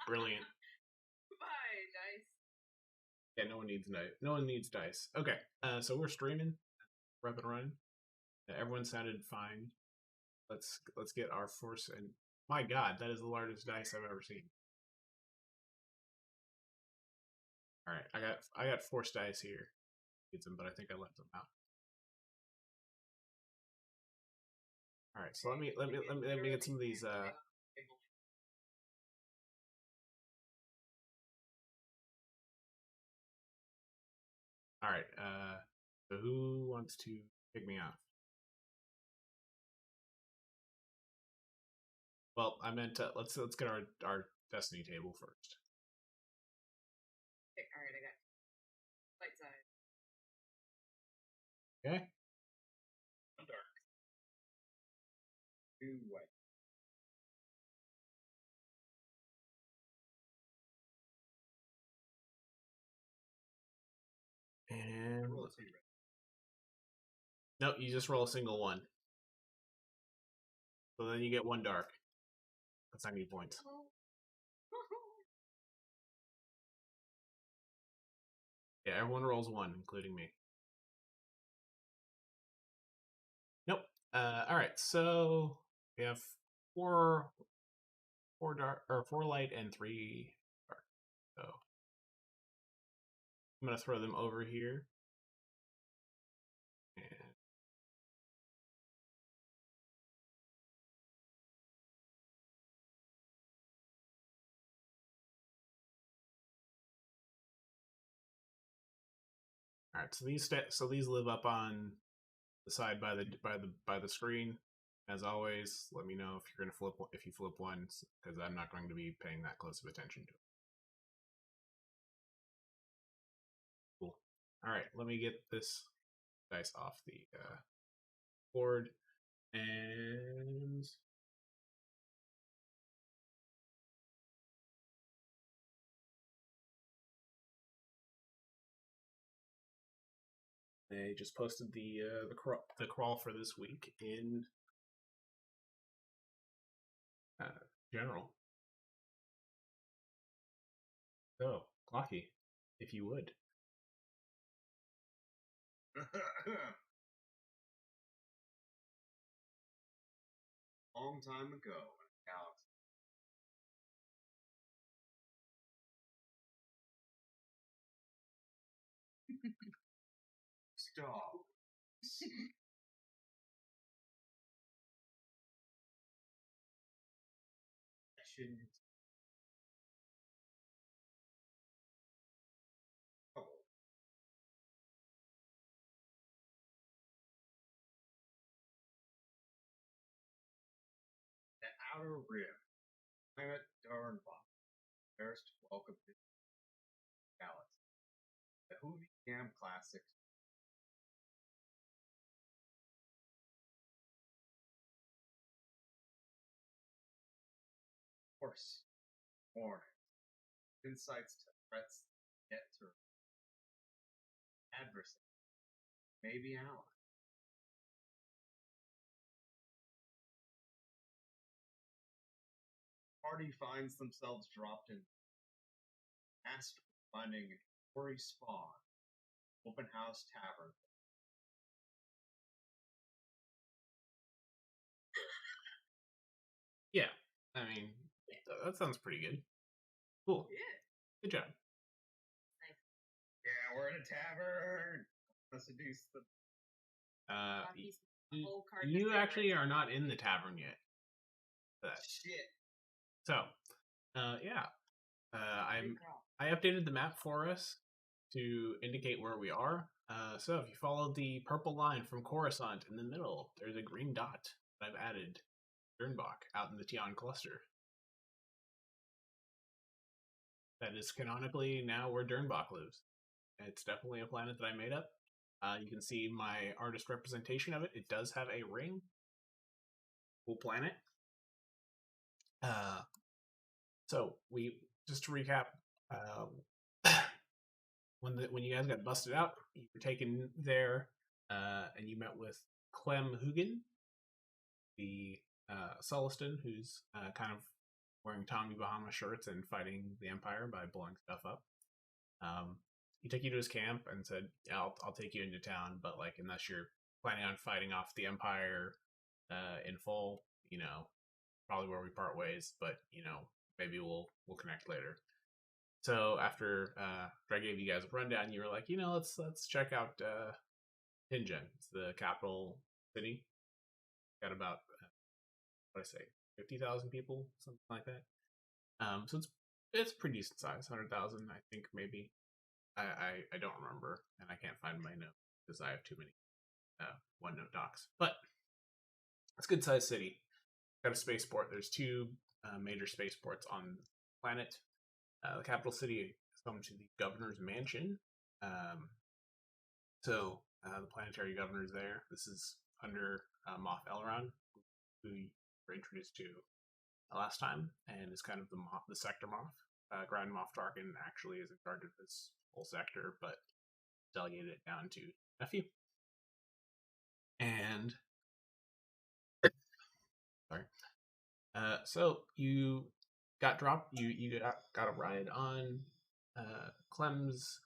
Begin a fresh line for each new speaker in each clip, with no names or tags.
Brilliant.
Bye, dice.
Yeah, no one needs No one needs dice. Okay, so we're streaming, we're up and running. Everyone sounded fine. Let's get our force. And my God, that is the largest dice I've ever seen. All right, I got force dice here. Need them, but I think I left them out. All right, so let me get some of these. All right, so who wants to pick me off? Well, I meant let's get our destiny table first.
Okay, all right, I got light side.
Okay.
Dark. 2 white.
And
roll 2 red.
Nope, you just roll a single one. So then you get 1 dark. That's 90 points. Yeah, everyone rolls 1, including me. Nope. All right, so we have 4 dark or 4 light and 3 dark. So I'm gonna throw them over here. And all right, so these live up on the side by the screen. As always, let me know if you're gonna flip if you flip one, because I'm not going to be paying that close of attention to it. Cool. All right, let me get this dice off the board, and they just posted the crawl for this week in general. So, Clocky, if you would.
Long time ago in a galaxy. Stop. Oh. The Outer Rim, planet Derrnbakk, first welcome to the galaxy. The Hoovy Cam Classics. Course, warning, insights to threats yet to adversaries, maybe allies. Party finds themselves dropped in astral finding a quarry spawn, open house tavern.
Yeah, I mean, that sounds pretty good. Cool.
Yeah.
Good job.
Nice.
Yeah, we're in a tavern. Let's seduce the.
You actually are not in the tavern yet.
Shit.
So, yeah, I updated the map for us to indicate where we are. So if you follow the purple line from Coruscant in the middle, there's a green dot that I've added, Derrnbakk, out in the Tion cluster. That is canonically now where Derrnbakk lives. It's definitely a planet that I made up. You can see my artist representation of it. It does have a ring. Cool planet. So we just to recap, when you guys got busted out, you were taken there, and you met with Clem Hugin, the Sulliston, who's kind of wearing Tommy Bahama shirts and fighting the Empire by blowing stuff up. He took you to his camp and said, yeah, I'll take you into town, but like unless you're planning on fighting off the Empire in full, probably where we part ways, but maybe we'll connect later. So after I gave you guys a rundown, you were like, let's check out Tinjen. It's the capital city. Got about what I say, 50,000 people, something like that. So it's pretty decent size, 100,000, I think maybe. I don't remember, and I can't find my note because I have too many OneNote docs. But it's a good sized city. Got a spaceport. There's two major spaceports on the planet. The capital city is home to the governor's mansion. So the planetary governor is there. This is under Moff Elrond, who you were introduced to last time, and is kind of the sector Moff. Grand Moff Tarkin actually is in charge of this whole sector, but delegated it down to nephew. And sorry. So you got dropped. You got a ride on Clem's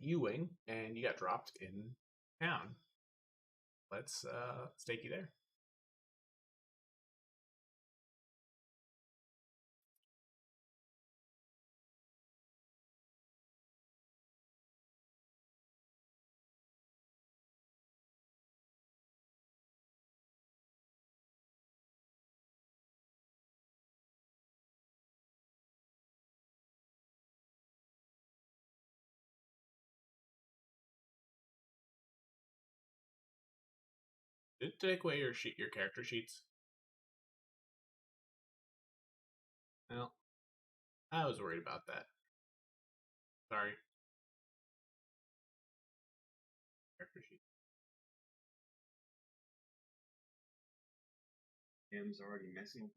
U-wing, and you got dropped in town. Let's take you there. Did it take away your character sheets? Well, I was worried about that. Sorry. Character sheet.
Him's already missing.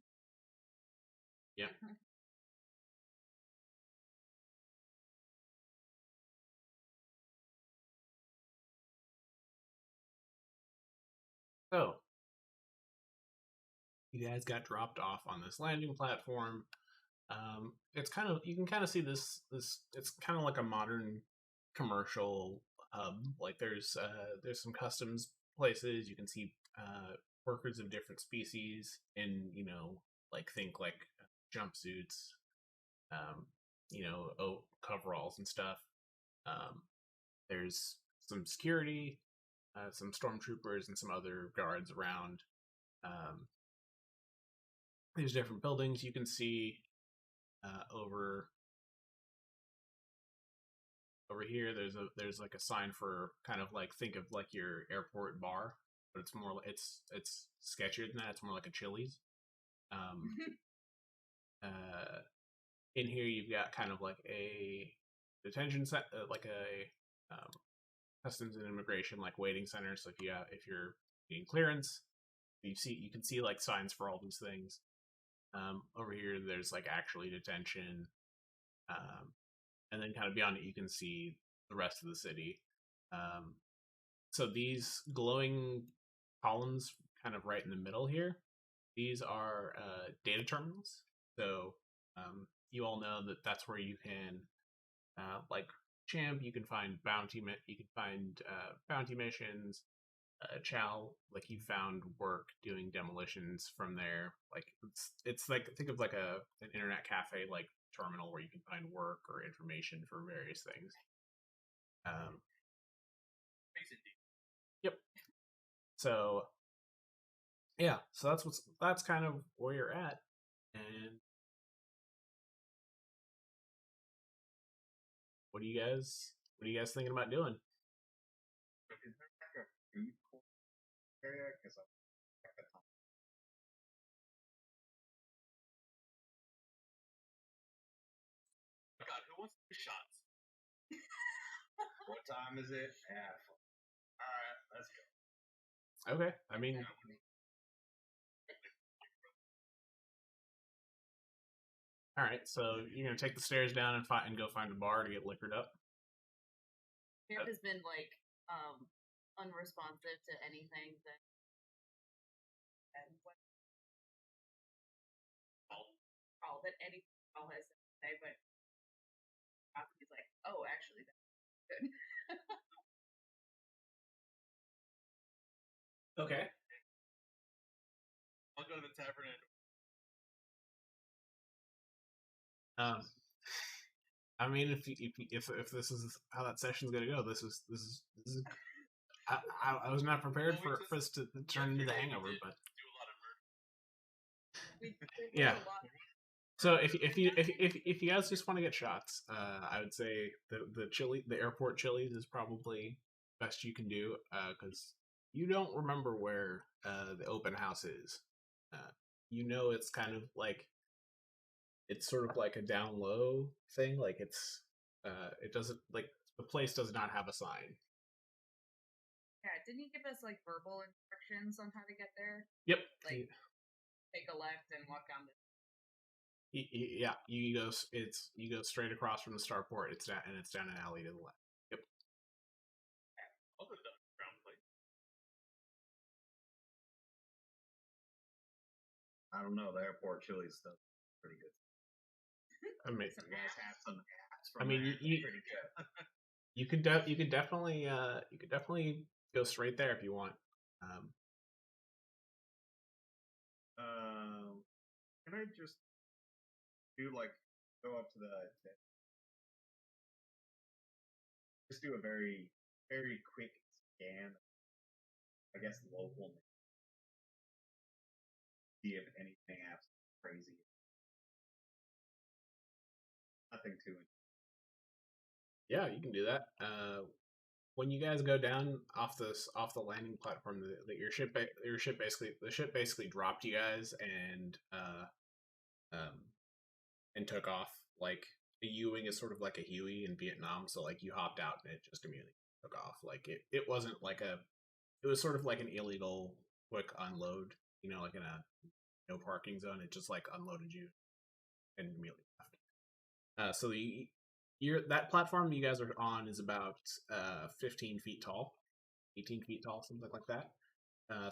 Yeah. So, you guys got dropped off on this landing platform. It's kind of, you can kind of see this. It's kind of like a modern commercial hub. Like there's some customs places. You can see workers of different species in think like jumpsuits, coveralls and stuff. There's some security, some stormtroopers, and some other guards around. There's different buildings you can see over here. There's like a sign for kind of like, think of like your airport bar, but it's sketchier than that. It's more like a Chili's. In here you've got kind of like a detention set, like a customs and immigration like waiting center. So if you're getting clearance, you can see like signs for all these things. Over here there's like actually detention, and then kind of beyond it you can see the rest of the city. So these glowing columns kind of right in the middle here, these are data terminals. So you all know that that's where you can like Champ, you can find bounty missions. Chal, like you found work doing demolitions from there. Like it's like, think of like an internet cafe like terminal where you can find work or information for various things. Yep. So yeah, so that's kind of where you're at. And what are you guys thinking about doing?
God, who wants to do shots? What time is it? Yeah. All right, let's go.
Okay, I mean, all right. So you're gonna take the stairs down and go find a bar to get liquored up.
Camp has been like unresponsive to anything that. And what that anything Chal has to say, but he's like, oh, actually, that's good.
Okay.
I'll go to the tavern and
I mean, if this is how that session's gonna go, this is I was not prepared for us to turn into the Hangover, but
do a lot of murder.
yeah. So if you guys just want to get shots, I would say the airport chilies is probably best you can do, because you don't remember where the open house is. It's kind of like it's sort of like a down low thing. Like it doesn't like the place does not have a sign.
Yeah, didn't he give us like verbal instructions on how to get there?
Yep.
Like take a left and walk down the.
Yeah, you go straight across from the starport. It's down an alley to the left. Yep.
I'll go to the underground place.
I don't know. The airport chili stuff is pretty good.
I mean,
You guys have some hats
I
from
mean,
there.
you
Pretty good.
you could definitely go straight there if you want.
Can I just do go up to just do a very very quick scan? I guess local. See if anything absolutely crazy. Nothing too.
Yeah, you can do that. When you guys go down off the landing platform, your ship basically dropped you guys and took off. Like a U-wing is sort of like a Huey in Vietnam, so like you hopped out and it just immediately took off. Like it wasn't like it was sort of like an illegal quick unload, like in a no parking zone. It just like unloaded you and immediately left. So that platform you guys are on is about 15 feet tall, 18 feet tall, something like that.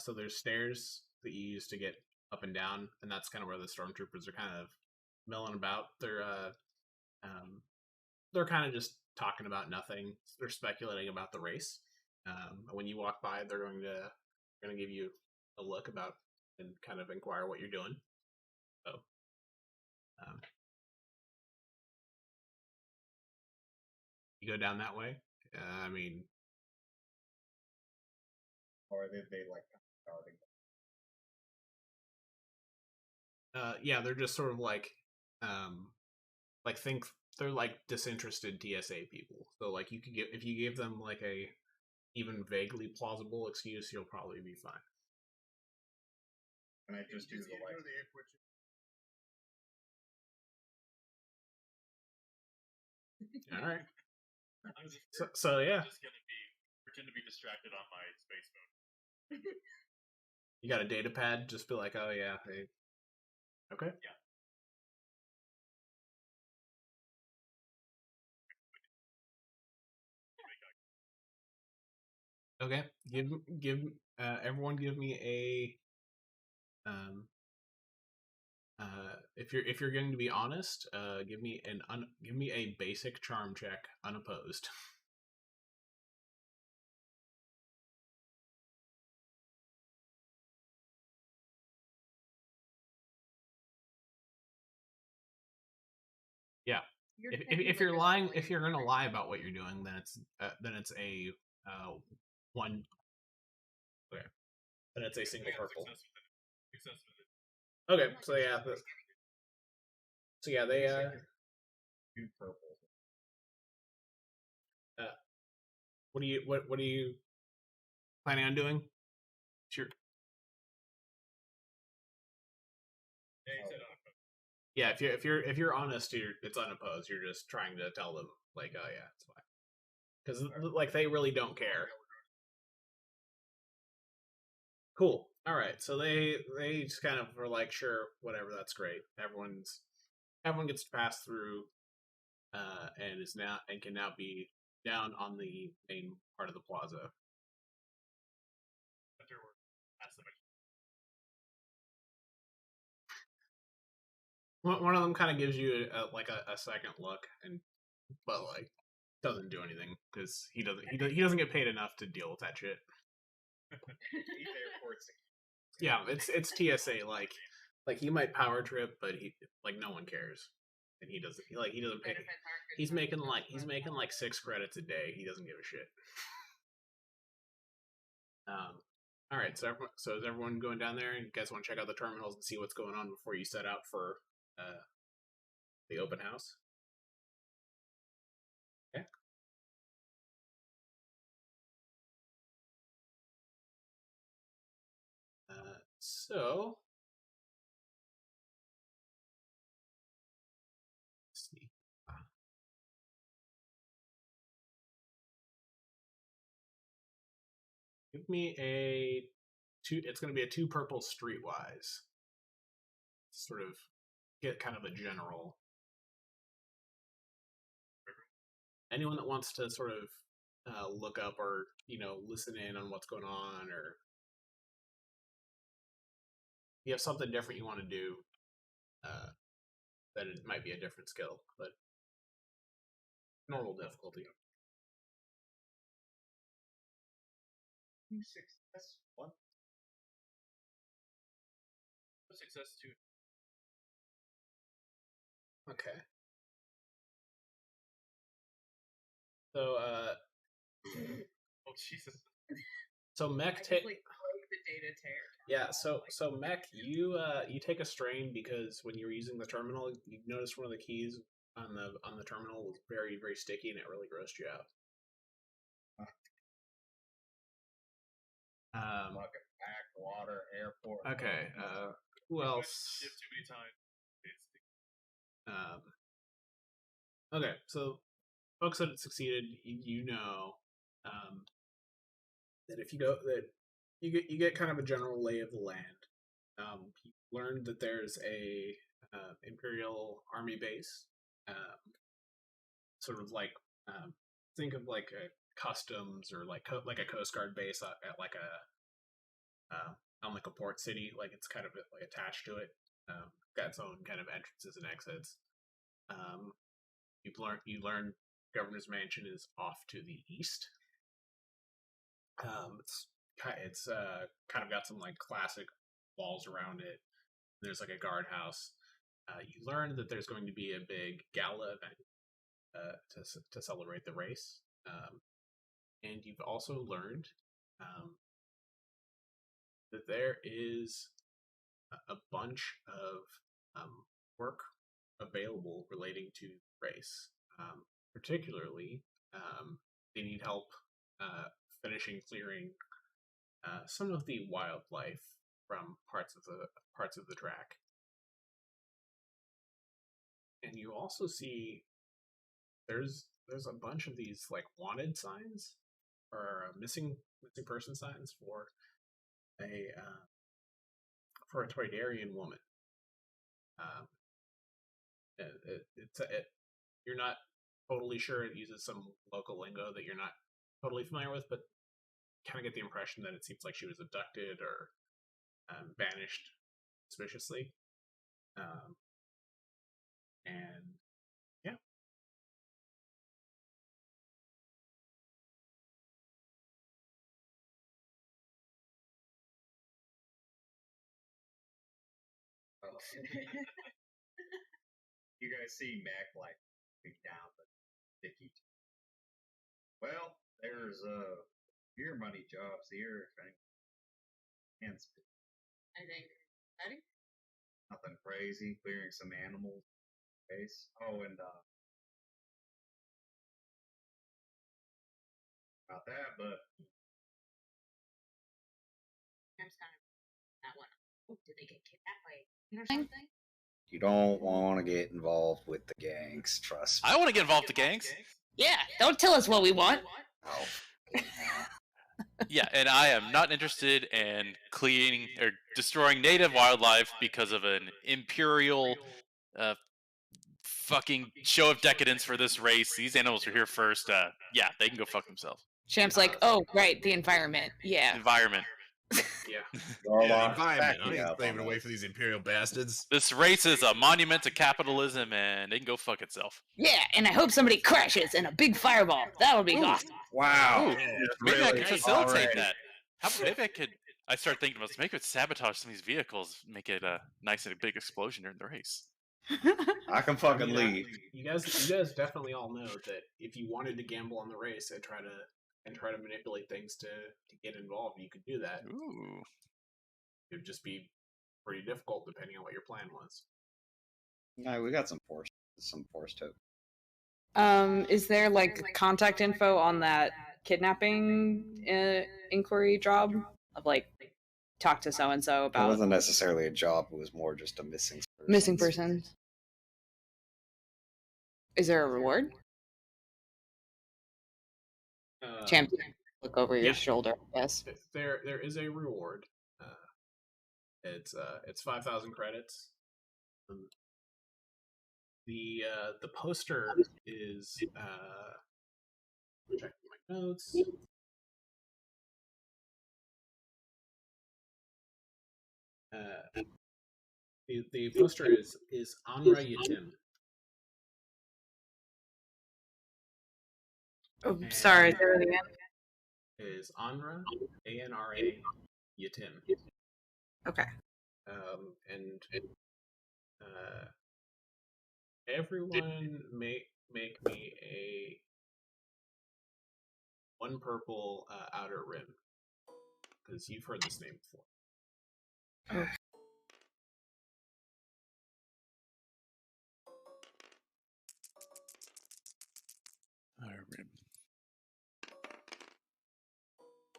So there's stairs that you use to get up and down, and that's kind of where the stormtroopers are kind of milling about. They're kind of just talking about nothing. They're speculating about the race. When you walk by, they're going to give you a look about and kind of inquire what you're doing. So, you go down that way. I mean,
Or did they starting?
Yeah, they're just sort of think they're like disinterested TSA people. So like if you give them like a even vaguely plausible excuse, you'll probably be fine.
And I just do the
airport.
All right.
I'm just,
So yeah,
I'm just gonna pretend to be distracted on my space phone.
you got a data pad. Just be like, oh yeah, hey. Okay.
Yeah.
Okay. Everyone give me a if you're going to be honest, give me a basic charm check unopposed. Yeah. If you're lying, if you're going to lie about what you're doing, then it's a 1. Okay. Then it's a single purple.
Success with it.
Okay, so yeah, they
2 purple.
what are you planning on doing? Sure. Yeah, if you're honest, it's unopposed. You're just trying to tell them like, oh yeah, it's fine, because like they really don't care. Cool. All right. So they just kind of were like, sure, whatever, that's great. Everyone gets to pass through, and can now be down on the main part of the plaza. One of them kind of gives you a second look, but like doesn't do anything because he doesn't get paid enough to deal with that shit.
He's airport security.
Yeah, it's TSA. Like he might power trip, but no one cares, and he doesn't pay. He's making like 6 credits a day. He doesn't give a shit. All right. So is everyone going down there? And you guys want to check out the terminals and see what's going on before you set out for the open house? Okay. So let's see. Give me it's going to be a 2 purple streetwise. Sort of get kind of a general. Anyone that wants to sort of look up or listen in on what's going on, or you have something different you want to do, then it might be a different skill, but normal difficulty.
Success 1.
Success 2.
Okay. So
Oh Jesus.
So Mech
take the data tear.
Yeah, so Mech, you take a strain because when you were using the terminal, you noticed one of the keys on the terminal was very, very sticky and it really grossed you out.
Bucket, pack, water, airport.
Okay. Who else?
Shift too many times.
Okay, so folks that succeeded, that if you go that you get kind of a general lay of the land. You learned that there's a Imperial Army base, sort of like think of like a customs or like a Coast Guard base at like on like a port city, like it's kind of like attached to it. Got its own kind of entrances and exits. You learn Governor's Mansion is off to the east. It's kind of got some like classic walls around it. There's like a guardhouse. You learn that there's going to be a big gala event to celebrate the race, and you've also learned that there is a bunch of work available relating to the race. Particularly, they need help finishing clearing some of the wildlife from parts of the track. And you also see there's a bunch of these like wanted signs or missing person signs for a Toydarian woman. You're not totally sure. It uses some local lingo that you're not totally familiar with, but kind of get the impression that it seems like she was abducted or banished suspiciously. And yeah.
You guys see Mac like big down the sticky. Well, there's beer money jobs here. If anything.
Anything exciting?
Nothing crazy. Clearing some animals. Base. Oh, and about that, but
I'm just kind of that one. Oh, did they get kidnapped by or something?
You don't want to get involved with the gangs, trust me.
I want to get involved with the gangs.
Yeah, don't tell us what we want.
Oh.
Yeah, and I am not interested in cleaning or destroying native wildlife because of an imperial fucking show of decadence for this race. These animals are here first. Yeah, they can go fuck themselves.
Champ's like, oh, right, the environment. Yeah.
Environment.
Yeah.
The
Eorlax,
environment.
back
I
me
ain't
up
slaving
on
away
this.
for these imperial bastards.
This race is a monument to capitalism, and it can go fuck itself.
Yeah, and I hope somebody crashes in a big fireball. That would be awesome.
Wow.
Ooh,
Yeah,
maybe I
really
could facilitate
already.
that. Maybe I could. I start thinking about this. Maybe I could sabotage some of these vehicles, make it a nice and big explosion during the race.
I can fucking leave.
You guys definitely all know that if you wanted to gamble on the race and try to manipulate things to get involved, you could do that.
Ooh.
It would just be pretty difficult depending on what your plan was.
No, we got some force tokens.
Is there like contact info on that kidnapping inquiry job of like talk to so and so
It
about
wasn't necessarily a job; it was more just a missing person.
missing person? Is there a reward? Champ, look over your
yeah.
shoulder. Yes.
There is a reward. It's 5,000 credits. The poster is checking my notes. The poster is Anra Yatim.
Oh, sorry. Say that again.
Is Anra ANRA Yatim.
Okay.
And everyone make me a 1 purple outer rim, because you've heard this name before.
Okay.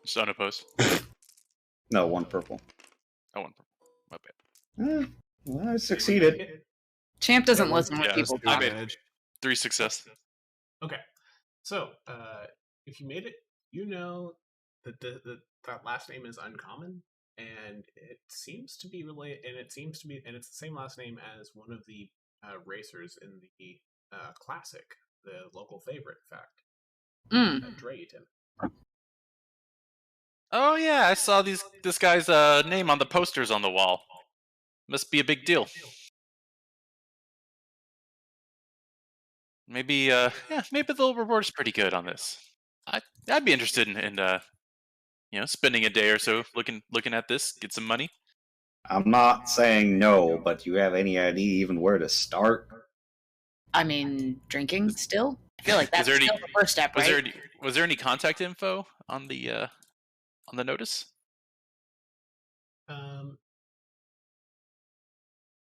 Just unopposed.
No, 1 purple.
Oh, 1 purple. My bad.
Well, I succeeded.
Champ doesn't listen when
Yeah,
people
I
talk.
made 3 success.
Okay, so if you made it, you know that that last name is uncommon, and it seems to be related, and it's the same last name as one of the racers in the classic, the local favorite. In fact, Drayton.
Oh yeah, I saw this guy's name on the posters on the wall. Must be a big deal. Maybe maybe the reward is pretty good on this. I'd be interested in spending a day or so looking at this, get some money.
I'm not saying no, but do you have any idea even where to start?
I mean, drinking still? I feel like that's
there
still
any-
the first step, right?
Was there any contact info on the notice?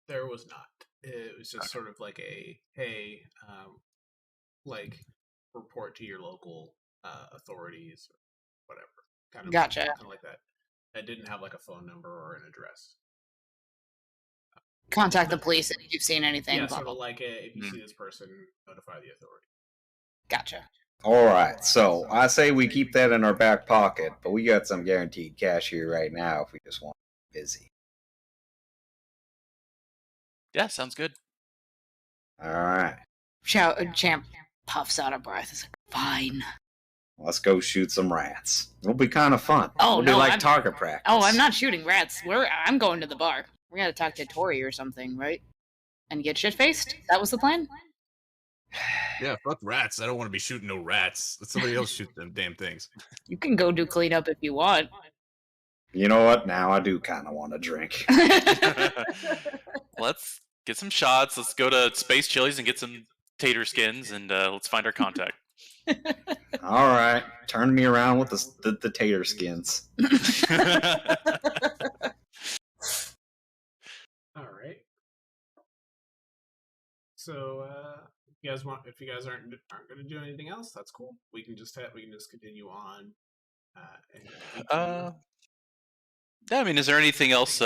There was not. It was just sort of like a hey, like report to your local authorities or whatever.
Gotcha.
Kind of like that. It didn't have like a phone number or an address.
Contact the police if you've seen anything.
Yeah,
blah,
sort
blah,
of
blah.
like if you see this person, notify the authority.
Gotcha.
Alright, so I say we keep that in our back pocket, but we got some guaranteed cash here right now if we just want to be busy.
Yeah, sounds good.
Alright,
Champ puffs out of breath. He's like, fine.
let's go shoot some rats. It'll be kind of fun.
Oh,
It'll be
no,
like
I'm-
target practice.
Oh, I'm not shooting rats. I'm going to the bar. We gotta talk to Tori or something, right? And get shit-faced? That was the plan?
Yeah, fuck rats. I don't want to be shooting no rats. Let somebody else shoot them damn things.
You can go do cleanup if you want.
You know what? Now I do kind of want to drink.
Let's get some shots. Let's go to Space Chili's and get some tater skins, and let's find our contact.
Alright, turn me around with the tater skins.
All right. So, if you guys aren't going to do anything else, that's cool. We can just continue on.
Yeah, I mean, is there anything else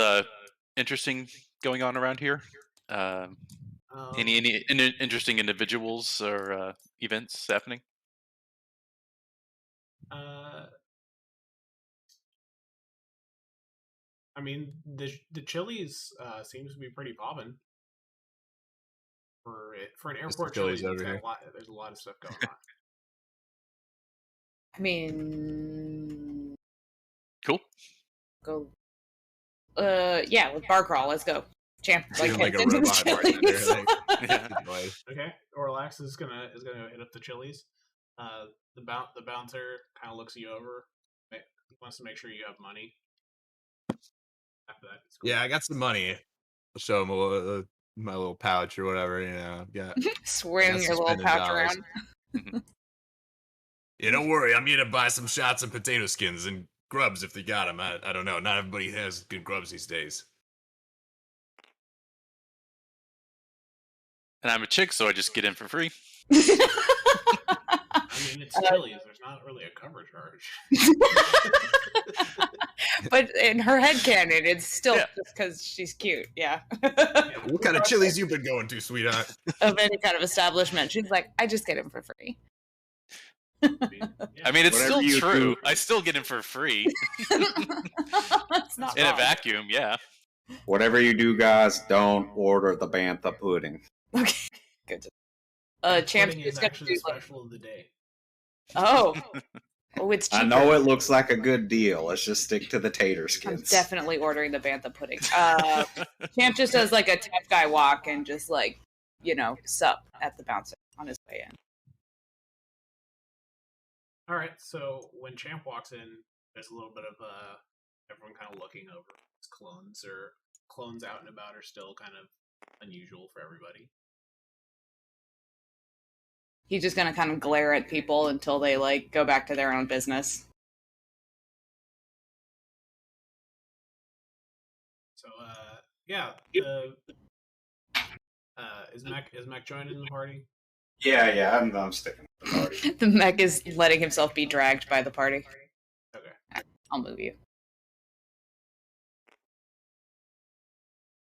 interesting going on around here? Any interesting individuals or events happening?
I mean, the Chili's seems to be pretty poppin'. For an airport Chili's,
over here.
There's a lot of stuff going on.
I mean...
Cool.
Go Yeah, with bar crawl. Let's go, champ.
Feeling like a
heads into the
robot bartender.
Chili's.
Like,
Yeah.
enjoy.
Okay, Eorlax is gonna hit up the Chili's. The bouncer kind of looks you over. He wants to make sure you have money. After that, he's cool.
Yeah, I got some money. I'll show him my little pouch or whatever. You know, got.
Swing
That's
your little
spending
pouch
dollars.
around.
Yeah, don't worry. I'm here to buy some shots and potato skins and grubs if they got them. I don't know. Not everybody has good grubs these days.
And I'm a chick, so I just get in for free.
I mean, it's Chili's. There's not really a cover charge.
But in her headcanon, it's still
Yeah.
just because she's cute. Yeah.
What kind of Chili's you been going to, sweetheart?
Of any kind of establishment, she's like, I just get him for free.
Yeah.
I mean, it's
Whatever
still
you
true.
do.
I still get in for free
That's not
in a
wrong.
vacuum. Yeah.
Whatever you do, guys, don't order the bantha pudding.
Okay, good. Champ's
Pudding is
just gonna
actually
do
the
like,
special of the day.
oh, it's cheaper.
I know it looks like a good deal. Let's just stick to the tater
I'm
skins.
definitely ordering the bantha pudding. Champ just does like a tough guy walk and just like, sup at the bouncer on his way in.
All right, so when Champ walks in, there's a little bit of everyone kind of looking over. His clones out and about are still kind of unusual for everybody.
He's just gonna kind of glare at people until they like go back to their own business.
So yeah, is Mac joining the party?
Yeah, I'm sticking with the party.
The mech is letting himself be dragged by the party.
Okay.
I'll move you.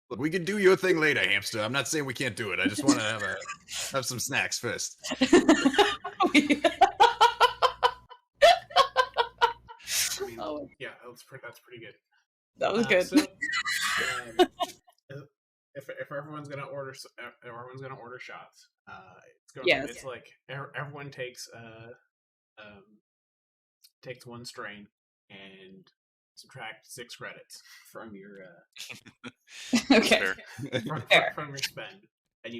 Look, we can do your thing later, hamster. I'm not saying we can't do it. I just want to have some snacks first.
I mean,
Oh.
yeah, that's pretty good.
That was good.
So, if everyone's gonna order shots,
Yes.
it's like everyone takes one strain and subtract 6 credits from your
Okay.
Fair.
Fair.
from your spend, and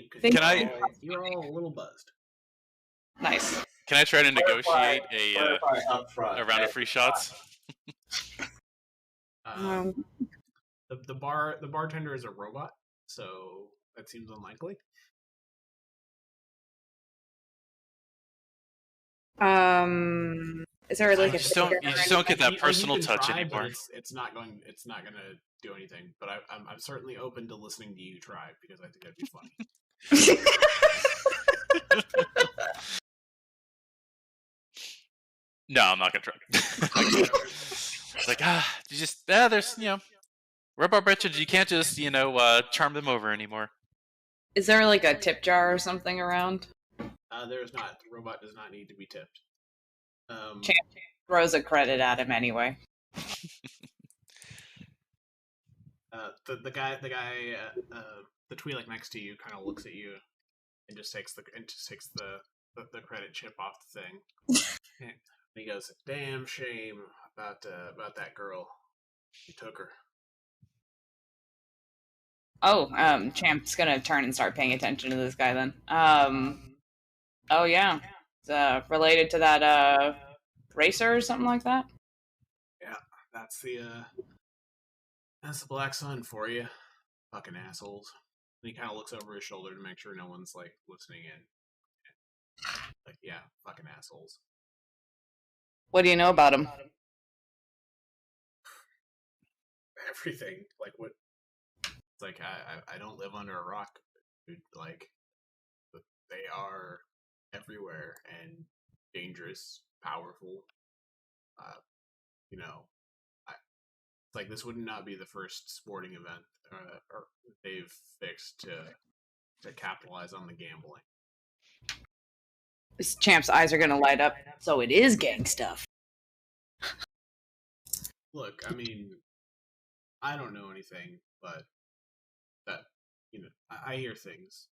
you're all a little buzzed.
Nice.
Can I try to negotiate a
upfront.
round of free shots?
The bartender is a robot, so that seems unlikely.
Is there like
You just don't get that personal
you can
touch
try,
anymore.
but it's not gonna do anything. But I'm certainly open to listening to you try because I think that'd be funny.
No, I'm not gonna try. It's like there's robot wretched. You can't just charm them over anymore.
Is there like a tip jar or something around?
There's not. The robot does not need to be tipped.
Champ throws a credit at him anyway.
The guy, the Twi'lek next to you, kind of looks at you and just takes the credit chip off the thing. And he goes, "Damn shame about that girl. You took her."
Oh, Champ's gonna turn and start paying attention to this guy then. Oh yeah, it's related to that racer or something like that.
Yeah, that's the Black Sun for you, fucking assholes. And he kind of looks over his shoulder to make sure no one's like listening in. Like, yeah, fucking assholes.
What do you know about him?
Everything. Like what? It's like I don't live under a rock, dude. Like, but they are everywhere and dangerous, powerful. It's like this would not be the first sporting event or they've fixed to capitalize on the gambling.
This Champ's eyes are gonna light up. So it is gang stuff.
Look, I mean, I don't know anything, but that I hear things.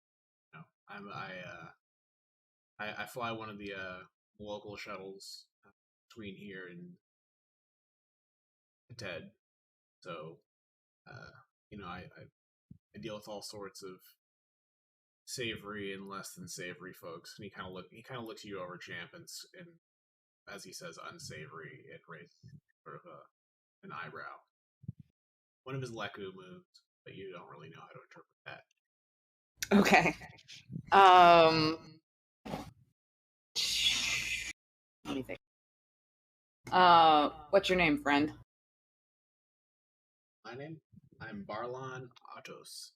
I fly one of the local shuttles between here and Ted, so I deal with all sorts of savory and less than savory folks. And he kind of looks you over, Champ, and as he says unsavory, it raises sort of an eyebrow. One of his Leku moves, but you don't really know how to interpret that.
Okay. Let me think. What's your name, friend?
My name? I'm Barlon Atos.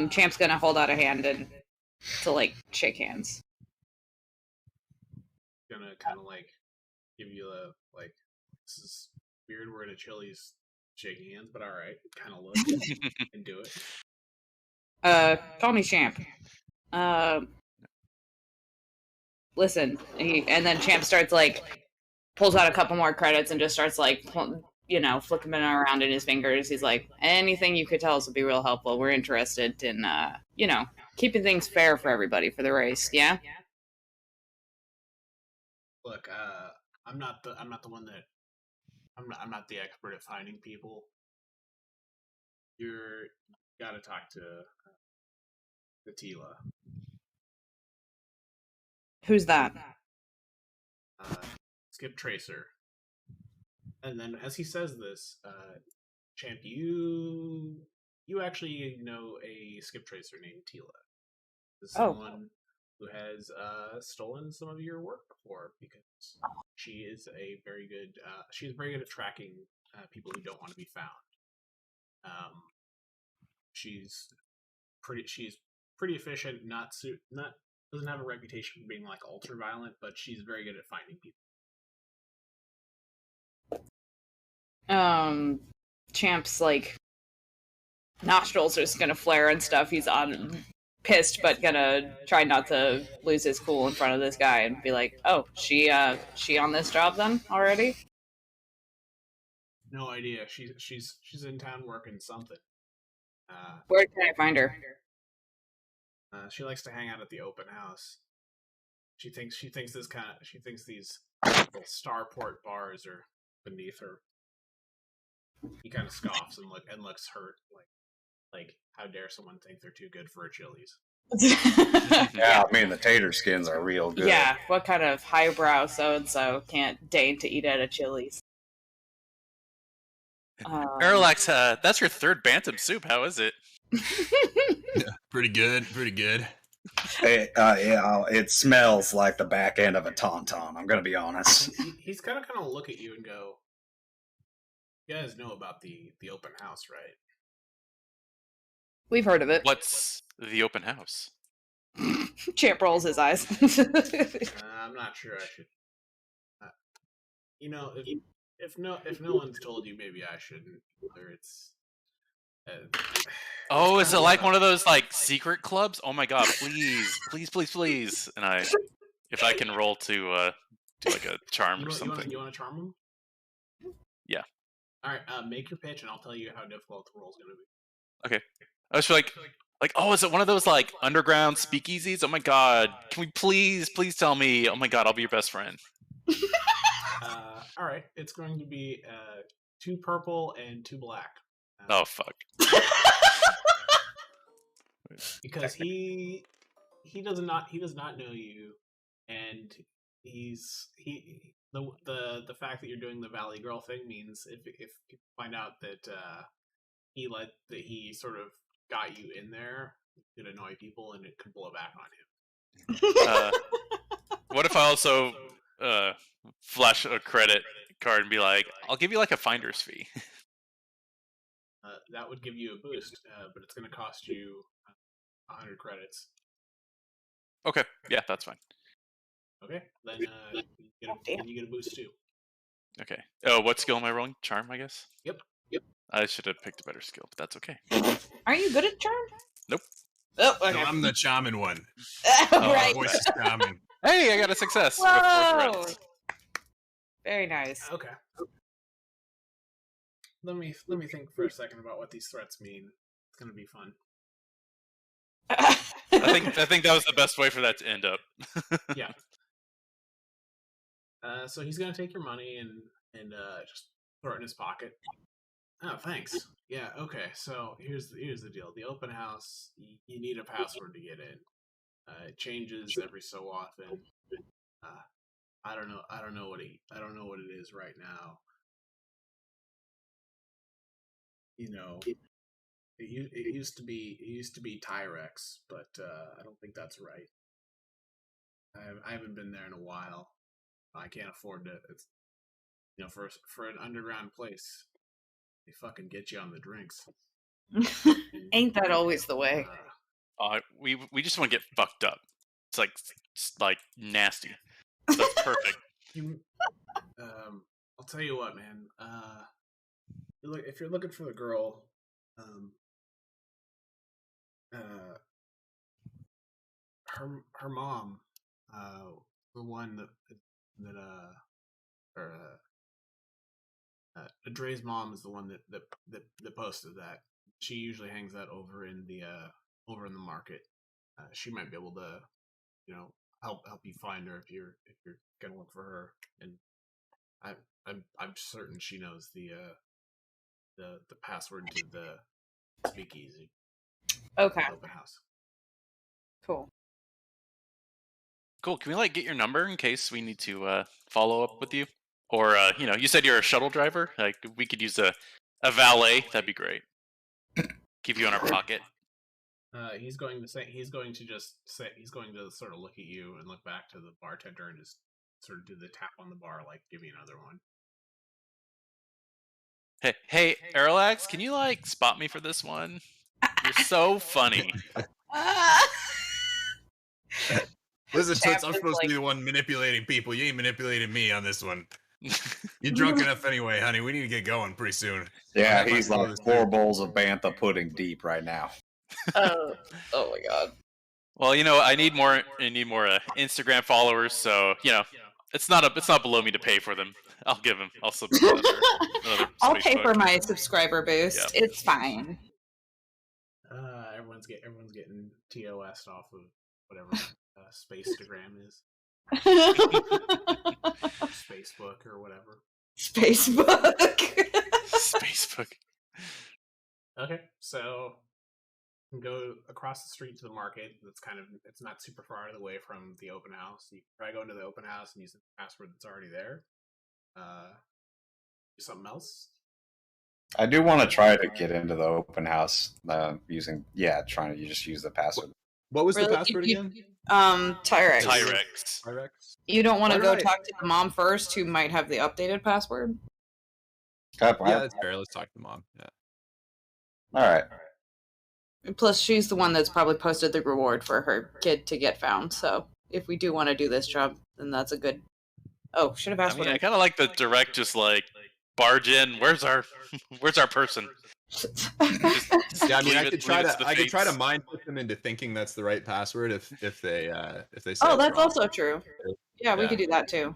Champ's gonna hold out a hand and to like shake hands.
Gonna kind of like give you a like. This is weird. We're in a Chili's shaking hands, but all right. Kind of look and do it.
Call me Champ. Listen, and then Champ starts like pulls out a couple more credits and just starts like flicking them around in his fingers. He's like, anything you could tell us would be real helpful. We're interested in keeping things fair for everybody for the race. Yeah.
Look, I'm not the one that I'm not the expert at finding people. You gotta talk to the Tila.
Who's that?
Skip Tracer. And then as he says this, Champ, you actually know a Skip Tracer named Tila. This is someone who has stolen some of your work before, because she is very good at tracking people who don't want to be found. She's pretty efficient, not doesn't have a reputation for being like ultra violent, but she's very good at finding people.
Champ's like nostrils are just gonna flare and stuff. He's pissed, but gonna try not to lose his cool in front of this guy and be like, "Oh, she on this job then already?"
No idea. She's in town working something.
Where can I find her?
She likes to hang out at the open house. She thinks these starport bars are beneath her. He kind of scoffs and looks hurt, like how dare someone think they're too good for a Chili's?
Yeah, I mean the tater skins are real good.
Yeah, what kind of highbrow so and so can't deign to eat at a Chili's?
Eorlax, that's your third bantam soup. How is it?
Yeah, pretty good.
It smells like the back end of a tauntaun. I'm gonna be honest.
He's kind of look at you and go, "You guys know about the open house, right?"
We've heard of it.
What's the open house?
Champ rolls his eyes.
I'm not sure I should. If no one's told you, maybe I shouldn't. Either it's.
Is it like one of those like secret clubs? Oh my god! Please! And if I can roll to do like a charm or something.
You want to charm him?
Yeah.
All right. Make your pitch, and I'll tell you how difficult the roll's going to be.
Okay. I was like, is it one of those like underground speakeasies? Oh my god! Can we please tell me? Oh my god! I'll be your best friend.
All right. It's going to be 2 purple and 2 black.
Oh fuck!
Because he does not know you, and the fact that you're doing the Valley Girl thing means if you find out that he sort of got you in there, it could annoy people and it could blow back on him.
What if I also flash a credit card and be like, I'll give you like a finder's fee?
That would give you a boost, but it's going to cost you 100 credits.
Okay, yeah, that's fine.
Okay, then you get a boost too.
Okay. Oh, what skill am I rolling? Charm, I guess?
Yep.
I should have picked a better skill, but that's okay.
Aren't you good at charm?
Nope.
Oh, okay.
No, I'm the shaman one.
Right.
Voice is shaman.
Hey, I got a success. With 4
Whoa!
credits.
Very nice.
Okay. Let me think for a second about what these threats mean. It's gonna be fun.
I think that was the best way for that to end up.
Yeah. So he's gonna take your money and just throw it in his pocket. Oh, thanks. Yeah. Okay. So here's the deal. The open house, you need a password to get in. It changes every so often. I don't know. I don't know what it is right now. You know, it used to be Tyrex, but I don't think that's right. I haven't been there in a while. I can't afford to. It's for an underground place, they fucking get you on the drinks.
Ain't that always the way?
We just want to get fucked up. It's like nasty. That's perfect.
I'll tell you what, man. If you're looking for the girl, her mom, the one that Dre's mom is the one that posted that. She usually hangs that over in the market. She might be able to, help you find her if you're gonna look for her. And I'm certain she knows the password to the speakeasy.
Okay.
Open house.
Cool.
Cool. Can we get your number in case we need to follow up with you? Or you said you're a shuttle driver. Like we could use a valet. That'd be great. Keep you in our pocket.
He's going to sort of look at you and look back to the bartender and just sort of do the tap on the bar, like give me another one.
Hey, Eorlax, can you spot me for this one? You're so funny.
Listen, Toots, I'm supposed to be the one manipulating people. You ain't manipulating me on this one. You're drunk enough anyway, honey. We need to get going pretty soon.
Yeah, he's like 4 bowls of bantha pudding deep right now.
Oh my god.
Well, I need more Instagram followers, so it's not below me to pay for them. I'll slip another
I'll pay
Facebook.
for my subscriber boost.
Yep.
It's fine.
Everyone's getting TOS off of whatever Spacestagram is. Spacebook or whatever.
Spacebook.
Okay, so you can go across the street to the market. It's not super far out of the way from the open house. You can try go into the open house and use the password that's already there. Do something else.
I do want to try to get into the open house trying to just use the password.
What was the password again?
Tyrex.
Tyrex.
You don't want to go talk to the mom first, who might have the updated password?
Yeah, that's fair. Let's talk to the mom. Yeah.
All right.
Plus, she's the one that's probably posted the reward for her kid to get found. So, if we do want to do this job, then that's a good. Oh, should have asked.
I kind of like the direct, just barge in. Where's our person?
Yeah, I could try to mind put them into thinking that's the right password if they say.
Oh, that's also true. Yeah, we could do that too.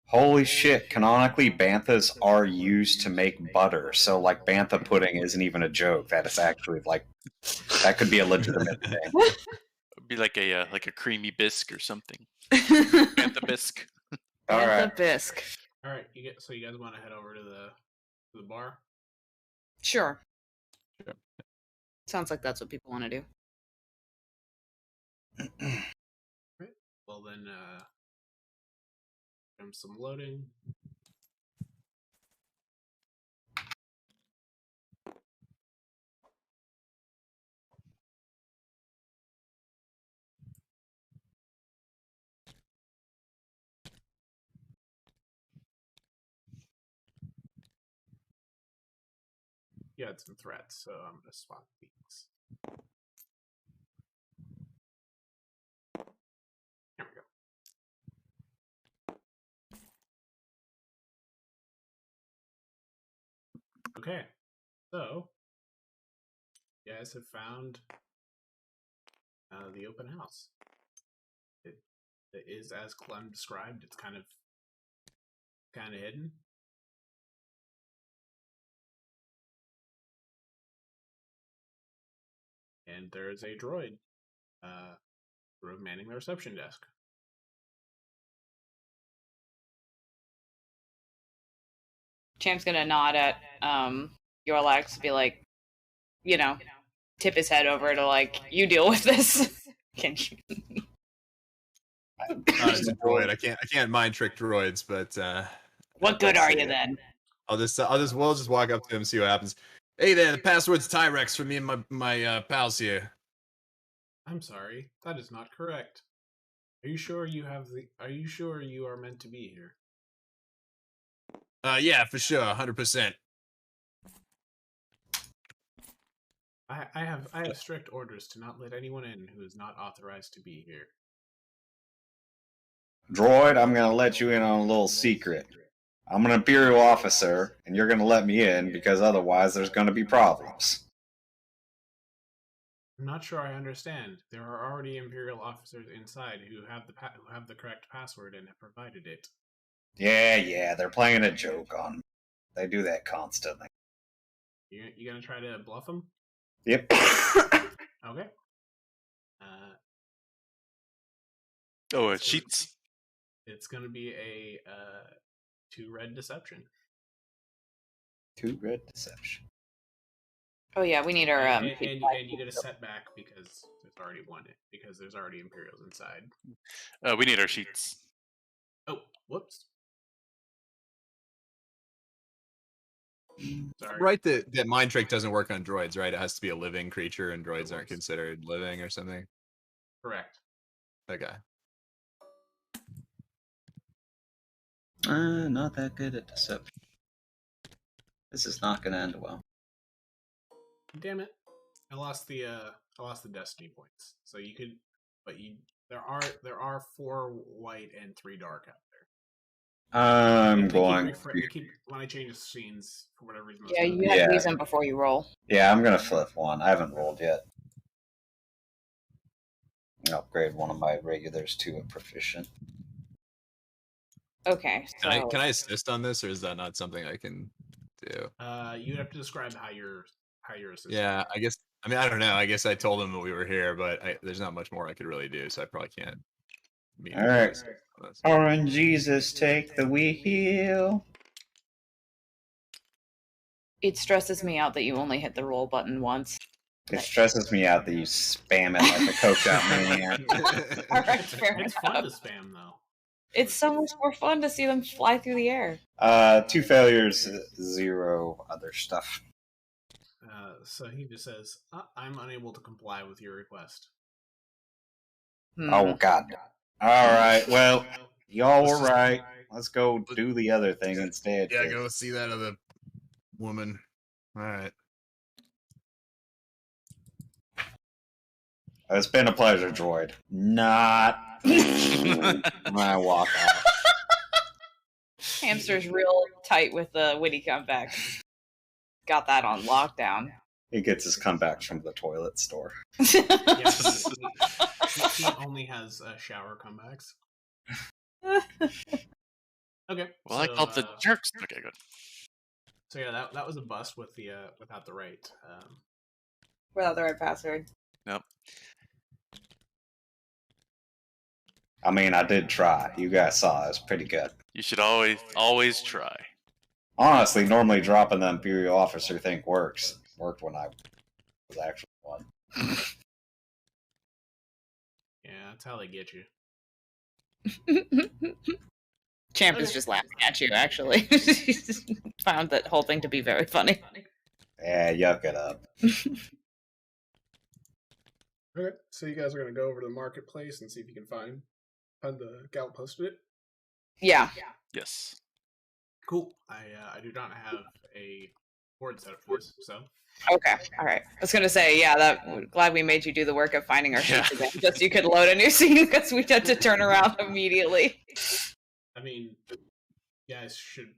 Holy shit! Canonically, banthas are used to make butter, so bantha pudding isn't even a joke. That is actually that could be a legitimate thing.
It'd be like a creamy bisque or something. Bantha bisque.
All right.
Bisque.
All right, you guys want to head over to the bar?
Sure. Sounds like that's what people want to do.
Right. Well then, some loading. You had some threats, so I'm gonna swap these. There we go. Okay, so you guys have found the open house. It is as Clem described. It's kind of hidden. And there is a droid manning the reception desk.
Champ's gonna nod at Eorlax be like, tip his head over to like, you deal with this. Can you?
It's a droid. I can't mind trick droids, but
What good are you then?
We'll just walk up to him and see what happens. Hey there, the password's Tyrex for me and my pals here.
I'm sorry, that is not correct. Are you sure you are meant to be here?
Yeah, for sure, 100%.
I have strict orders to not let anyone in who is not authorized to be here.
Droid, I'm gonna let you in on a little secret. I'm an Imperial officer, and you're gonna let me in because otherwise there's gonna be problems.
I'm not sure I understand. There are already Imperial officers inside who have the correct password and have provided it.
Yeah, they're playing a joke on me. They do that constantly.
You gonna try to bluff them?
Yep.
Okay.
It's sheets.
It's gonna be a 2 red deception.
2 red deception.
Oh yeah, we need our
and you get a setback because there's already Imperials inside.
We need our sheets.
Oh, whoops. Sorry.
Right, that mind trick doesn't work on droids, right? It has to be a living creature, and droids aren't considered living or something.
Correct.
Okay.
Not that good at deception. This is not going to end well.
Damn it! I lost the destiny points. So you could, there are 4 white and 3 dark out there. When I change scenes for whatever reason.
Yeah, you have to use them before you roll.
Yeah, I'm gonna flip one. I haven't rolled yet. Upgrade one of my regulars to a proficient.
Okay. So...
Can I assist on this, or is that not something I can do?
You'd have to describe how you're assisting.
Yeah, I guess. I mean, I don't know. I guess I told him that we were here, but there's not much more I could really do, so I probably can't.
All right. Orange Jesus, take the wheel.
It stresses me out that you only hit the roll button once.
It stresses me out that you spam it like a coked out maniac.
All right, fair
It's
enough.
fun to spam though.
It's so much more fun to see them fly through the air.
2 failures, 0 other stuff.
So he just says, I'm unable to comply with your request.
Oh, God. Alright, well, y'all were right. Let's go do the other thing instead.
Yeah, go see that other woman. Alright.
It's been a pleasure, droid. Not. I walk off.
Hamster's real tight with the witty comeback. Got that on lockdown.
He gets his comebacks from the toilet store.
Yeah, he only has shower comebacks. Okay.
Well, I called the jerks. Okay, good.
So yeah, that was a bust with the without the right.
Without the right password.
Nope.
I mean, I did try. You guys saw it was pretty good.
You should always try.
Honestly, normally dropping the Imperial officer thing works. Worked when I was actually one.
Yeah, that's how they get you.
Champ is just laughing at you, actually. He's found that whole thing to be very funny.
Yeah, yuck it up.
Okay, so you guys are going to go over to the marketplace and see if you can find the gal posted it?
Yeah.
Yes.
Cool. I do not have a board set up for this, so.
Okay, alright. I was gonna say, glad we made you do the work of finding our sheets again, just so you could load a new scene, because we had to turn around immediately.
I mean, you guys should,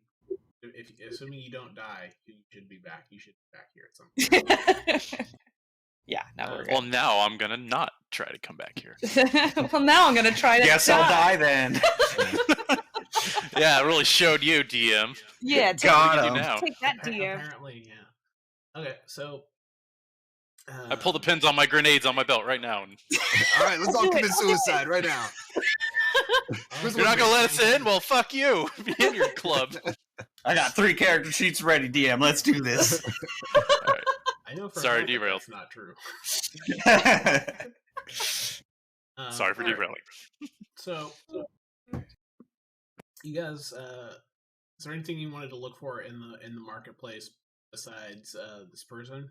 assuming you don't die, you should be back. You should be back here at some point.
Yeah, no, we're good.
Well, now I'm gonna not try to come back here.
Well, now I'm gonna try to
Guess I'll die then.
Yeah, it really showed you, DM.
Yeah,
got him.
Take that, DM.
Apparently, yeah. Okay, so
I pull the pins on my grenades on my belt right now. And...
All right, let's all commit suicide right now.
You're not gonna let us in? Well, fuck you. Be in your club.
I got 3 character sheets ready, DM. Let's do this.
Alright.
I know for a
Sorry,
fact that
derailed.
that's not true.
Sorry for
alright,
derailing.
So, you guys, is there anything you wanted to look for in the marketplace besides this person?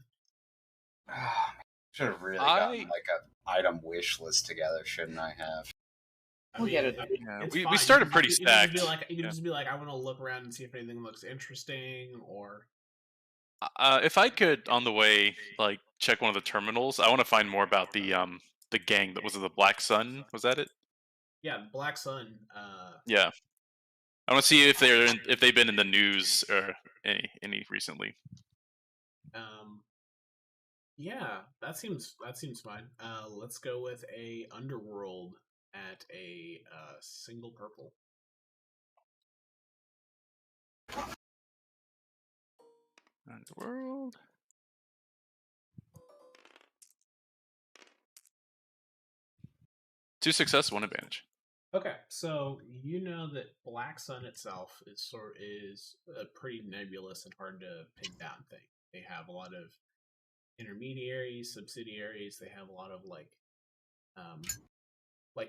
Should have really gotten like an item wish list together, shouldn't I have?
We'll get it.
Yeah,
it's
we
fine.
started
You
pretty
can just be
stacked.
like, you can just be like, I want to look around and see if anything looks interesting, or
If I could, on the way, like check one of the terminals, I want to find more about the gang that was it the Black Sun? Was that it?
yeah, Black Sun.
Yeah, I want to see if if they've been in the news or any recently.
Yeah, that seems fine. Let's go with a underworld at a single purple.
Underworld. Two success, one advantage.
Okay, so you know that Black Sun itself is a pretty nebulous and hard to pin down thing. They have a lot of intermediaries, subsidiaries. They have a lot of like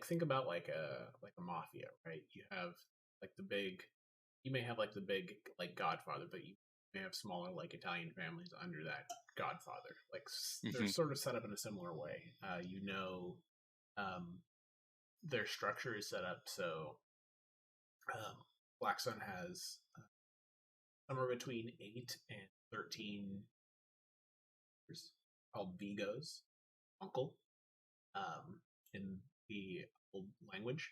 think about like a mafia, right? You have like you may have like the big like Godfather, but you may have smaller like Italian families under that Godfather. Like they're sort of set up in a similar way. Their structure is set up so Black Sun has somewhere between 8 and 13 called Vigos, uncle, in the old language.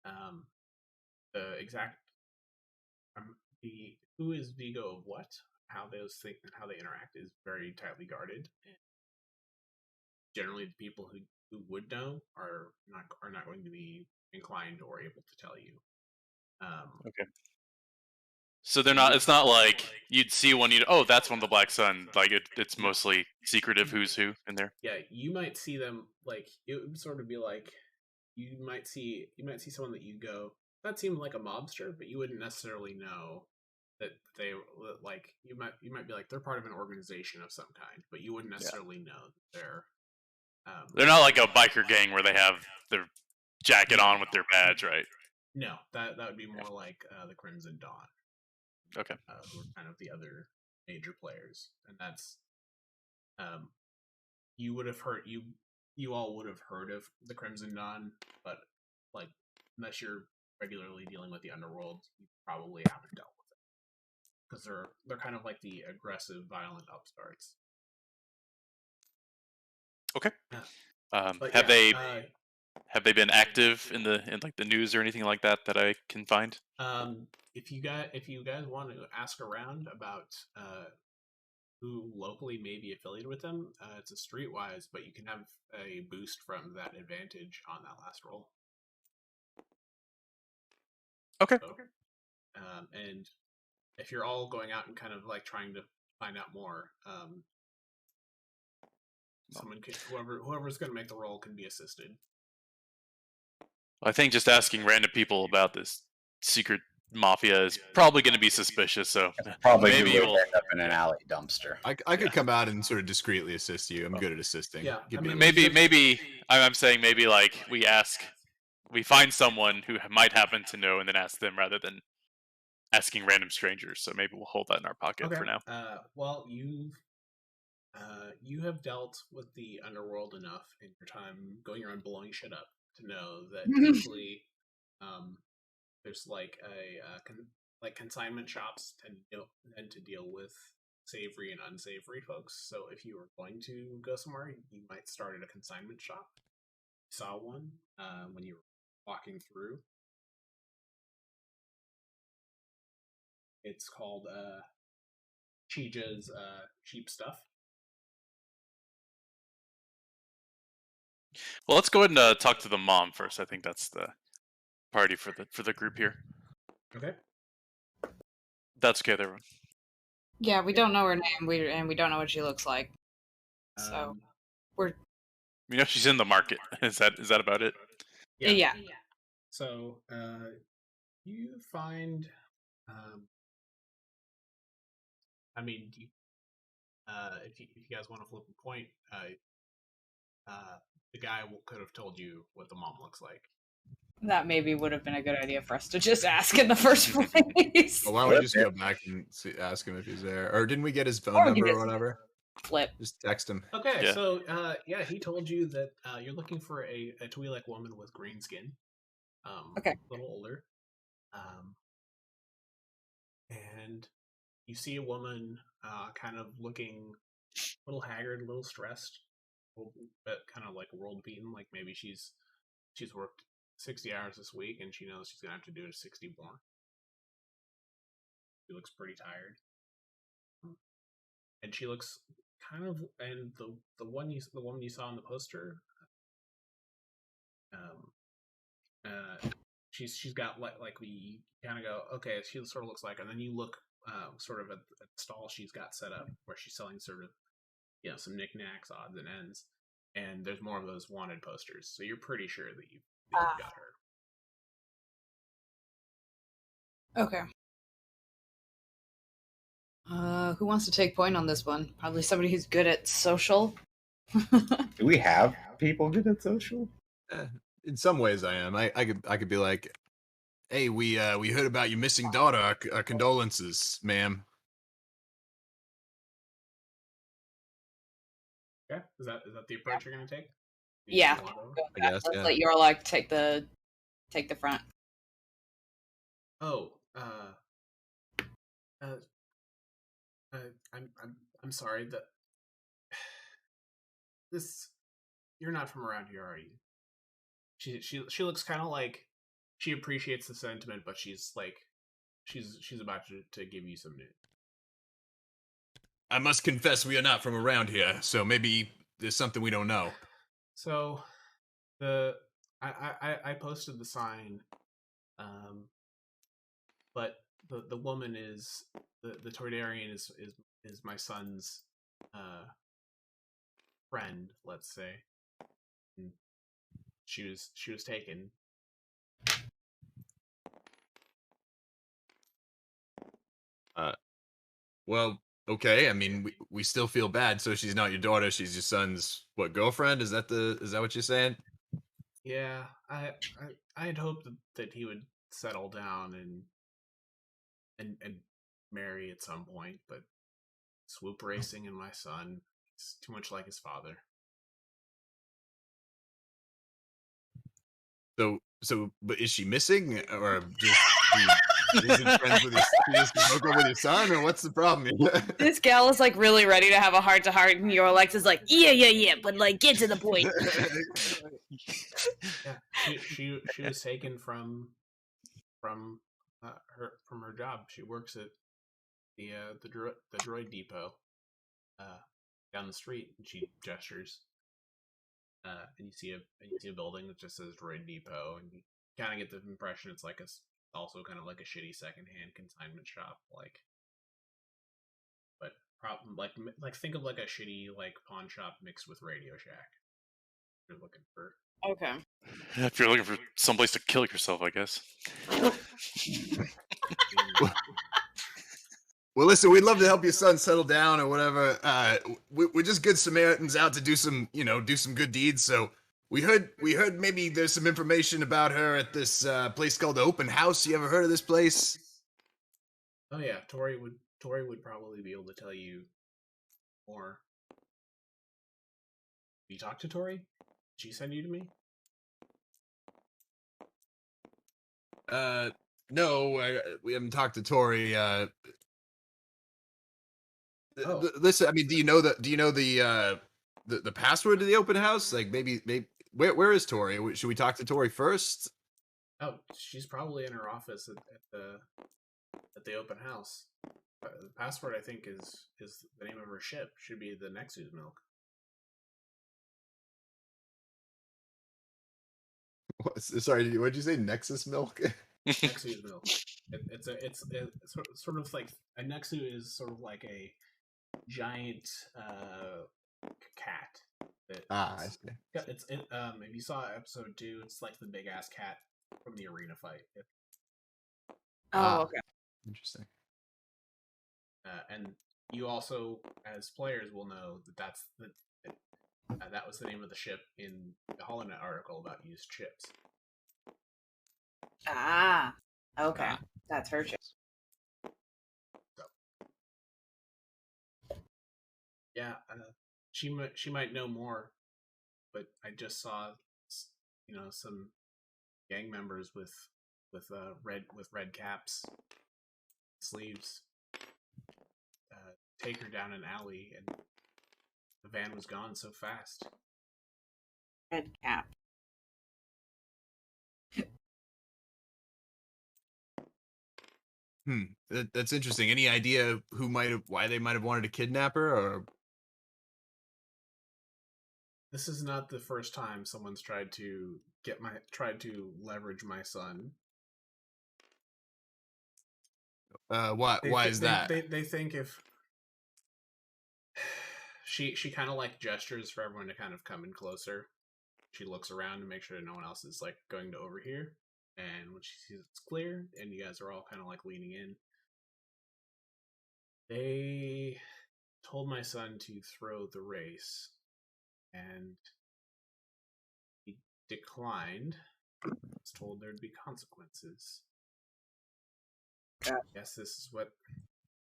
The exact who is Vigo of what, how those things and how they interact is very tightly guarded. And generally, the people who would know are not going to be inclined or able to tell you.
Okay. So they're not. It's not like you'd see one. Oh, that's one of the Black Sun. Like it's mostly secretive. Who's who in there?
Yeah, you might see them. Like it would sort of be like you might see someone that you go, that seems like a mobster, but you wouldn't necessarily know that they like. You might be like they're part of an organization of some kind, but you wouldn't necessarily know that
they're not like a biker gang where they have their jacket on with their badge, right?
No, that would be more like the Crimson Dawn.
Okay.
Who are kind of the other major players, and that's you would have heard you all would have heard of the Crimson Dawn, but like unless you're regularly dealing with the underworld, you probably haven't dealt with it because they're kind of like the aggressive, violent upstarts.
Okay.
Yeah.
Have they been active in like the news or anything like that I can find?
If you guys want to ask around about who locally may be affiliated with them, it's a streetwise, but you can have a boost from that advantage on that last roll.
Okay.
So, and if you're all going out and kind of like trying to find out more, someone could, whoever's going to make the roll can be assisted.
I think just asking random people about this secret mafia is probably going to be suspicious. So
probably
maybe
you'll end up in an alley dumpster.
I could come out and sort of discreetly assist you. I'm good at assisting.
Yeah,
I
mean,
maybe I'm saying maybe like we find someone who might happen to know and then ask them rather than asking random strangers. So maybe we'll hold that in our pocket for now.
Well, you have dealt with the underworld enough in your time going around blowing shit up to know that typically there's like consignment shops tend to deal with savory and unsavory folks. So if you were going to go somewhere, you might start at a consignment shop. You saw one when you were walking through. It's called Chija's Cheap Stuff.
Well, let's go ahead and talk to the mom first. I think that's the party for the group here.
Okay.
That's okay, everyone.
Yeah, we don't know her name, we don't know what she looks like. So we're.
You know, she's in the market. Is that about it?
Yeah.
So you find I mean, if you guys want to flip a point, the guy could have told you what the mom looks like.
That maybe would have been a good idea for us to just ask in the first place.
Well, why don't we just go back and ask him if he's there? Or didn't we get his phone
Or we can
number or
just
whatever?
flip.
Just text him.
Okay,
Yeah.
so he told you that you're looking for a Twi'lek woman with green skin.
Okay.
A little older. And you see a woman kind of looking a little haggard, a little stressed, but kind of like world beaten. Like maybe she's worked 60 hours this week and she knows she's gonna have to do it 60 more. She looks pretty tired, and she looks kind of. And the woman you saw in the poster, she's got like we kind of go, okay, she sort of looks like, and then you look sort of at the stall she's got set up where she's selling sort of some knickknacks, odds and ends, and there's more of those wanted posters. So you're pretty sure that you got her.
Okay. Who wants to take point on this one? Probably somebody who's good at social.
Do we have people good at social?
In some ways, I am. I could be like, hey, we heard about your missing daughter. Our condolences, ma'am.
Okay, is that the approach you're gonna take?
Yeah.
I guess.
Let's
Yeah.
let Eorlax take the front.
Oh, I'm sorry that this. You're not from around here, are you? She looks kind of like she appreciates the sentiment, but she's about to give you some news.
I must confess, we are not from around here, so maybe there's something we don't know.
So, I posted the sign, but the woman is the Toydarian is my son's friend, let's say. And she was taken.
Well, okay. I mean, we still feel bad. So she's not your daughter. She's your son's girlfriend? Is that what you're saying?
Yeah, I had hoped that he would settle down and marry at some point, but swoop racing and my son is too much like his father.
So, but is she missing, or just she isn't friends with she just broke up with your son, or what's the problem here?
This gal is like really ready to have a heart to heart, and Eorlax is like, yeah, but like get to the point.
Yeah, she was taken from her job. She works at the droid depot down the street, and she gestures. And you see a building that just says Droid Depot, and you kind of get the impression it's like also kind of like a shitty secondhand consignment shop, but like think of like a shitty like pawn shop mixed with Radio Shack. You're looking for.
Okay.
If you're looking for someplace to kill yourself, I guess.
Well, listen, we'd love to help your son settle down or whatever. We're just good Samaritans out to do some good deeds. So we heard maybe there's some information about her at this place called the Open House. You ever heard of this place?
Oh yeah, Tori would probably be able to tell you more. You talk to Tori? Did she send you to me?
No, we haven't talked to Tori.
Oh.
Listen, I mean, do you know the password to the open house? Like maybe where is Tori? Should we talk to Tori first?
Oh, she's probably in her office at the open house. The password, I think, is the name of her ship. Should be the Nexus Milk.
Sorry, what did you say? Nexus Milk?
Nexus Milk. It's sort of like a Nexu is sort of like a giant cat.
I see.
If you saw episode 2, it's like the big ass cat from the arena fight.
Okay.
Interesting.
And you also, as players, will know that that was the name of the ship in the HoloNet article about used ships.
Ah, okay. That's her ship.
So, yeah, she might know more, but I just saw, some gang members with red caps, sleeves, take her down an alley, and the van was gone so fast.
Red cap.
That's interesting. Any idea why they might have wanted to kidnap her, or?
This is not the first time someone's tried to leverage my son.
Why is that?
They think if she kind of like gestures for everyone to kind of come in closer. She looks around to make sure no one else is like going to overhear. And when she sees it's clear, and you guys are all kind of like leaning in, they told my son to throw the race, and he declined. Was told there'd be consequences.
Yeah.
Guess this is what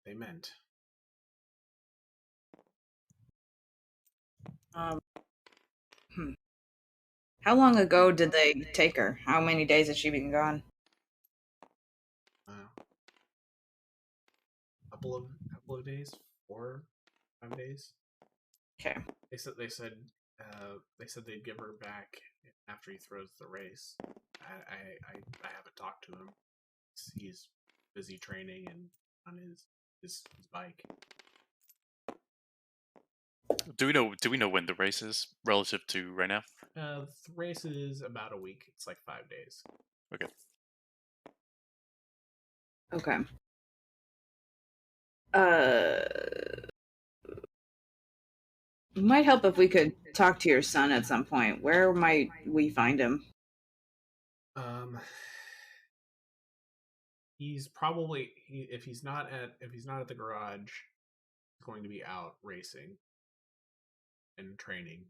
they meant.
How long ago did they take her? How many days has she been gone?
Couple of days, 4, 5 days.
Okay.
They said they'd give her back after he throws the race. I haven't talked to him. He's busy training and on his bike.
Do we know when the race is relative to right now?
The race is about a week. It's like 5 days.
Okay.
Okay. It might help if we could talk to your son at some point. Where might we find him?
He's probably if he's not at the garage, he's going to be out racing and training.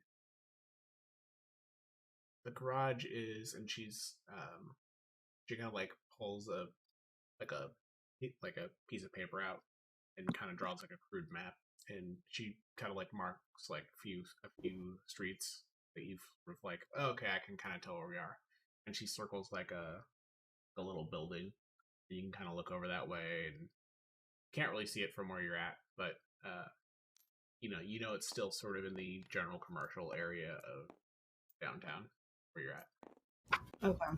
The garage is, and she kind of like pulls a piece of paper out and kind of draws like a crude map, and she kind of like marks like a few streets that you've like, oh, okay, I can kind of tell where we are, and she circles like a little building. You can kind of look over that way, and can't really see it from where you're at, but it's still sort of in the general commercial area of downtown where you're at.
Okay.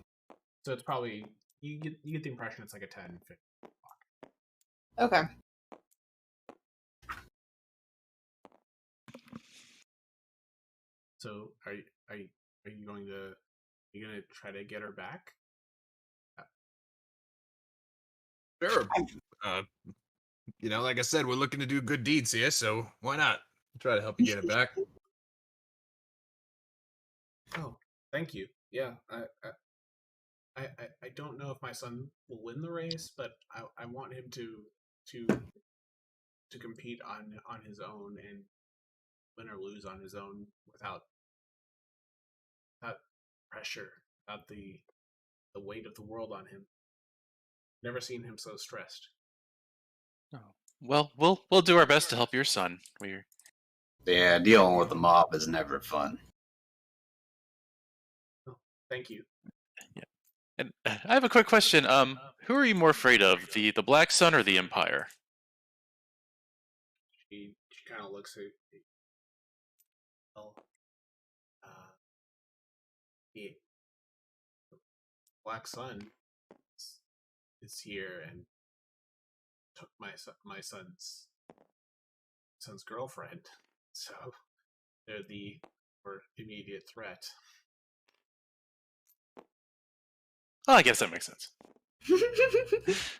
So it's probably you get the impression it's like a 10, 15 block.
Okay.
So are you going to try to get her back?
Sure. Like I said, we're looking to do good deeds here, so why not try to help you get it back?
Oh, thank you. Yeah, I don't know if my son will win the race, but I want him to compete on his own and win or lose on his own without pressure, without the weight of the world on him. Never seen him so stressed.
Oh. Well, we'll do our best to help your son.
Yeah, dealing with the mob is never fun.
Oh, thank you.
Yeah. And I have a quick question. Who are you more afraid of, the Black Sun or the Empire?
She kind of looks at the Black Sun is here and took my son's girlfriend, so they're the more immediate threat.
Oh, I guess that makes sense.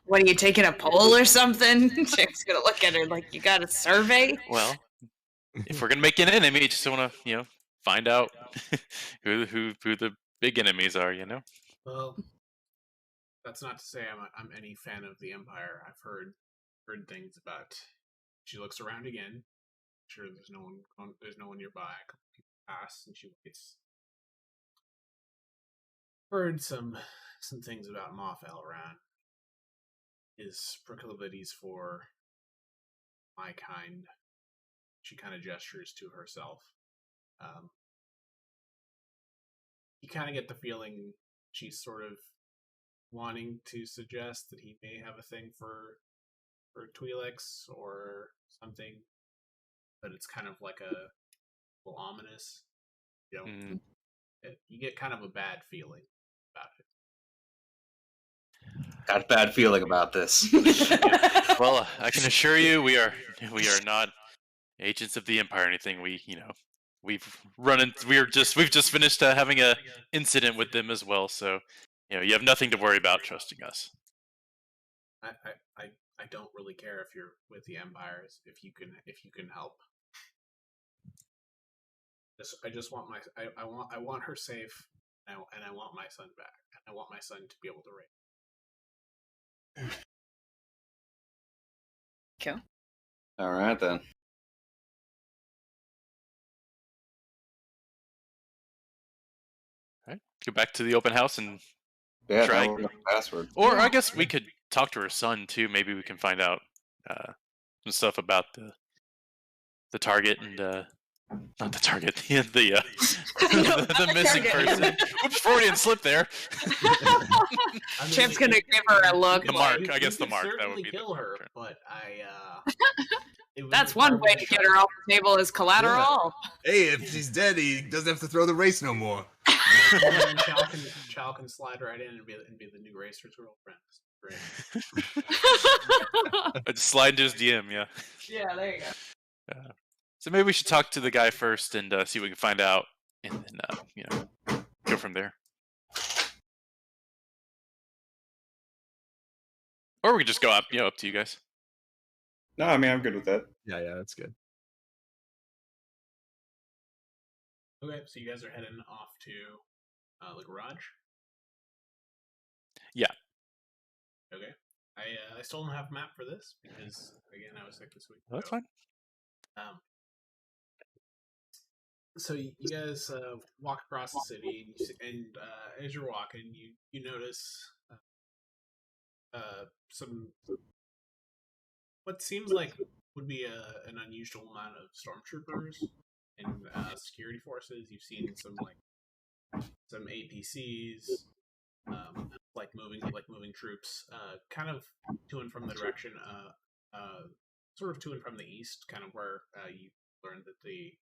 What, are you taking a poll or something? Chick's gonna look at her like, you got a survey?
Well, if we're gonna make an enemy, just want to find out who the big enemies are.
Well, that's not to say I'm any fan of the Empire. I've heard things about She looks around again. Sure, there's no one. There's no one nearby. A couple people pass, and she waits. Heard some things about Moff Elran. His proclivities for my kind. She kind of gestures to herself. You kind of get the feeling she's sort of wanting to suggest that he may have a thing for Twi'leks or something, but it's kind of like a little ominous. You know, you get kind of a bad feeling about it.
Got a bad feeling about this.
Well, I can assure you, we are not agents of the Empire or anything. We've just finished having a incident with them as well. So, you have nothing to worry about trusting us.
I don't really care if you're with the Empires. If you can help. I just want I want her safe, and I want my son back. I want my son to be able to raise.
Cool.
All right then.
All right, go back to the open house and
Yeah,
try.
no password.
Or I guess we could talk to her son too. Maybe we can find out some stuff about the target and not the target, the missing person. Whoops, Freudian slip there.
Champ's gonna give her a look.
The mark, I guess the mark. That would be
kill her,
term.
but
That's one way to get her off the table as collateral.
Yeah. Hey, if she's dead, he doesn't have to throw the race no more.
Chal can slide right in and be the new racer's girlfriend. Great.
I just slide into his DM, yeah.
Yeah, there you go.
So maybe we should talk to the guy first and see what we can find out, and then go from there. Or we could just go up, up to you guys.
No, I mean I'm good with that.
Yeah, that's good.
Okay, so you guys are heading off to the garage.
Yeah.
Okay. I still don't have a map for this because again I was sick this week.
That's fine.
So you guys walk across the city, and as you're walking, you notice some what seems like would be an unusual amount of stormtroopers and security forces. You've seen some APCs, moving troops, kind of to and from the direction, sort of to and from the east, kind of where you learned that the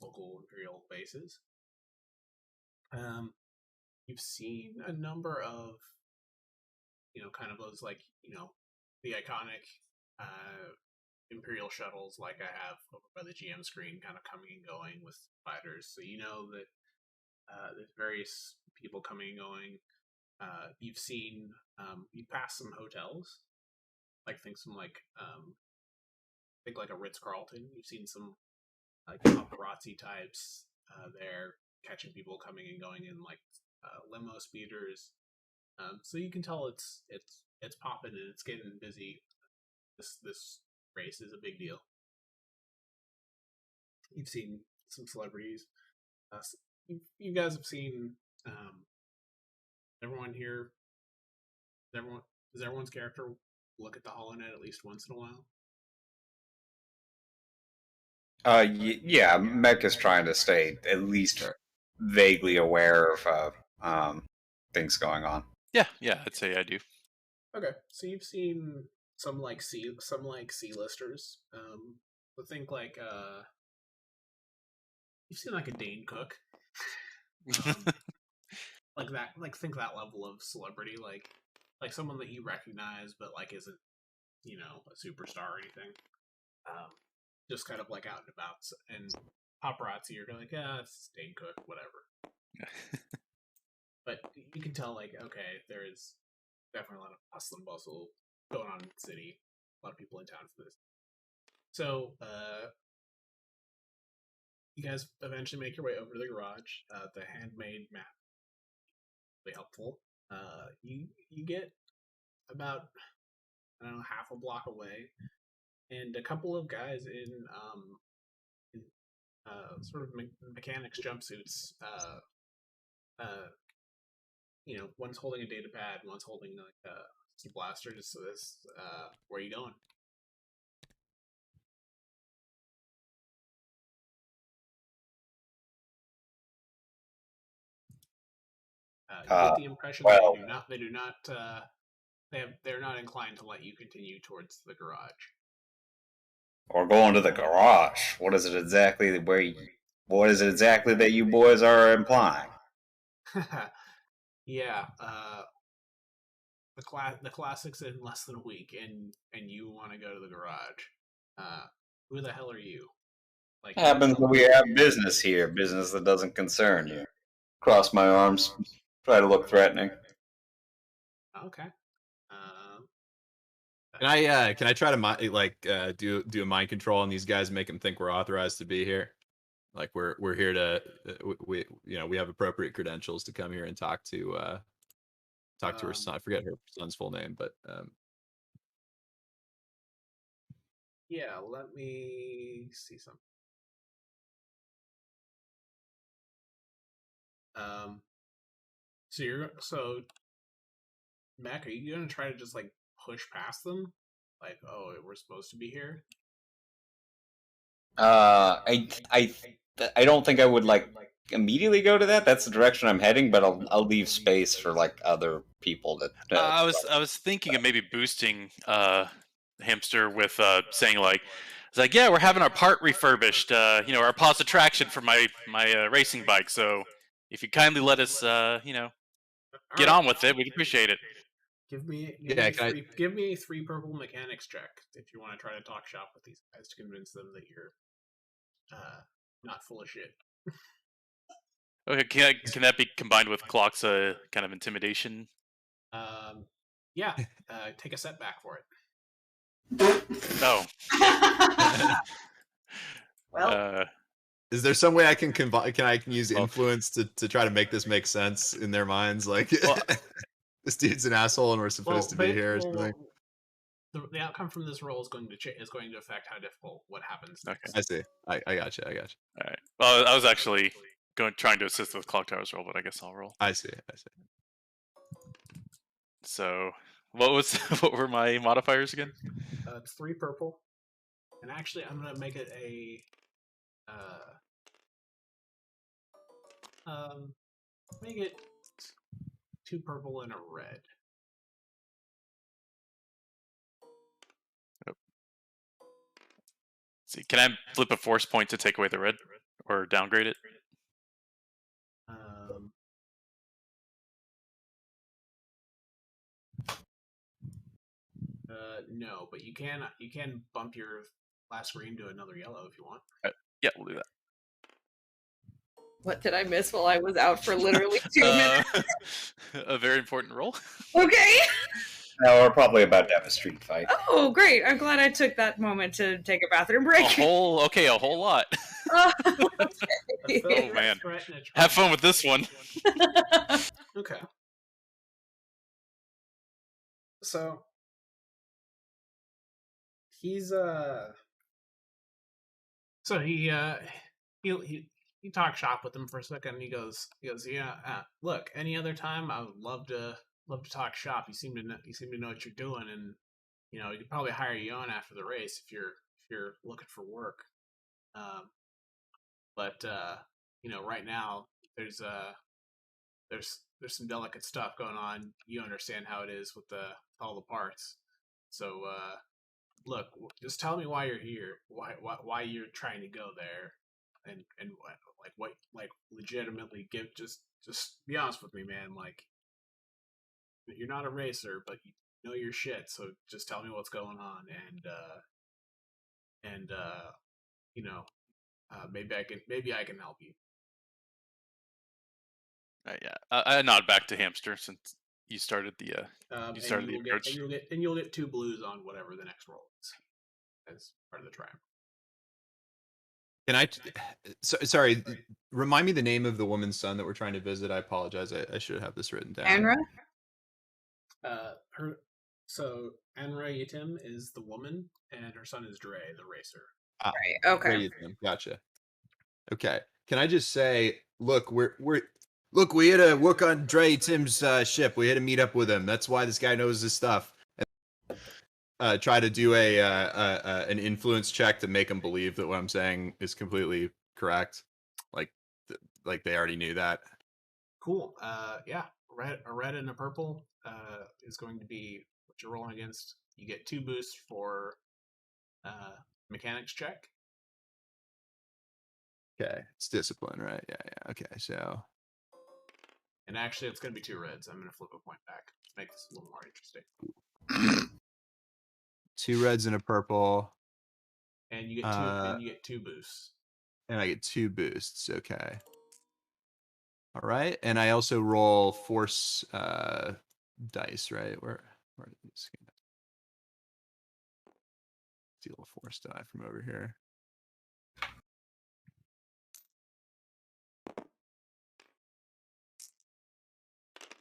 local Imperial base is. You've seen a number of, kind of those the iconic Imperial shuttles like I have over by the GM screen kind of coming and going with fighters. So you know that there's various people coming and going. You've seen, you passed some hotels, I think a Ritz-Carlton. You've seen some paparazzi types there catching people coming and going in limo speeders. So you can tell it's popping and it's getting busy. This race is a big deal. You've seen some celebrities. You guys have seen everyone here. Does everyone's character look at the HoloNet at least once in a while?
Yeah, Mech is trying to stay at least vaguely aware of things going on.
Yeah, I'd say I do.
Okay, so you've seen some C-listers. I think you've seen a Dane Cook, think that level of celebrity, like someone that you recognize but isn't a superstar or anything. Just kind of out and about, and paparazzi are it's Dane Cook, whatever. But you can tell okay, there is definitely a lot of hustle and bustle going on in the city. A lot of people in town for this. So you guys eventually make your way over to the garage. The handmade map, really helpful. You get about half a block away. and a couple of guys in sort of mechanics jumpsuits. One's holding a data pad, one's holding like a blaster. Just so this, where are you going? You get the impression that they're not inclined to let you continue towards the garage.
Or going to the garage. What is it exactly that you boys are implying?
Yeah, the classic's in less than a week, and you want to go to the garage. Who the hell are you? Like,
happens that we have business here, business that doesn't concern you. Cross my arms, try to look threatening.
Okay.
Can I try to do a mind control on these guys, and make them think we're authorized to be here? Like we're here to we have appropriate credentials to come here and talk to her son. I forget her son's full name, but
yeah, let me see something. So Mac, are you gonna try to just like push past them? Like, oh, we're supposed to be here?
I don't think I would like immediately go to that. That's the direction I'm heading, but I'll leave space for like other people that.
I was thinking of maybe boosting Hamster with saying like, it's like, yeah, we're having our part refurbished. Our pause attraction for my racing bike. So if you kindly let us, get on with it, we'd appreciate it.
Give me a 3 purple mechanics check if you want to try to talk shop with these guys to convince them that you're not full of shit.
Okay, can that be combined with Clock's kind of intimidation?
Yeah. Take a setback for it.
Oh.
Well,
is there some way I can use influence to try to make this make sense in their minds? Like, this dude's an asshole and we're supposed to be here or something.
The outcome from this roll is going to affect how difficult what happens next.
Okay. I see. I got you. All
right. Well, I was actually trying to assist with Clocktower's roll, but I guess I'll roll.
I see.
So, what were my modifiers again?
It's 3 purple, and actually, I'm gonna make it a make it 2 purple and a red.
Yep. See, can I flip a force point to take away the red or downgrade it?
No, but you can bump your last green to another yellow if you want.
Yeah, we'll do that.
What did I miss while I was out for literally 2 minutes?
A very important role.
Okay.
No, we're probably about to have a street fight.
Oh, great! I'm glad I took that moment to take a bathroom break.
A whole lot.
Okay.
Oh man, have fun with this one.
Okay. So he's so he talks shop with him for a second. And he goes, yeah. Look, any other time, I would love to talk shop. You seem to know what you're doing, and we could probably hire you on after the race if you're looking for work. But right now there's some delicate stuff going on. You understand how it is with all the parts. So look, just tell me why you're here. Why you're trying to go there, and what legitimately give. Just be honest with me, man. Like, you're not a racer, but you know your shit. So just tell me what's going on, and maybe I can help you.
Yeah, I nod back to Hamster since you started the approach.
You'll get 2 blues on whatever the next roll is as part of the triumph.
Can I? Sorry, remind me the name of the woman's son that we're trying to visit. I apologize. I should have this written down.
Anra?
So Anra Yatim is the woman, and her son is Dre, the racer.
Right. Okay.
Great, gotcha. Okay. Can I just say, look, we
had to work on Dre Tim's ship. We had to meet up with him. That's why this guy knows his stuff.
try to do an influence check to make them believe that what I'm saying is completely correct, like they already knew that.
Cool. Yeah. A red and a purple is going to be what you're rolling against. You get 2 boosts for mechanics check.
Okay, it's discipline, right? Yeah. Okay, so
And actually, it's going to be 2 reds. I'm going to flip a point back to make this a little more interesting.
2 reds and a purple,
And you get 2. And you get 2 boosts.
and I get 2 boosts. Okay. All right, and I also roll force dice, right? Where is this? Steal a force die from over here.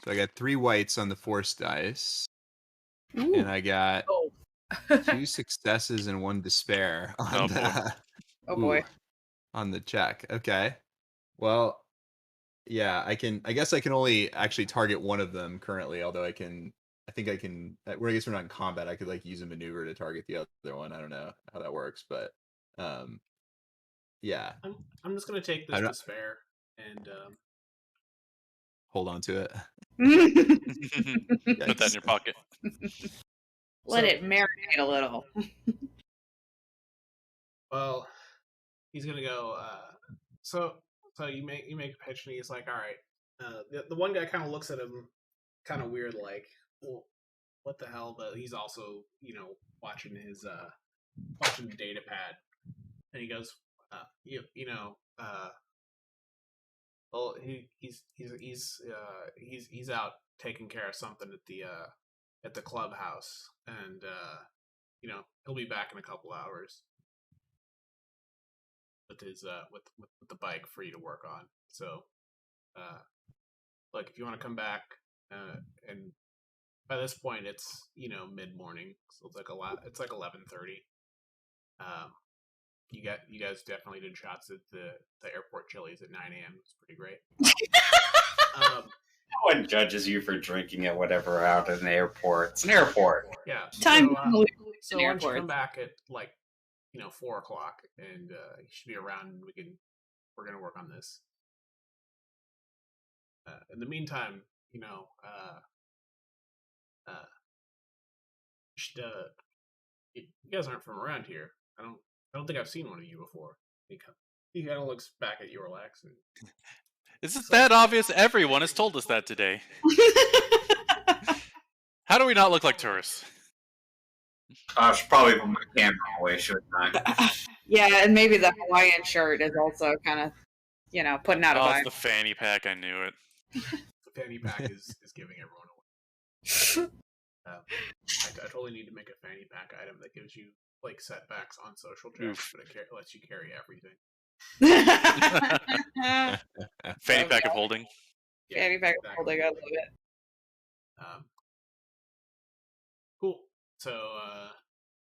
So I got 3 whites on the force dice.
Ooh.
And I got
Oh.
2 successes and 1 despair on
Oh boy.
on the check. Okay. Well, yeah, I guess I can only actually target one of them currently, although I think I can, where I guess we're not in combat, I could like use a maneuver to target the other one. I don't know how that works, but yeah.
I'm just gonna take this despair and
hold on to it.
Put that in your pocket.
Let it marinate a little.
Well, he's gonna go. So you make a pitch, and he's like, "All right." The one guy kind of looks at him, kind of weird, like, "Well, what the hell?" But he's also, watching his watching the data pad, and he goes, well, he's out taking care of something at the clubhouse, and he'll be back in a couple hours with his with the bike for you to work on. So, if you want to come back, and by this point it's mid morning, so it's like 11:30. You guys definitely did shots at the airport Chili's at 9 a.m. It's pretty great.
No one judges you for drinking at whatever out in the airport. It's an airport.
Yeah.
Time.
So why don't you come back at 4 o'clock, and you should be around, and we're gonna work on this. In the meantime, you guys aren't from around here. I don't think I've seen one of you before. He kind of looks back at Eorlax.
Is it that obvious? Everyone has told us that today. How do we not look like tourists?
I should probably put my camera away, shouldn't I?
Yeah, and maybe the Hawaiian shirt is also kind of, putting out a vibe.
It's the fanny pack. I knew it.
The fanny pack is giving everyone away. I totally need to make a fanny pack item that gives you setbacks on social checks, but it lets you carry everything.
Fanny pack of holding.
Yeah, fanny pack of holding. I love it.
Cool. So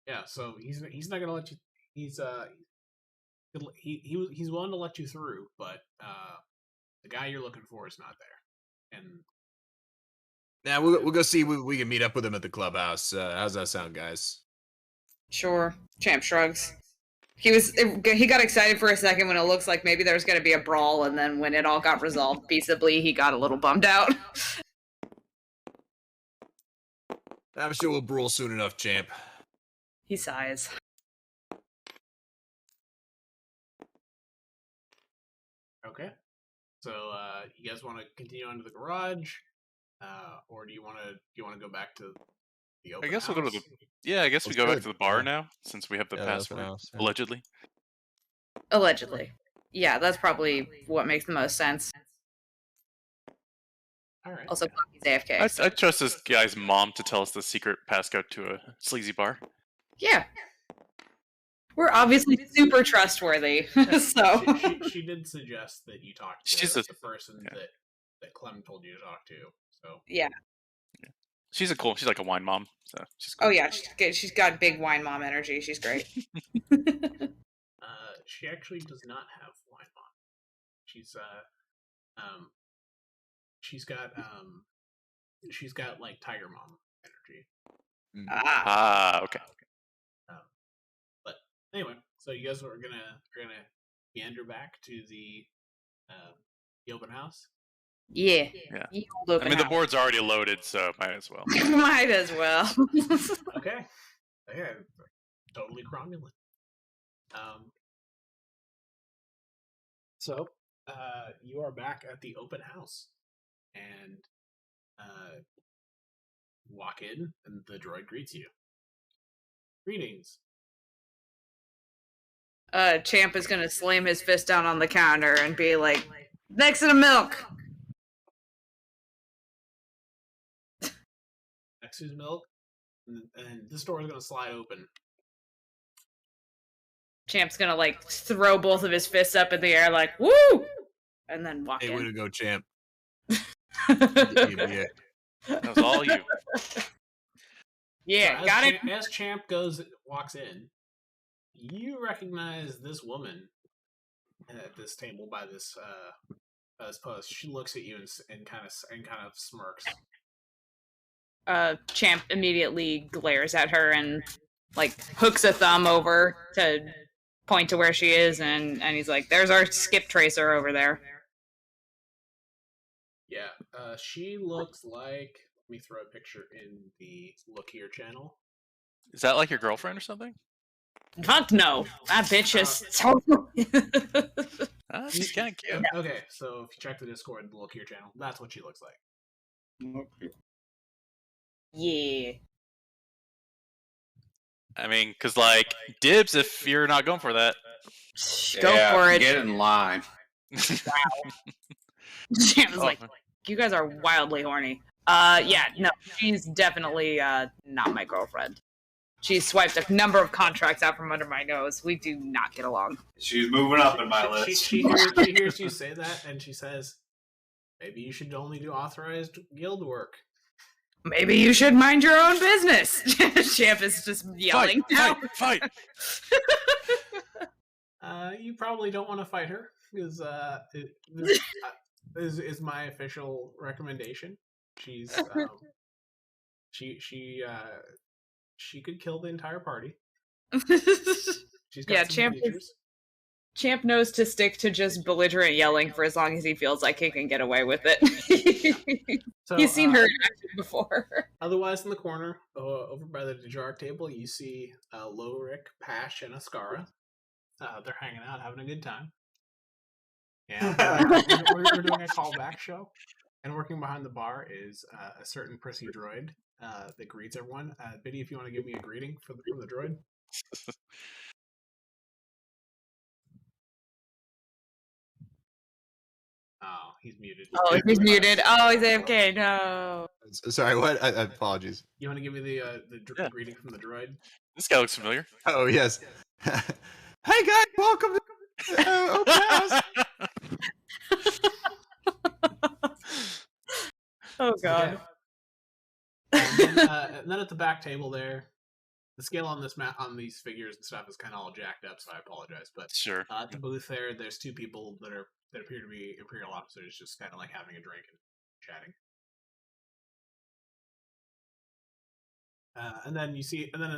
yeah. So he's not gonna let you. He's willing to let you through, but the guy you're looking for is not there. And
yeah, we'll go see. We can meet up with him at the clubhouse. How's that sound, guys?
Sure. Champ shrugs. He got excited for a second when it looks like maybe there's going to be a brawl, and then when it all got resolved peaceably, he got a little bummed out.
I'm sure we'll brawl soon enough, champ.
He sighs.
Okay. So you guys want to continue on to the garage, or do you want to go back to the open
I guess
house?
we'll go to the. Yeah, I guess we go back to the bar now, since we have the password,
yeah.
allegedly.
Allegedly. Yeah, that's probably what makes the most sense.
All right.
Also, he's AFK.
I trust this guy's mom to tell us the secret passcode to a sleazy bar.
Yeah. We're obviously super trustworthy, so...
She did suggest that you talk to the person that Clem told you to talk to, so...
Yeah.
She's like a wine mom. So she's cool.
Oh yeah, she's got big wine mom energy. She's great.
She actually does not have wine mom. She's got like tiger mom energy.
Okay.
But anyway, so you guys are gonna meander back to the open house.
Yeah.
Yeah. I mean, the board's already loaded, so might as well.
Might as well.
Okay. Yeah, totally cromulent. So, you are back at the open house, and walk in, and the droid greets you. Greetings.
Champ is gonna slam his fist down on the counter and be like, "Next to the milk."
Next to his milk, and this door is gonna slide open.
Champ's gonna like throw both of his fists up in the air, like "Woo!" and then walk
Hey, way to
in.
go, champ.
That was all you.
Yeah,
So
got it.
As Champ walks in, you recognize this woman at this table by this post. She looks at you and kind of smirks.
Champ immediately glares at her and like hooks a thumb over to point to where she is, and he's like, "There's our skip tracer over there."
Yeah, she looks like. Let me throw a picture in the Look Here channel.
Is that like your girlfriend or something?
Fuck no, that bitch is totally.
She's kind of cute.
Okay, so if you check the Discord, the Look Here channel, that's what she looks like.
Yeah.
I mean, because like dibs if you're not going for that.
Go for it.
Get in line.
Champ is like, you guys are wildly horny. Yeah, no, she's definitely not my girlfriend. She swiped a number of contracts out from under my nose. We do not get along.
She's moving up in my list.
She hears you say that, and she says, "Maybe you should only do authorized guild work."
Maybe you should mind your own business. Champ is just yelling.
Fight!
You probably don't want to fight her, because this is my official recommendation. She's she could kill the entire party. She's got some features.
Champ knows to stick to just belligerent yelling for as long as he feels like he can get away with it.
So,
He's seen her in action before.
Otherwise, in the corner, over by the Zabrak table, you see Lorik, Pash, and Ascara. They're hanging out, having a good time. Yeah, we're doing a callback show. And working behind the bar is a certain prissy droid that greets everyone. Biddy, if you want to give me a greeting from the droid. Oh, he's muted.
Oh, he's muted. Oh, he's AFK. No.
Sorry, what? Apologies.
You want to give me the greeting from the droid?
This guy looks familiar.
Oh, yes. Hey, guys, welcome to open house.
Oh, God.
Yeah. And then at the back table there, the scale on this map on these figures and stuff is kind of all jacked up, so I apologize. But
sure.
At the booth there's two people that appear to be Imperial officers, just kind of like having a drink and chatting. And then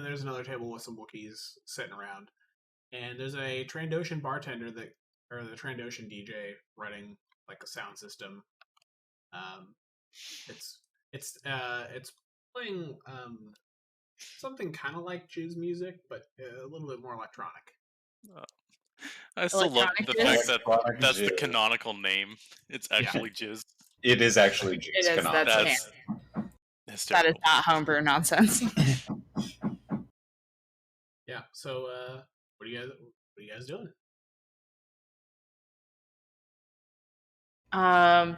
there's another table with some Wookiees sitting around, and there's a Trandoshan bartender the Trandoshan DJ running like a sound system. It's playing something kind of like jizz music, but a little bit more electronic.
I still love the fact that that's the canonical name. It's actually jizz.
It is actually jizz.
It is. That is not homebrew nonsense.
Yeah. So, what are you guys doing?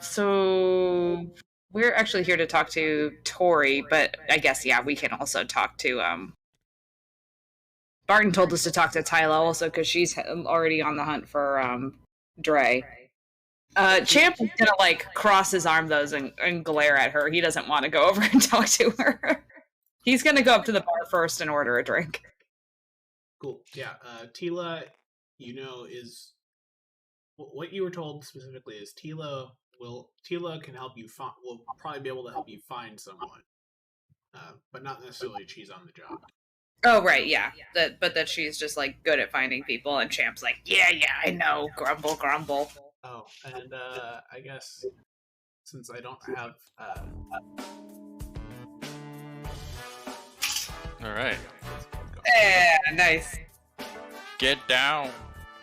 So we're actually here to talk to Tori, but I guess we can also talk to Barton told us to talk to Tyla also because she's already on the hunt for Dre. Champ is gonna like cross his arm though and glare at her. He doesn't want to go over and talk to her. He's gonna go up to the bar first and order a drink.
Cool. Yeah. Tila, is what you were told specifically is Tila can help you find. Will probably be able to help you find someone, but not necessarily she's on the job.
Oh right, yeah. But that she's just like good at finding people, and Champ's like, yeah, I know. Grumble, grumble.
Oh, and I guess since I don't have.
All right.
Yeah, nice.
Get down.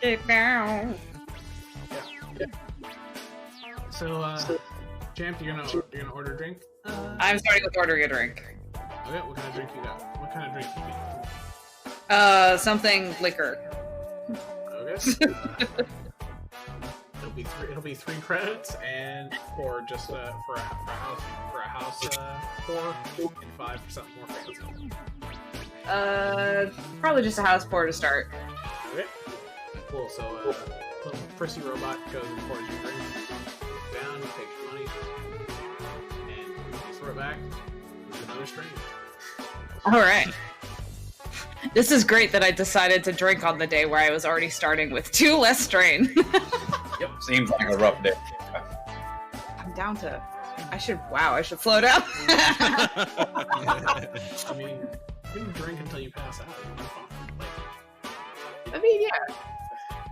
Get down.
Yeah. So, Champ, you're gonna order a drink.
I'm starting with ordering a drink.
Okay, what kind of drink you got? What kind of drink you get?
Something liquor.
Okay. It'll be 3 credits, and for just for a house 4 and 5 for something more fancy.
Probably just a house pour to start.
Okay. Cool. So, little prissy robot goes and pours your drink. Down, takes your money, and you throw it back. There's another strain.
All right. This is great that I decided to drink on the day where I was already starting with 2 less strain.
Yep, seems like a rough day.
I'm down to. I should slow down.
I mean, you can drink until you pass out. You'll be fine.
I mean, yeah.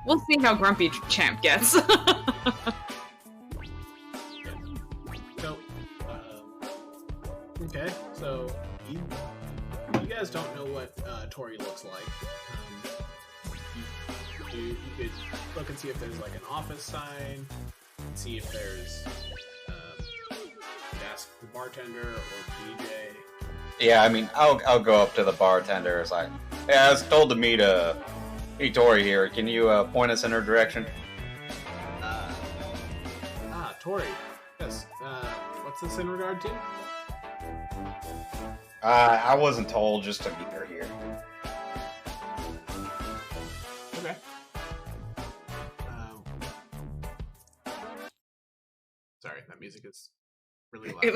We'll see how grumpy Champ gets.
So, okay. So you guys don't know what Tori looks like. You could look and see if there's like an office sign, see if there's ask the bartender or DJ.
Yeah, I mean, I'll go up to the bartender. It's like, hey, I was told to meet Tori here. Can you point us in her direction?
Tori. Yes. What's this in regard to?
I wasn't told, just to meet her here.
Okay. Sorry, that music is really loud.
It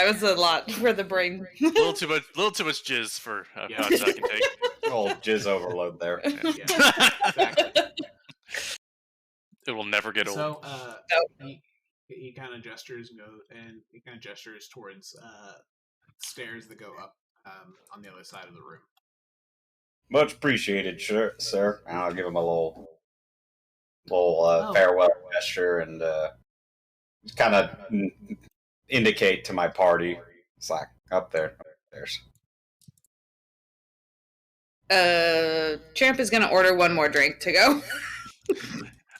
was a lot for the brain.
A little too much jizz for how much I can take.
Old jizz overload there.
Yeah, exactly.
It will never get old.
So, he kind of gestures towards stairs that go up on the other side of the room.
Much appreciated, sir. And I'll give him a little farewell gesture and just kind of indicate to my party. It's like up there.
Champ is gonna order one more drink to go.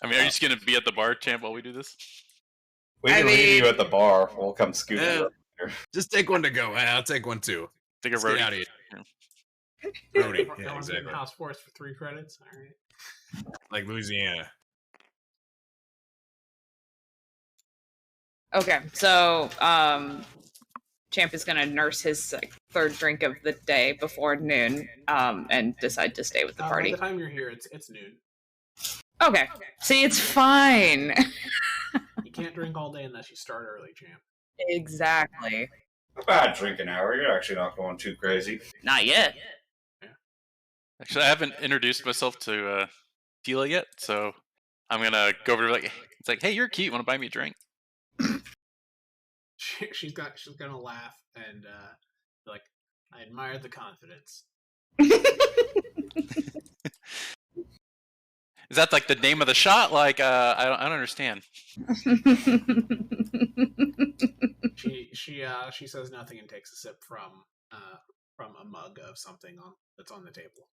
I mean, are you just gonna be at the bar, Champ, while we do this?
We can leave you at the bar. We'll come scoot over.
Just take one to go. I'll take one too.
Take a
Let's get
roadie.
out of here. Roadie.
I
Yeah,
want
exactly.
House Force for 3 credits. All right.
Like Louisiana.
Okay, so Champ is gonna nurse his third drink of the day before noon, and decide to stay with the party.
By the time you're here, it's noon.
Okay, see, it's fine.
You can't drink all day unless you start early, Champ.
Exactly.
About drinking hour. You're actually not going too crazy.
Not yet.
Actually, I haven't introduced myself to Tila yet, so I'm gonna go over to it's like, hey, you're cute. Want to buy me a drink?
She's gonna laugh and be like, I admire the confidence.
Is that like the name of the shot? Like, I don't understand.
She says nothing and takes a sip from a mug of something that's on the table.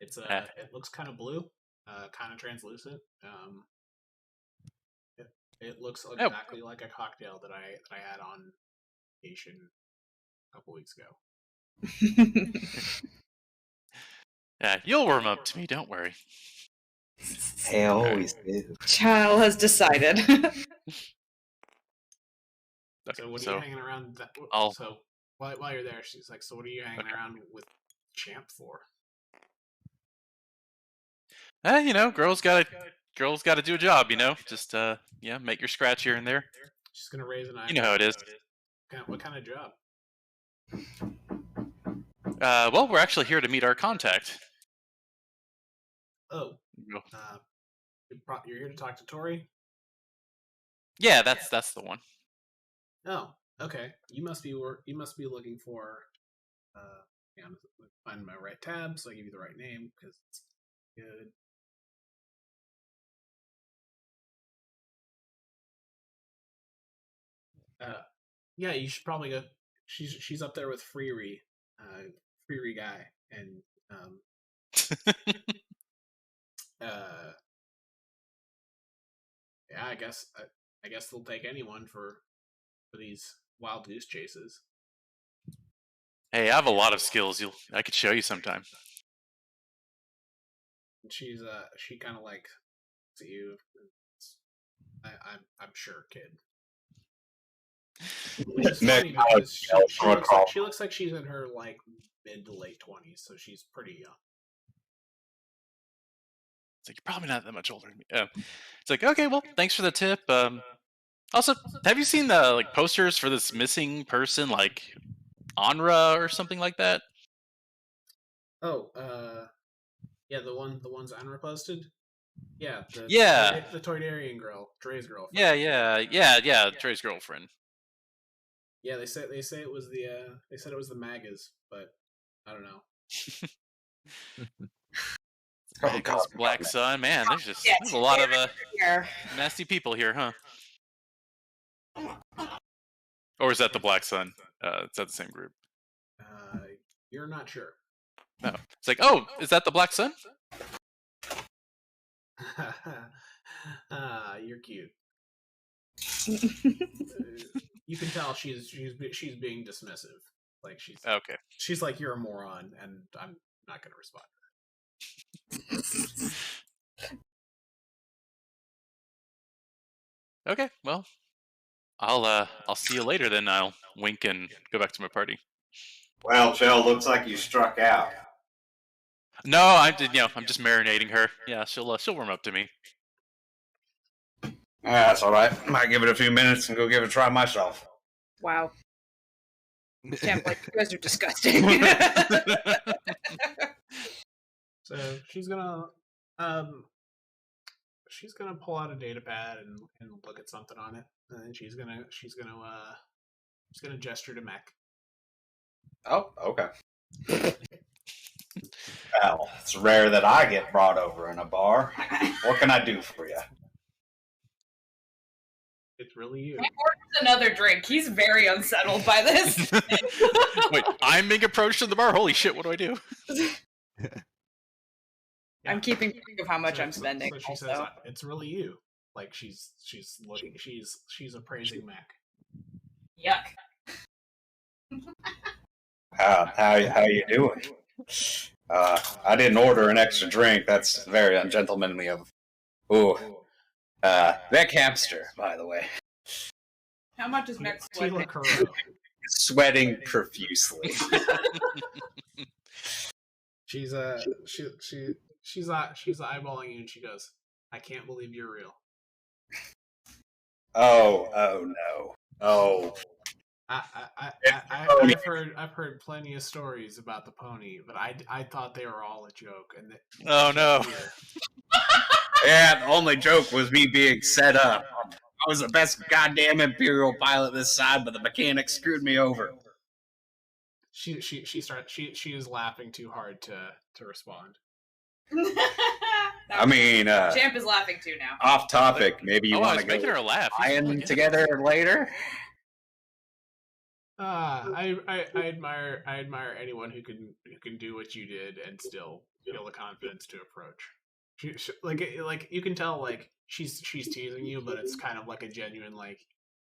It's it looks kind of blue, kind of translucent. It looks exactly like a cocktail that I had on vacation a couple weeks ago.
Yeah, you'll warm up to me. Don't worry.
I always do.
Chal has decided.
Okay,
So what are
so
you hanging around? So while you're there, she's like, so what are you hanging around with Champ for?
girls gotta girl's got to do a job, Just make your scratch here and there.
She's gonna raise an eyebrow.
You know how it is.
What kind of job?
Well, we're actually here to meet our contact.
Oh, you're here to talk to Tori?
Yeah, that's the one.
Oh, okay. You must be looking for. I'm finding my right tab, so I give you the right name because it's good. Yeah, you should probably go. She's up there with Freeri, Freeri guy, and yeah, I guess they'll take anyone for these wild goose chases.
Hey, I have a lot of skills. I could show you sometime.
And she kind of like to you. I'm sure, kid. Which is funny because she looks like she's in her like mid to late 20s, so she's pretty young.
It's like, you're probably not that much older than me. It's like, okay, well, thanks for the tip. Also, have you seen the posters for this missing person, like Onra or something like that?
Oh, yeah, the ones Onra posted. Yeah, the Toydarian girl, Dre's girlfriend.
Yeah, Dre's girlfriend.
Yeah, they said it was they said it was the Magas, but I don't know.
Magas, Black Sun, man, there's a lot of nasty people here, huh? Or is that the Black Sun? Is that the same group?
You're not sure.
No, it's like, oh, is that the Black Sun?
You're cute. You can tell she's being dismissive. Like she's like, you're a moron, and I'm not going to respond.
Okay, well, I'll see you later. Then I'll wink and go back to my party.
Well, Chal, looks like you struck out.
No, I'm just marinating her. Yeah, she'll warm up to me.
That's all right. Might give it a few minutes and go give it a try myself.
Wow. Can't believe you guys are disgusting.
So she's gonna pull out a data pad and look at something on it, and then she's gonna gesture to Mech.
Oh, okay. Well, it's rare that I get brought over in a bar. What can I do for you?
It's really you.
He orders another drink. He's very unsettled by this.
Wait, I'm being approached in the bar? Holy shit, what do I do?
I'm keeping track of how much I'm spending.
So she says, "It's really you." Like she's looking. She's appraising Mac.
Yuck.
How you doing? I didn't order an extra drink. That's very ungentlemanly of. Ooh. That hamster, by the way.
How much is Mac sweating?
Sweating profusely.
She's eyeballing you, and she goes, "I can't believe you're real."
Oh no. Oh.
I've heard plenty of stories about the pony, but I thought they were all a joke. And
oh no.
Yeah, the only joke was me being set up. I was the best goddamn Imperial pilot this side, but the mechanic screwed me over.
She is laughing too hard to respond.
I mean,
Champ is laughing too now.
Off topic, maybe you want to go
making her laugh.
flying together later.
I admire anyone who can do what you did and still feel the confidence to approach. She, like you can tell like she's teasing you, but it's kind of like a genuine like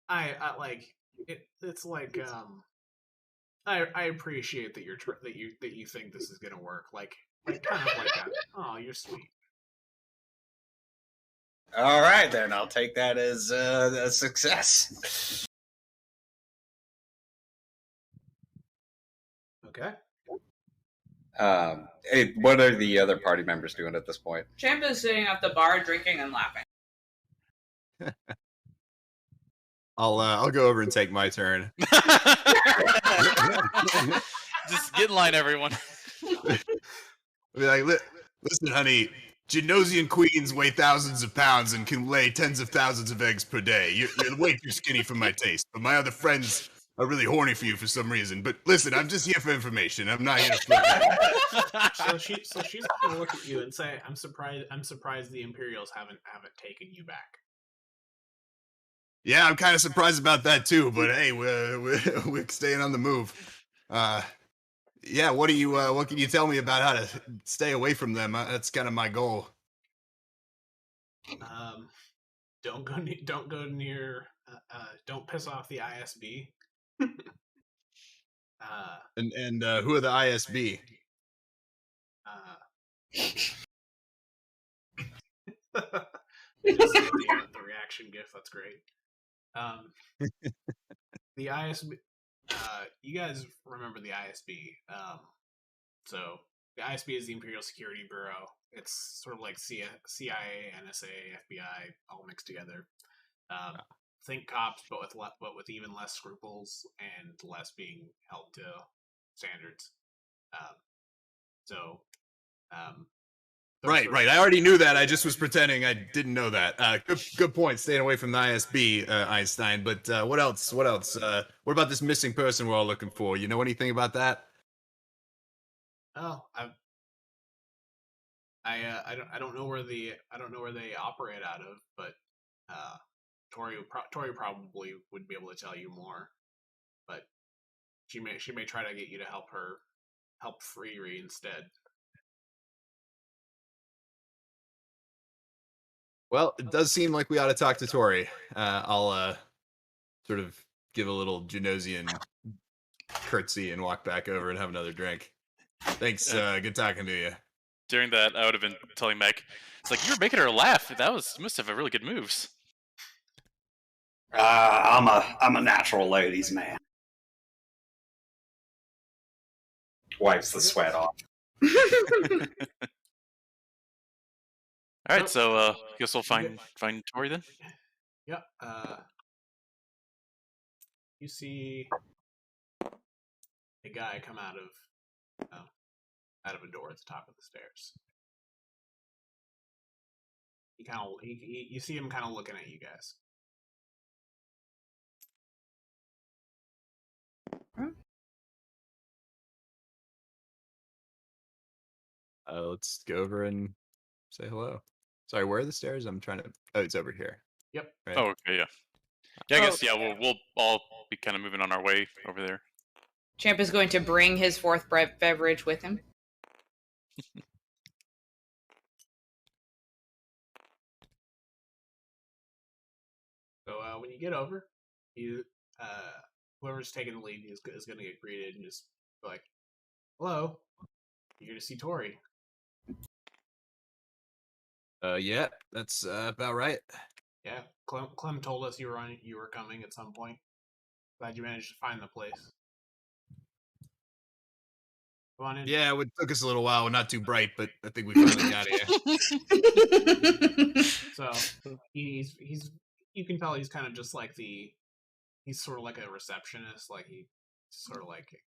I like it. It's like I appreciate that you think this is gonna work. Like kind of like that. Oh, you're sweet.
All right, then I'll take that as a success.
Okay.
Hey, what are the other party members doing at this point?
Champ is sitting at the bar drinking and laughing.
I'll go over and take my turn.
Just get in line, everyone.
I'll be like, listen, honey, Genosian queens weigh thousands of pounds and can lay tens of thousands of eggs per day. You're way too skinny for my taste, but my other friends are really horny for you for some reason. But listen, I'm just here for information. I'm not here to flirt.
So she's gonna look at you and say, I'm surprised the Imperials haven't taken you back.
Yeah, I'm kind of surprised about that too. But hey, we're staying on the move. Yeah, what can you tell me about how to stay away from them? That's kind of my goal.
Don't go near. Don't piss off the ISB.
And who are the ISB?
Just the reaction gif. That's great. The ISB. You guys remember the ISB? So the ISB is the Imperial Security Bureau. It's sort of like CIA, NSA, FBI, all mixed together. Think cops, but with even less scruples and less being held to standards.
Right. I already knew that. I just was pretending I didn't know that. Good point. Staying away from the ISB, Einstein. But what else? What about this missing person we're all looking for? You know anything about that?
Oh, I don't know where they operate out of, but Tori probably would be able to tell you more. But she may try to get you to help Freeri instead.
Well, it does seem like we ought to talk to Tori. I'll sort of give a little Genosian curtsy and walk back over and have another drink. Thanks. Good talking to you.
During that, I would have been telling Meg, it's like, you were making her laugh. You must have really good moves.
I'm a natural ladies man. Wipes the sweat off.
All right, so guess we'll find Tori then.
Yeah. You see a guy come out of a door at the top of the stairs. You see him kind of looking at you guys.
Let's go over and say hello. Sorry, where are the stairs? I'm trying to. Oh, it's over here.
Yep.
Right?
Oh, okay, yeah. Yeah, I guess, yeah, we'll all be kind of moving on our way over there.
Champ is going to bring his fourth beverage with him.
So when you get over, whoever's taking the lead is going to get greeted and just be like, "Hello, you're here to see Tori."
Yeah, that's about right.
Yeah, Clem told us you were coming at some point. Glad you managed to find the place. Come on in.
Yeah, it took us a little while. We're not too bright, but I think we finally got here.
So he's you can tell he's kind of just like he's sort of like a receptionist. Like he's sort of like,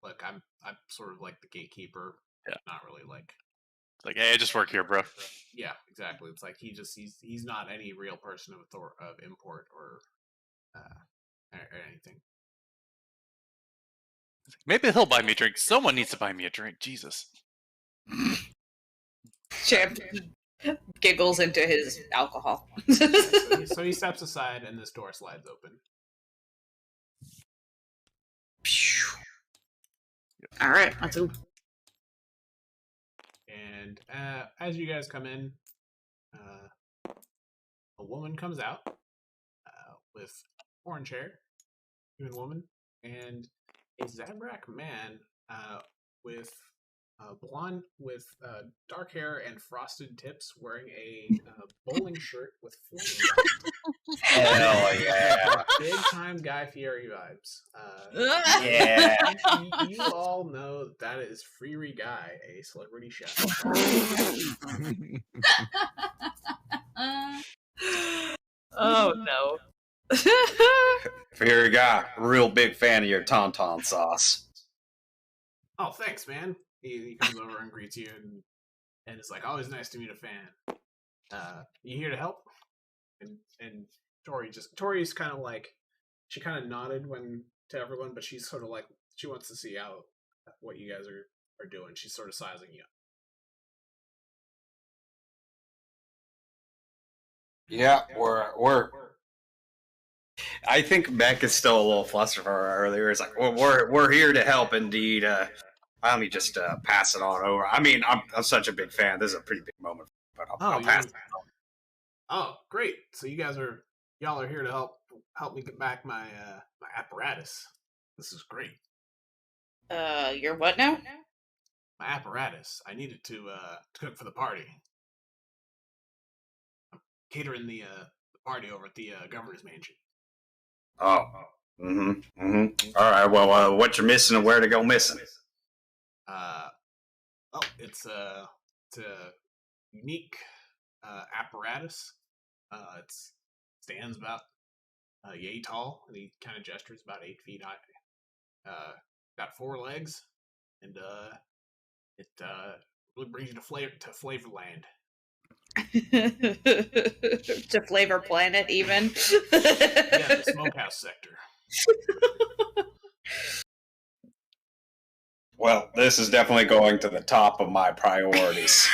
look, I'm sort of like the gatekeeper.
Yeah.
Not really like.
It's like, hey, I just work here, bro.
Yeah, exactly. It's like he's not any real person of import or anything.
Maybe he'll buy me a drink. Someone needs to buy me a drink. Jesus.
Champ giggles into his alcohol.
So he steps aside and this door slides open.
All right, let's go.
And as you guys come in, a woman comes out with orange hair, human woman, and a Zabrak man with blonde, with dark hair and frosted tips, wearing a bowling shirt with flames.
Hell yeah.
Big time Guy Fieri vibes.
Yeah.
You all know that is Freeri Guy, a celebrity chef.
Oh no.
Fairy guy, real big fan of your tauntaun sauce.
Oh, thanks, man. He comes over and greets you, and it's like, always nice to meet a fan. You here to help? And Tori's kind of like, she kind of nodded to everyone, but she's sort of like, she wants to see what you guys are doing. She's sort of sizing you up.
Yeah, we're. I think Beck is still a little flustered from earlier. It's like, well, we're here to help, indeed. Let me just pass it on over. I mean, I'm such a big fan. This is a pretty big moment, but I'll pass it on.
Oh, great! So y'all are here to help me get back my apparatus. This is great.
You're what now?
My apparatus. I needed to cook for the party. I'm catering the party over at the governor's mansion.
Oh. All right. Well, what you're missing and where to go missing?
It's a unique apparatus. It stands about yay tall, and he kind of gestures about 8 feet high. Got 4 legs, and it really brings you to Flavorland.
To Flavor Planet, even.
Yeah, the smokehouse sector.
Well, this is definitely going to the top of my priorities.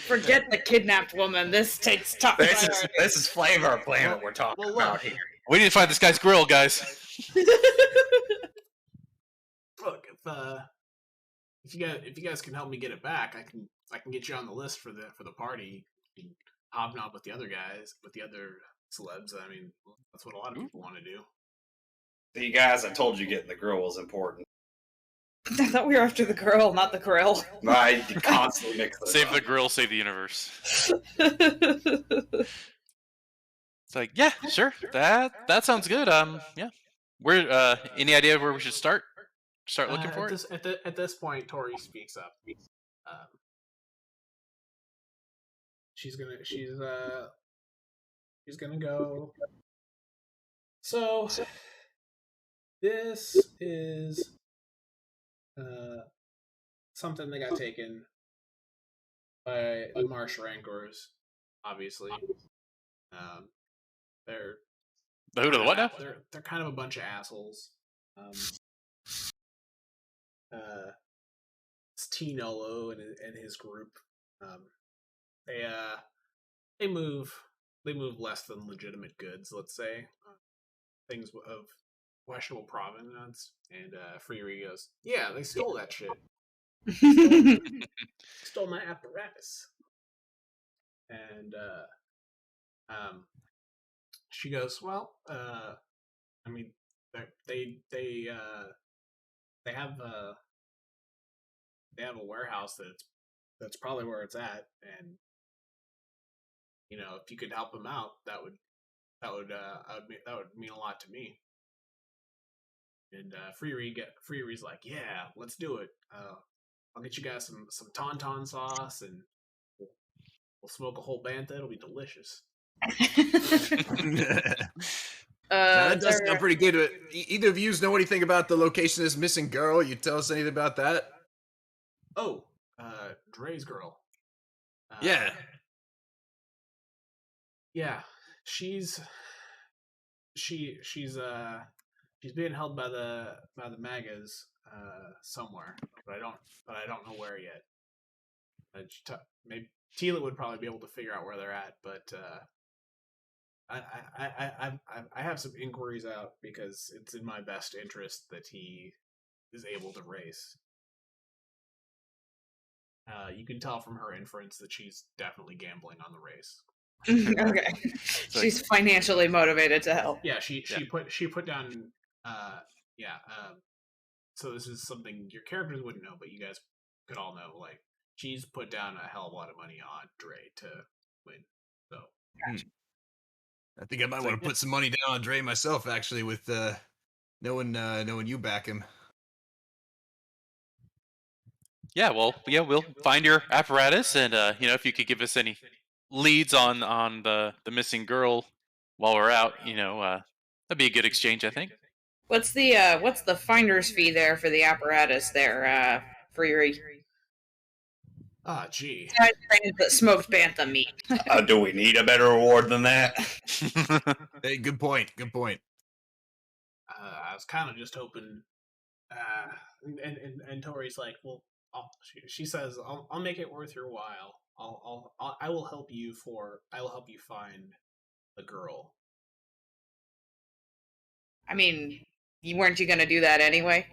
Forget the kidnapped woman. This takes top priority.
This is Flavor Planet we're talking about here.
We need to find this guy's grill, guys.
Look, if you guys can help me get it back, I can get you on the list for the party. You can hobnob with the other guys, with the other celebs. I mean, that's what a lot of people want to do.
See, guys, I told you getting the grill was important.
I thought we were after the girl, not the grill.
I constantly mix those
Save
up.
the grill, save the universe. It's like, yeah, sure. That sounds good. Yeah. We're any idea where we should start? Start looking for it?
At this point, Tori speaks up. She's gonna go. So this is something that got taken by the Marsh Rancors, obviously. They're
The who to the what now?
They're kind of a bunch of assholes. It's T-Nolo and his group. They move less than legitimate goods, let's say. Things of questionable provenance. And Freeri goes, yeah, they stole that shit. Stole my apparatus. And she goes, well, I mean, they have a warehouse that's probably where it's at, and you know, if you could help them out, that would mean a lot to me. And Freeri's like, yeah, let's do it. I'll get you guys some tauntaun sauce, and we'll smoke a whole bantha. It'll be delicious.
That does sound pretty good. Either of you know anything about the location of this missing girl? You tell us anything about that?
Oh, Dre's girl.
Yeah.
Yeah, she's being held by the Magas somewhere, but I don't know where yet. Maybe Tila would probably be able to figure out where they're at, but I have some inquiries out because it's in my best interest that he is able to race. You can tell from her inference that she's definitely gambling on the race.
Okay, she's financially motivated to help.
Yeah, she put down. So this is something your characters wouldn't know, but you guys could all know. Like, she's put down a hell of a lot of money on Dre to win. So
I think I might want to put some money down on Dre myself, actually, with knowing you back him.
Yeah, well, we'll find your apparatus, and if you could give us any leads on the missing girl while we're out, that'd be a good exchange, I think.
What's the finder's fee there for the apparatus there, Freeri?
Ah, gee.
The smoked bantha meat.
Do we need a better reward than that?
Hey, good point. Good point.
I was kind of just hoping. And Tori's like, well, she says, I'll make it worth your while. I will help you find the girl.
I mean, weren't you gonna do that anyway?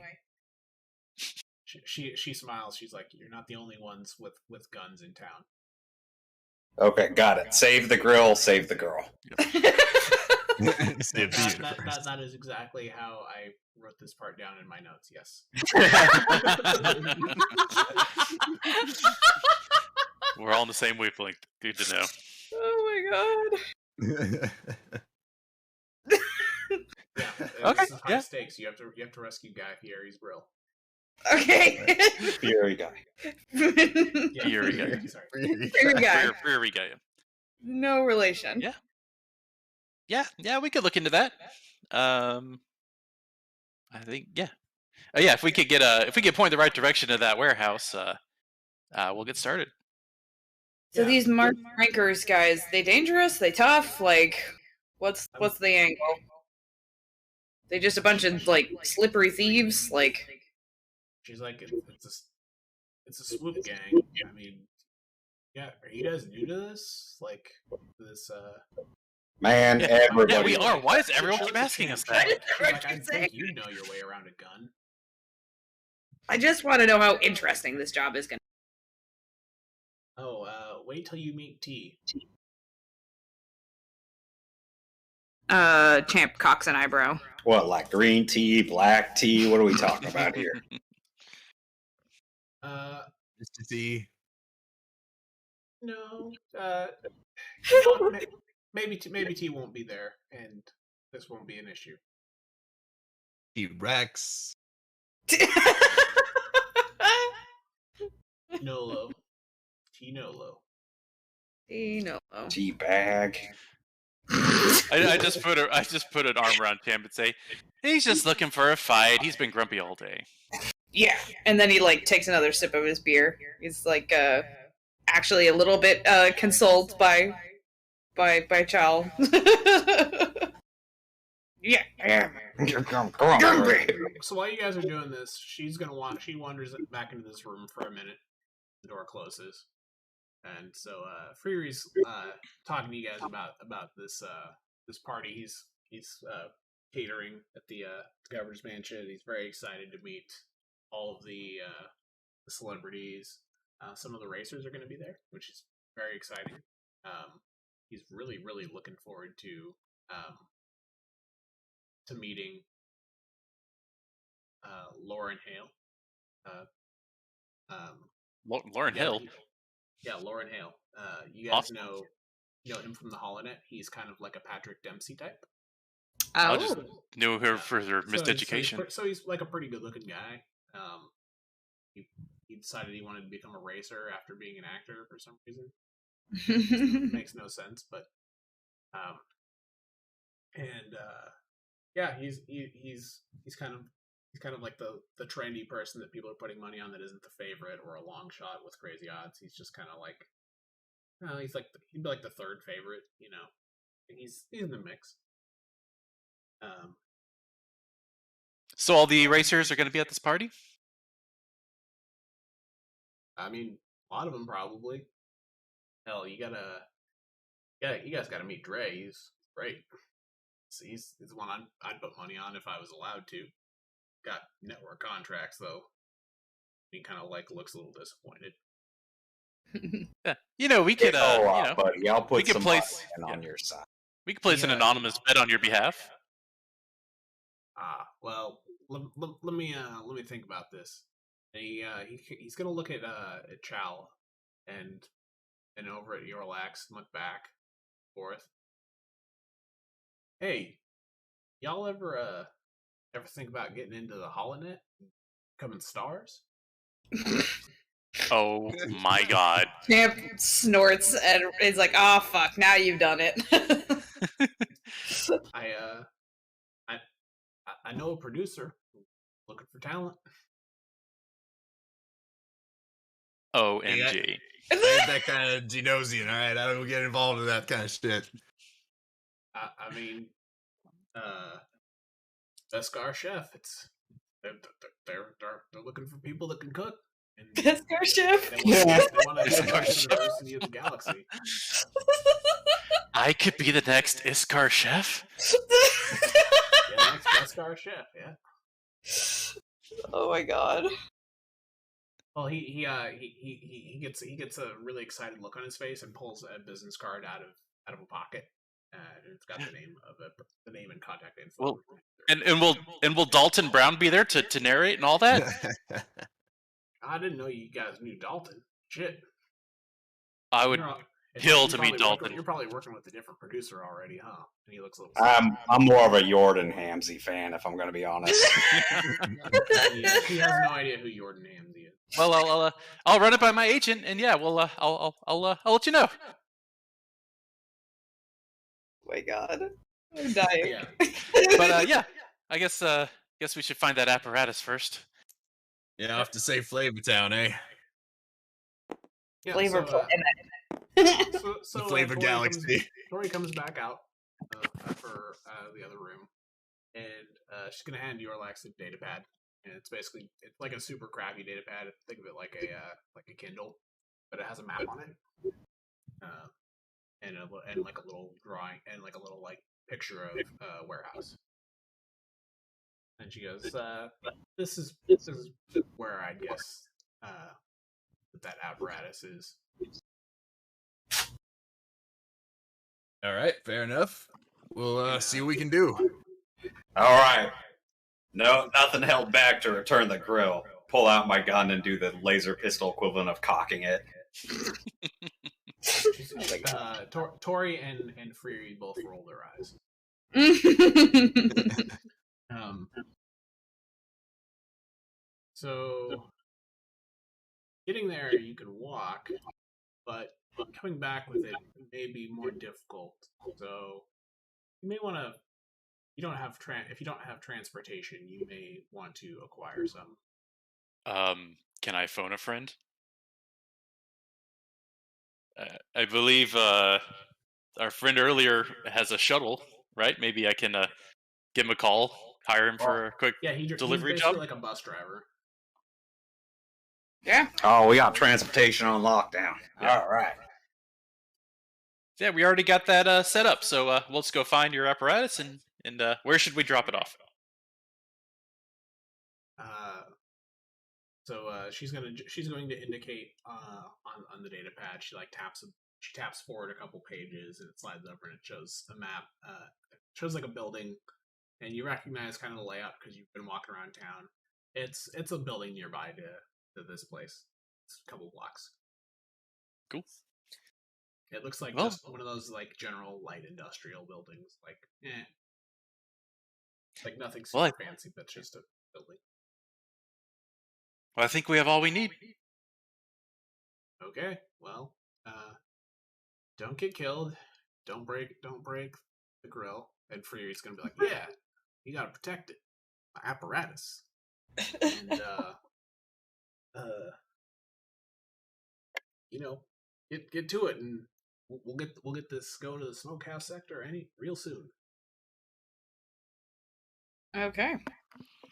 She smiles. She's like, you're not the only ones with guns in town.
Okay, got it. Save the grill, save the girl.
That is exactly how I wrote this part down in my notes. Yes.
We're all on the same wavelength. Good to know.
Oh my god.
Yeah.
Okay.
This is high stakes. You have to rescue Guy Fieri's grill.
Okay.
Fury guy.
Yeah,
Fury guy.
Sorry.
Freeri guy.
Freeri guy.
No relation.
Yeah, we could look into that. I think if we could point the right direction to that warehouse, we'll get started.
So these Mark Rankers guys, they dangerous? They tough? Like, what's the angle? They just a bunch of like slippery thieves? Like,
she's like, it's a swoop gang. I mean, yeah, are you guys new to this? Like this?
Man, everybody.
Yeah, we are. Why does everyone keep asking us that?
Like, I think you know your way around a gun.
I just want to know how interesting this job is going to
be. Oh, wait till you meet T.
Champ cocks an eyebrow.
What, like green tea, black tea? What are we talking about here?
Mr. T.
No. Maybe T won't be there, and this won't be an issue.
T-Rex.
Nolo. T-Nolo.
T-Nolo.
T-Bag.
I just put an arm around Champ and say, he's just looking for a fight. He's been grumpy all day.
Yeah, and then he like takes another sip of his beer. He's like actually a little bit consoled by Chal. Yeah.
So while you guys are doing this, she wanders back into this room for a minute. The door closes, and so Freeri's talking to you guys about this this party he's catering at the governor's mansion. He's very excited to meet all of the celebrities. Some of the racers are going to be there, which is very exciting. He's really looking forward to meeting Lauren Hale.
Lauren Hill?
Yeah, Lauren Hale. You guys know him from the HoloNet. He's kind of like a Patrick Dempsey type.
I just knew her for her miseducation.
So he's like a pretty good-looking guy. He decided he wanted to become a racer after being an actor for some reason. Makes no sense, but he's kind of like the trendy person that people are putting money on that isn't the favorite or a long shot with crazy odds. He's just kind of like, he'd be like the third favorite, you know. He's in the mix.
So all the racers are going to be at this party?
I mean, a lot of them probably. Hell, you guys gotta meet Dre. He's great. He's the one I'd put money on if I was allowed to. Got network contracts though. He kind of like looks a little disappointed.
Yeah, we could.
Buddy, I'll put some
place
on your side.
We could place an anonymous bet on your behalf.
Well, let me think about this. He's gonna look at Chal and over at Eorlax, look back, forth. Hey, y'all ever think about getting into the holonet, becoming stars?
Oh my god.
Champ snorts and is like, "Oh fuck! Now you've done it."
I know a producer looking for talent.
OMG.
I ain't that kind of Genosian, all right? I don't get involved in that kind of shit.
I mean, Beskar Chef. They're looking for people that can cook. And
Beskar Chef.
They want to
Beskar
the
Chef.
diversity of the galaxy.
I could be the next Iskar chef.
Yeah, next Beskar Chef. Yeah.
Oh my god.
Well, he gets a really excited look on his face and pulls a business card out of a pocket. And it's got the name and contact info.
Well, and will Dalton Brown be there to narrate and all that?
I didn't know you guys knew Dalton. Shit.
I would kill to meet Dalton.
You're probably working with a different producer already, huh? And he looks a little.
I'm more of a Jordan Hamsey fan, if I'm going to be honest.
He has no idea who Jordan Hamsey is.
Well, I'll run it by my agent, and yeah, well, I'll let you know.
Oh my god, I'm dying.
Yeah.
But yeah, I guess we should find that apparatus first.
Yeah, off to say Flavor Town, eh?
Yeah,
Flavor
so
the Flavor Galaxy.
Tori comes back out for the other room, and she's gonna hand Eorlax a data pad, and it's like a super crappy data pad. Think of it like a Kindle, but it has a map on it, and like a little drawing and like a little like picture of a warehouse. And she goes, "This is where I guess that apparatus is."
All right, fair enough. We'll see what we can do.
All right. No, nothing held back to return the grill. Pull out my gun and do the laser pistol equivalent of cocking it.
Tori and Freeri both roll their eyes. So getting there, you can walk, but coming back with it may be more difficult. So you may want to. If you don't have transportation, you may want to acquire some.
Can I phone a friend? I believe our friend earlier has a shuttle, right? Maybe I can give him a call, hire him for a quick delivery
he's
job.
like a bus driver.
Yeah.
Oh, we got transportation on lockdown.
Yeah.
All right.
Yeah, we already got that set up. So let's go find your apparatus and where should we drop it off?
She's going to indicate on the data pad. She taps forward a couple pages and it slides over and it shows a map. It shows like a building, and you recognize kind of the layout because you've been walking around town. It's a building nearby to this place. It's a couple blocks.
Cool.
It looks like just one of those like general light industrial buildings. Like nothing super fancy, but just a building.
Well, I think we have all we need.
Okay, well, don't get killed. Don't break the grill. And Freeri's gonna be like, yeah, you gotta protect it. My apparatus. And get to it, and we'll get this going to the smokehouse sector real soon.
Okay.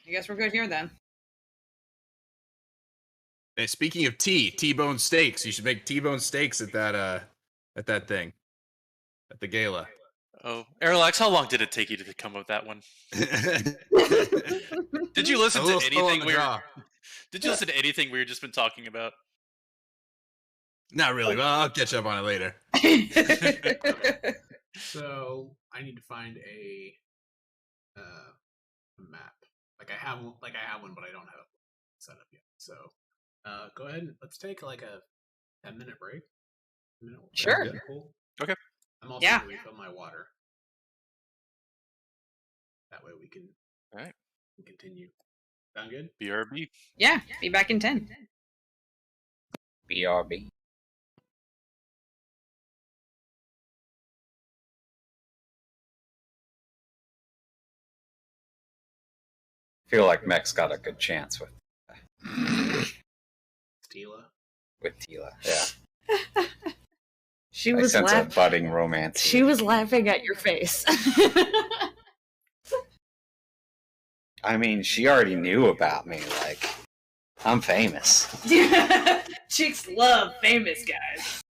I guess we're good here then.
Hey, speaking of T-bone steaks, you should make T-bone steaks at that thing, at the gala.
Oh, Eorlax, how long did it take you to come up with that one? Did you listen to anything Did you listen to anything we've just been talking about?
Not really. Well, I'll catch up on it later.
So I need to find a map. I have one, but I don't have it set up yet. So go ahead and let's take like a 10-minute break.
Sure.
Cool.
Okay.
I'm also going to refill my water. That way we can
All right.
continue. Sound good?
BRB.
Yeah, be back in 10.
BRB. Feel like Mech's got a good chance with
Tila.
Tila. Yeah.
She
I
was
sense a
laughing.
budding romance.
She
here.
was laughing at your face.
I mean, she already knew about me. Like, I'm famous.
Chicks love famous guys.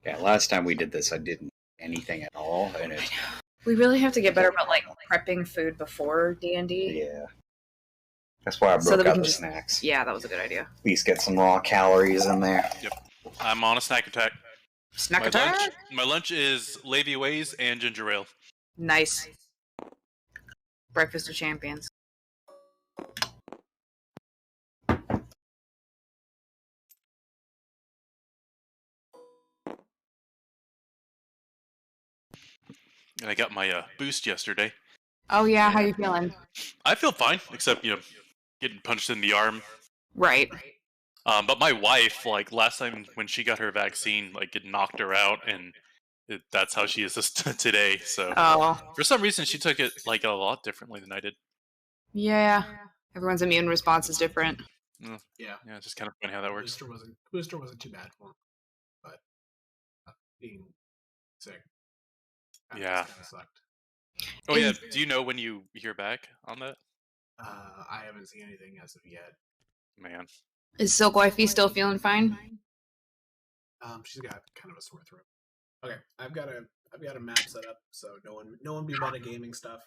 Yeah, last time we did this, I didn't do anything at all, and it.
We really have to get better about like prepping food before D&D.
Yeah. That's why I broke
So that we
out
can
the
just-
snacks.
Yeah, that was a good idea.
At least get some raw calories in there.
Yep. I'm on a snack attack.
Snack
my
attack?
Lunch, my lunch is Levy Ways and ginger ale.
Nice. Breakfast of Champions.
And I got my boost yesterday.
Oh yeah, how you feeling?
I feel fine, except getting punched in the arm.
Right.
But my wife, like last time when she got her vaccine, like it knocked her out, and that's how she is today. So
Oh.
for some reason, she took it like a lot differently than I did.
Yeah. Everyone's immune response is different.
Yeah,
it's just kind of funny how that works.
Booster wasn't too bad for him, but being sick,
Yeah.
kind of sucked.
Oh yeah, do you know when you hear back on that?
I haven't seen anything as of yet.
Man.
Is Silk Wifey still feeling fine?
She's got kind of a sore throat. Okay, I've got a map set up, so no one be metagaming stuff.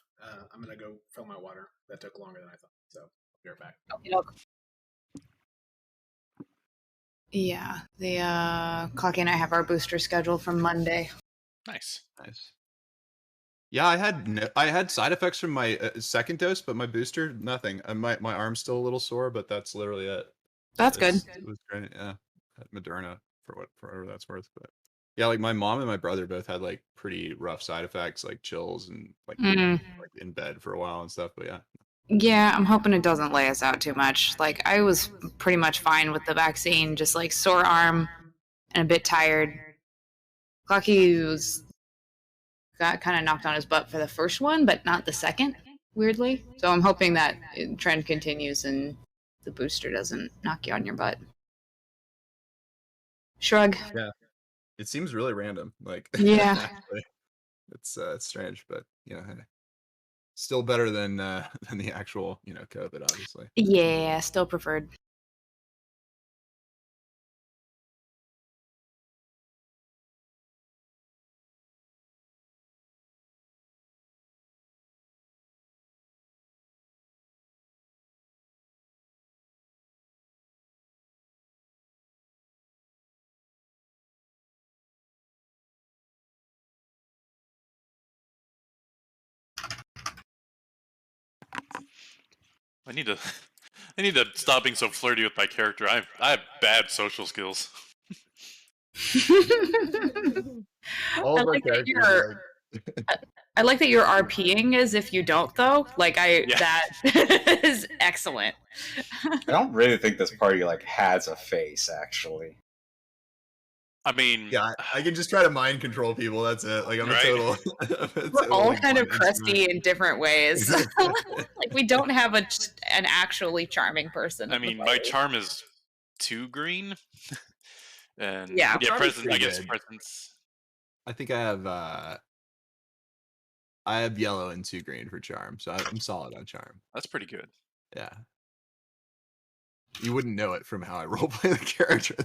I'm gonna go fill my water. That took longer than I thought, so I'll be right back.
Okay. Yeah, the Clocky and I have our booster scheduled for Monday.
Nice.
Yeah, I had side effects from my second dose, but my booster, nothing. My arm's still a little sore, but that's literally it.
That's good.
It was great. Yeah, had Moderna for whatever that's worth. But yeah, like my mom and my brother both had like pretty rough side effects, like chills and like in bed for a while and stuff. But yeah.
Yeah, I'm hoping it doesn't lay us out too much. Like I was pretty much fine with the vaccine, just like sore arm and a bit tired. Clocky got kind of knocked on his butt for the first one, but not the second, weirdly. So I'm hoping that trend continues and the booster doesn't knock you on your butt. Shrug.
Yeah, it seems really random. Like
yeah,
actually, it's strange, but hey, still better than the actual COVID, obviously.
Yeah, still preferred.
I need to stop being so flirty with my character. I have bad social skills.
All of our characters
I like that you're RPing as if you don't, though. Like that is excellent.
I don't really think this party like has a face, actually.
I mean,
yeah, I can just try to mind control people. That's it. Like I'm a total.
We're all kind of crusty in different ways. Like we don't have an actually charming person.
I mean, my charm is 2 green, and presence. I guess presence.
I think I have yellow and 2 green for charm, so I'm solid on charm.
That's pretty good.
Yeah. You wouldn't know it from how I roleplay the character.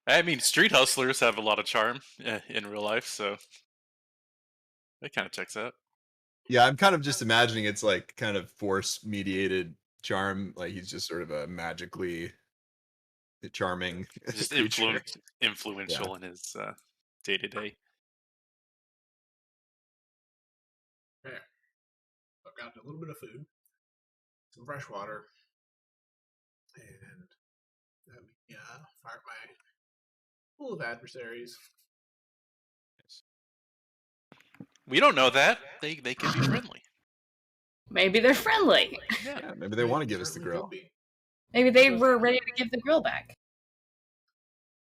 I mean, street hustlers have a lot of charm in real life, so that kind of checks out.
Yeah, I'm kind of just imagining it's like kind of force-mediated charm. Like he's just sort of a magically charming,
just influential in his day-to-day.
Okay, I've got a little bit of food, some fresh water, and let me fire my full of adversaries.
We don't know that. They can be friendly.
Maybe they're friendly.
Yeah, maybe they want to give us the grill.
Maybe they were ready to give the grill back.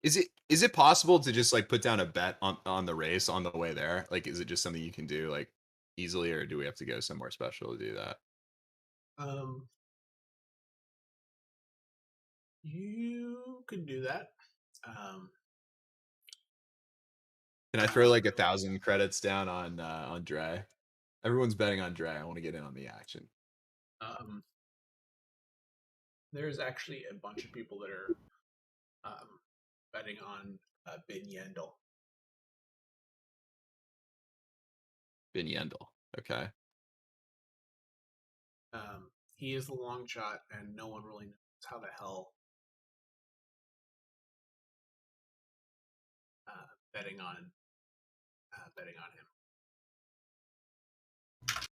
Is it possible to just like put down a bet on the race on the way there? Like, is it just something you can do like easily, or do we have to go somewhere special to do that?
You could do that.
Can I throw like 1,000 credits down on Dre? Everyone's betting on Dre. I want to get in on the action.
There's actually a bunch of people that are betting on Bin Yendel.
Bin Yendel. Okay.
He is the long shot, and no one really knows how the hell betting on him.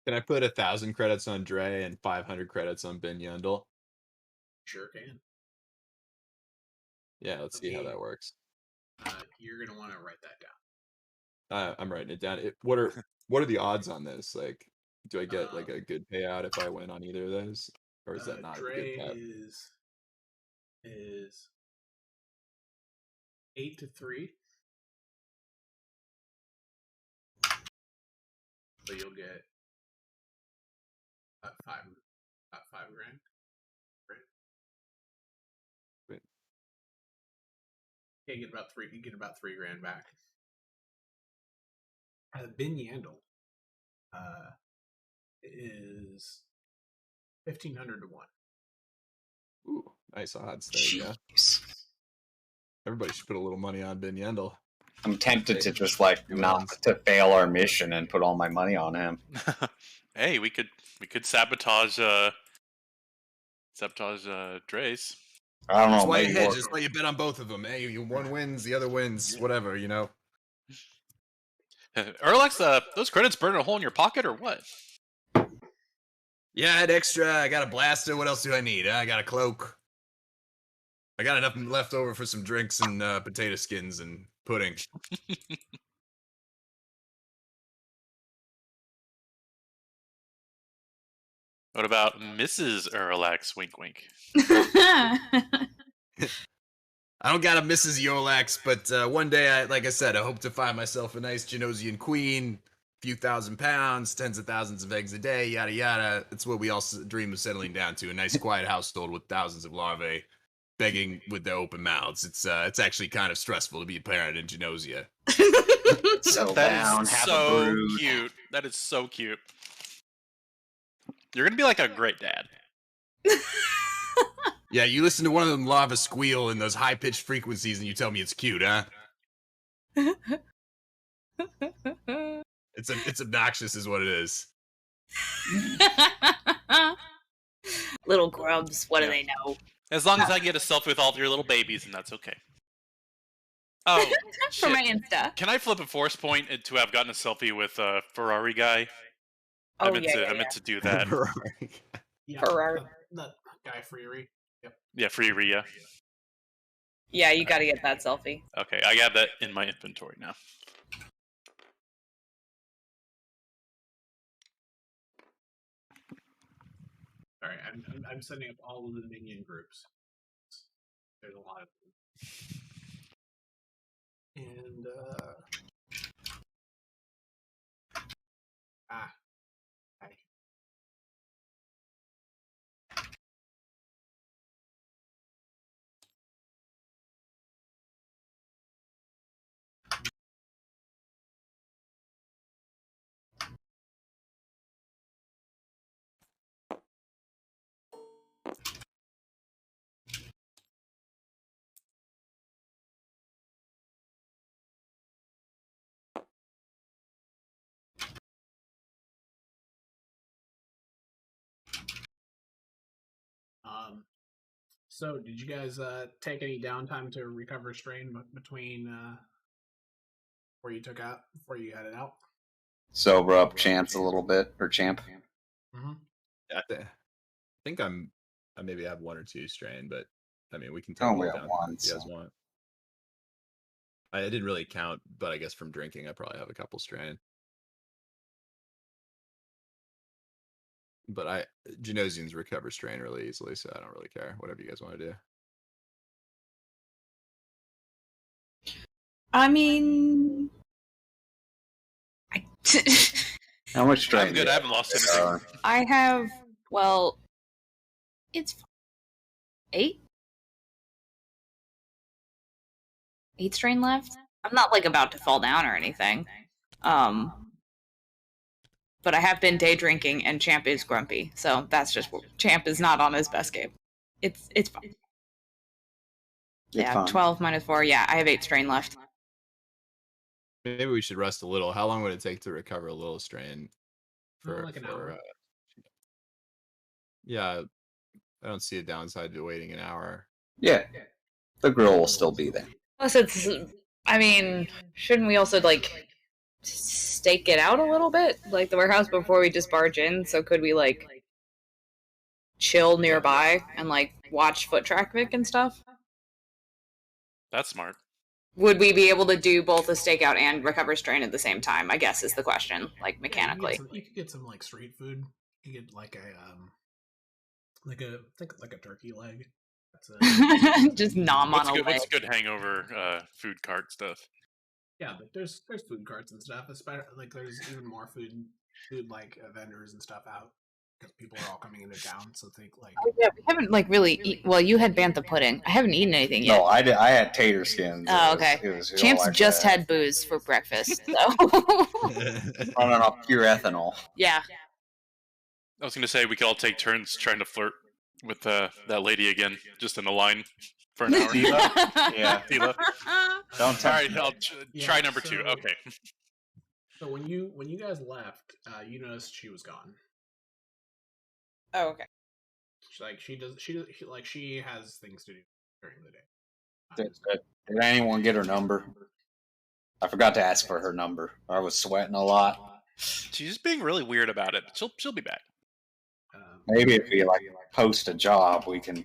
Can I put 1,000 credits on Dre and 500 credits on Ben Yundle?
Sure can.
Yeah, let's see how that works.
You're gonna want to write that down.
I'm writing it down. What are the odds on this? Like, do I get like a good payout if I win on either of those, or is that not a good
Dre
bet?
is 8-3. So you'll get about $5 grand. Right?
Wait.
Yeah, you get about $3 grand back. Ben Yandel is 1,500 to 1.
Ooh, nice odds. There you go. Everybody should put a little money on Ben Yendel.
I'm tempted to just like not to fail our mission and put all my money on him.
Hey, we could sabotage Dre's.
I don't know.
That's why you
maybe
hedge.
we'll-
That's why you bet on both of them. Hey, one wins, the other wins, whatever, you know.
Eorlax, those credits burn a hole in your pocket or what?
Yeah, I had extra. I got a blaster. What else do I need? I got a cloak. I got enough left over for some drinks and potato skins and pudding.
What about Mrs. Eorlax? Wink, wink.
I don't got a Mrs. Eorlax, but one day, like I said, I hope to find myself a nice Genosian queen, few thousand pounds, tens of thousands of eggs a day, yada yada. It's what we all dream of settling down to—a nice, quiet household with thousands of larvae begging with their open mouths. It's actually kind of stressful to be a parent in Genosia.
Settle
That
down,
is
have a
so
brood.
cute. That is so cute. You're gonna be like a great dad.
Yeah, you listen to one of them larvae squeal in those high-pitched frequencies, and you tell me it's cute, huh? It's obnoxious, is what it is.
Little grubs, what do they know?
As long as I get a selfie with all of your little babies, and that's okay. Oh,
For my
shit.
Insta.
Can I flip a force point to have gotten a selfie with a Ferrari guy?
Oh,
I meant to do that.
Yeah,
Ferrari.
the guy Freeri. Yep.
Yeah, Freeri, yeah.
Yeah, you gotta get that selfie.
Okay, I got that in my inventory now.
All right, I'm setting up all of the minion groups. There's a lot of them. And hi. So did you guys take any downtime to recover strain between where you headed out?
Sober up Chance a little bit, or Champ.
Mm-hmm.
I think I maybe have one or two strain, but I mean we can take
Only
it
have
down
one,
if you guys
so.
want. I didn't really count, but I guess from drinking I probably have a couple strain. But Genosians recover strain really easily, so I don't really care. Whatever you guys want to do.
I mean,
How much strain?
I'm good. I haven't lost anything.
I have, well, it's 8 strain left. I'm not like about to fall down or anything. But I have been day drinking, and Champ is grumpy, so that's just Champ is not on his best game. It's fine. Yeah,
fine.
12 minus 4. Yeah, I have 8 strain left.
Maybe we should rest a little. How long would it take to recover a little strain?
Like an hour.
Yeah, I don't see a downside to waiting an hour.
Yeah, the grill will still be there.
Plus, I mean, shouldn't we also like stake it out a little bit, like the warehouse, before we just barge in? So could we like chill nearby and like watch foot traffic and stuff?
That's smart.
Would we be able to do both a stakeout and recover strain at the same time? I guess is the question, like mechanically.
Yeah, you could get some like street food. You could get like a turkey leg. That's
just nom on a leg.
What's good hangover food cart stuff?
Yeah, but there's food carts and stuff. Especially like there's even more food like vendors and stuff out because people are all coming into town. So think like.
Oh, yeah, we haven't like really. Well, you had bantha pudding. I haven't eaten anything yet.
No, I did. I had tater skins.
Oh, okay. Champs just had booze for breakfast. So.
Running off pure ethanol.
Yeah.
I was going to say we could all take turns trying to flirt with that lady again, just in a line for an hour.
Yeah.
Tila.
Don't
All right, I'll try number 2.
So-
Okay.
So when you guys left, you noticed she was gone.
Oh, okay.
She has things to do during the day.
Did anyone get her number? I forgot to ask for her number. I was sweating a lot.
She's just being really weird about it. She'll be back.
Maybe if we like post a job, we can,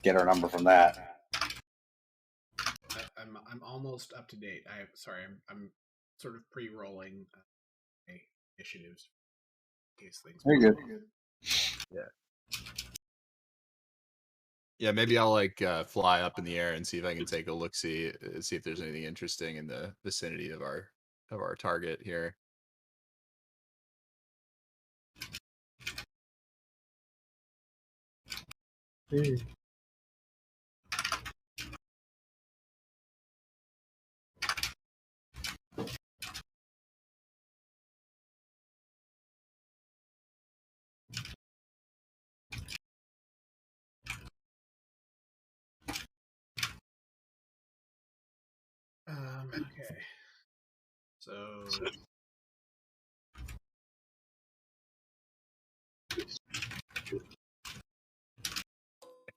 get her number from that.
I'm almost up to date. I'm sort of pre-rolling initiatives in case things.
Very good.
Yeah, maybe I'll like fly up in the air and see if I can take a look, see if there's anything interesting in the vicinity of our target here.
Okay. So.
I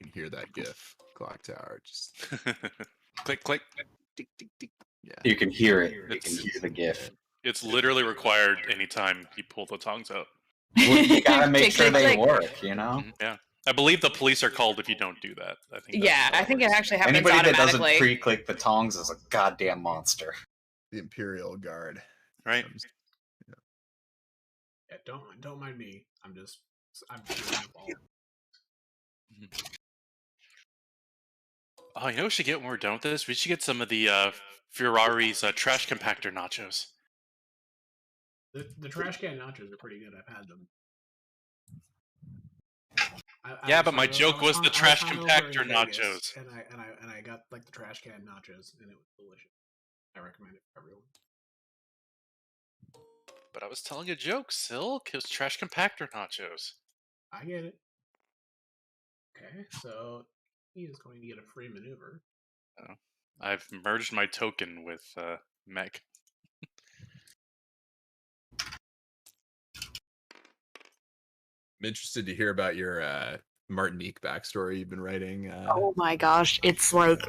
can hear that GIF. Clocktower, just
Click, click.
tick, tick, tick. Yeah.
You can hear it. You can hear the GIF.
It's literally required anytime you pull the tongs out.
Well, you gotta make
Tick,
sure
tick,
they
tick.
work, you know?
Yeah. I believe the police are called if you don't do that. I think.
Yeah, I think it actually happens
Anybody that doesn't
automatically.
pre-click the tongs is a goddamn monster.
The Imperial Guard.
Right.
Yeah, don't mind me. I'm queuing up all.
Oh, you know what we should get when we're done with this? We should get some of the Ferrari's trash compactor nachos.
The trash can nachos are pretty good. I've had them.
Yeah, but my joke was the trash
I was
compactor
over in Vegas,
nachos.
and I got like the trash can nachos, and it was delicious. I recommend it for everyone.
But I was telling a joke, Silk. It was trash compactor nachos.
I get it. Okay, so he is going to get a free maneuver.
Oh, I've merged my token with Meg.
I'm interested to hear about your Martinique backstory you've been writing.
Oh my gosh, it's like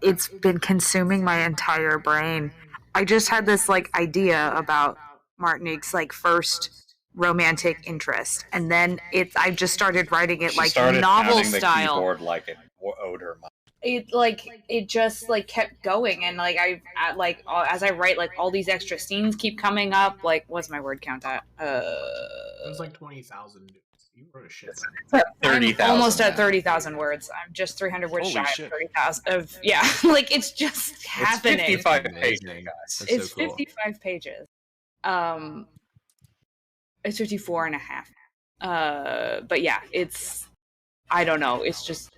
it's been consuming my entire brain. I just had this like idea about Martinique's like first romantic interest, and then I just started writing it
She
like
started
novel
pounding the
style.
keyboard like it owed her money.
It just like kept going, and like as I write, like all these extra scenes keep coming up. Like, what's my word count at?
It was like 20,000. You wrote a shit.
I'm
30,000.
almost at 30,000 words. I'm just 300 words
Holy
shy
shit.
of 30,000. Of yeah, like it's just happening.
It's 55 pages,
Amazing.
guys.
That's
It's
so cool.
55 pages. It's 54 and a half. But yeah, it's I don't know. It's just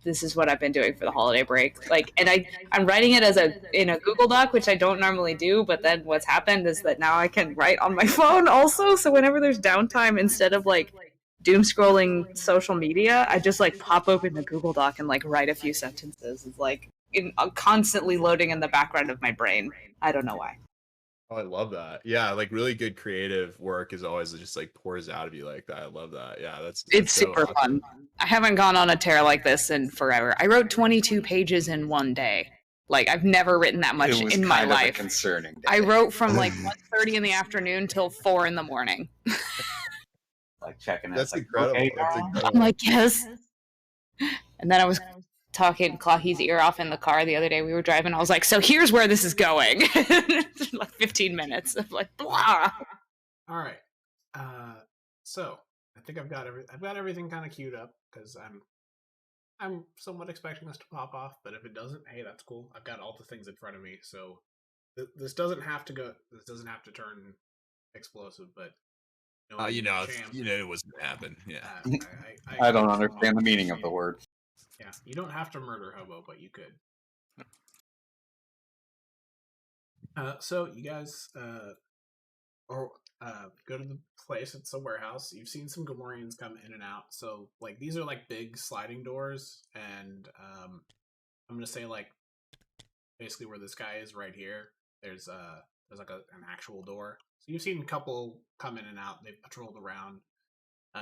this is what I've been doing for the holiday break. Like, and I'm writing it in a Google Doc, which I don't normally do. But then what's happened is that now I can write on my phone also. So whenever there's downtime, instead of like doom scrolling social media, I just like pop open the Google Doc and like write a few sentences. It's like constantly loading in the background of my brain. I don't know why.
Oh, I love that. Yeah, like really good creative work is always just like pours out of you like that. I love that. Yeah, that's
It's
so
super
awesome.
fun. I haven't gone on a tear like this in forever. I wrote 22 pages in one day. Like I've never written that much
It was
in my
kind of a
life.
concerning day.
I wrote from like 1:30 in the afternoon till 4 in the morning.
Like checking it.
That's
Like,
incredible.
okay,
That's
girl.
incredible.
I'm like, yes. And then I was talking Clocky's ear off in the car the other day. We were driving. I was like, so here's where this is going. Like 15 minutes of like, blah.
All right. So I think I've got everything kind of queued up because I'm somewhat expecting this to pop off. But if it doesn't, hey, that's cool. I've got all the things in front of me, so this doesn't have to go. This doesn't have to turn explosive. But
You know
Champ,
what's gonna happen. Yeah.
I don't understand the meaning of the word.
Yeah, you don't have to murder Hobo, but you could. So you guys go to the place. It's a warehouse. You've seen some Gamorreans come in and out. So like these are like big sliding doors, and I'm gonna say like basically where this guy is right here. There's like an actual door. So you've seen a couple come in and out. They've patrolled around.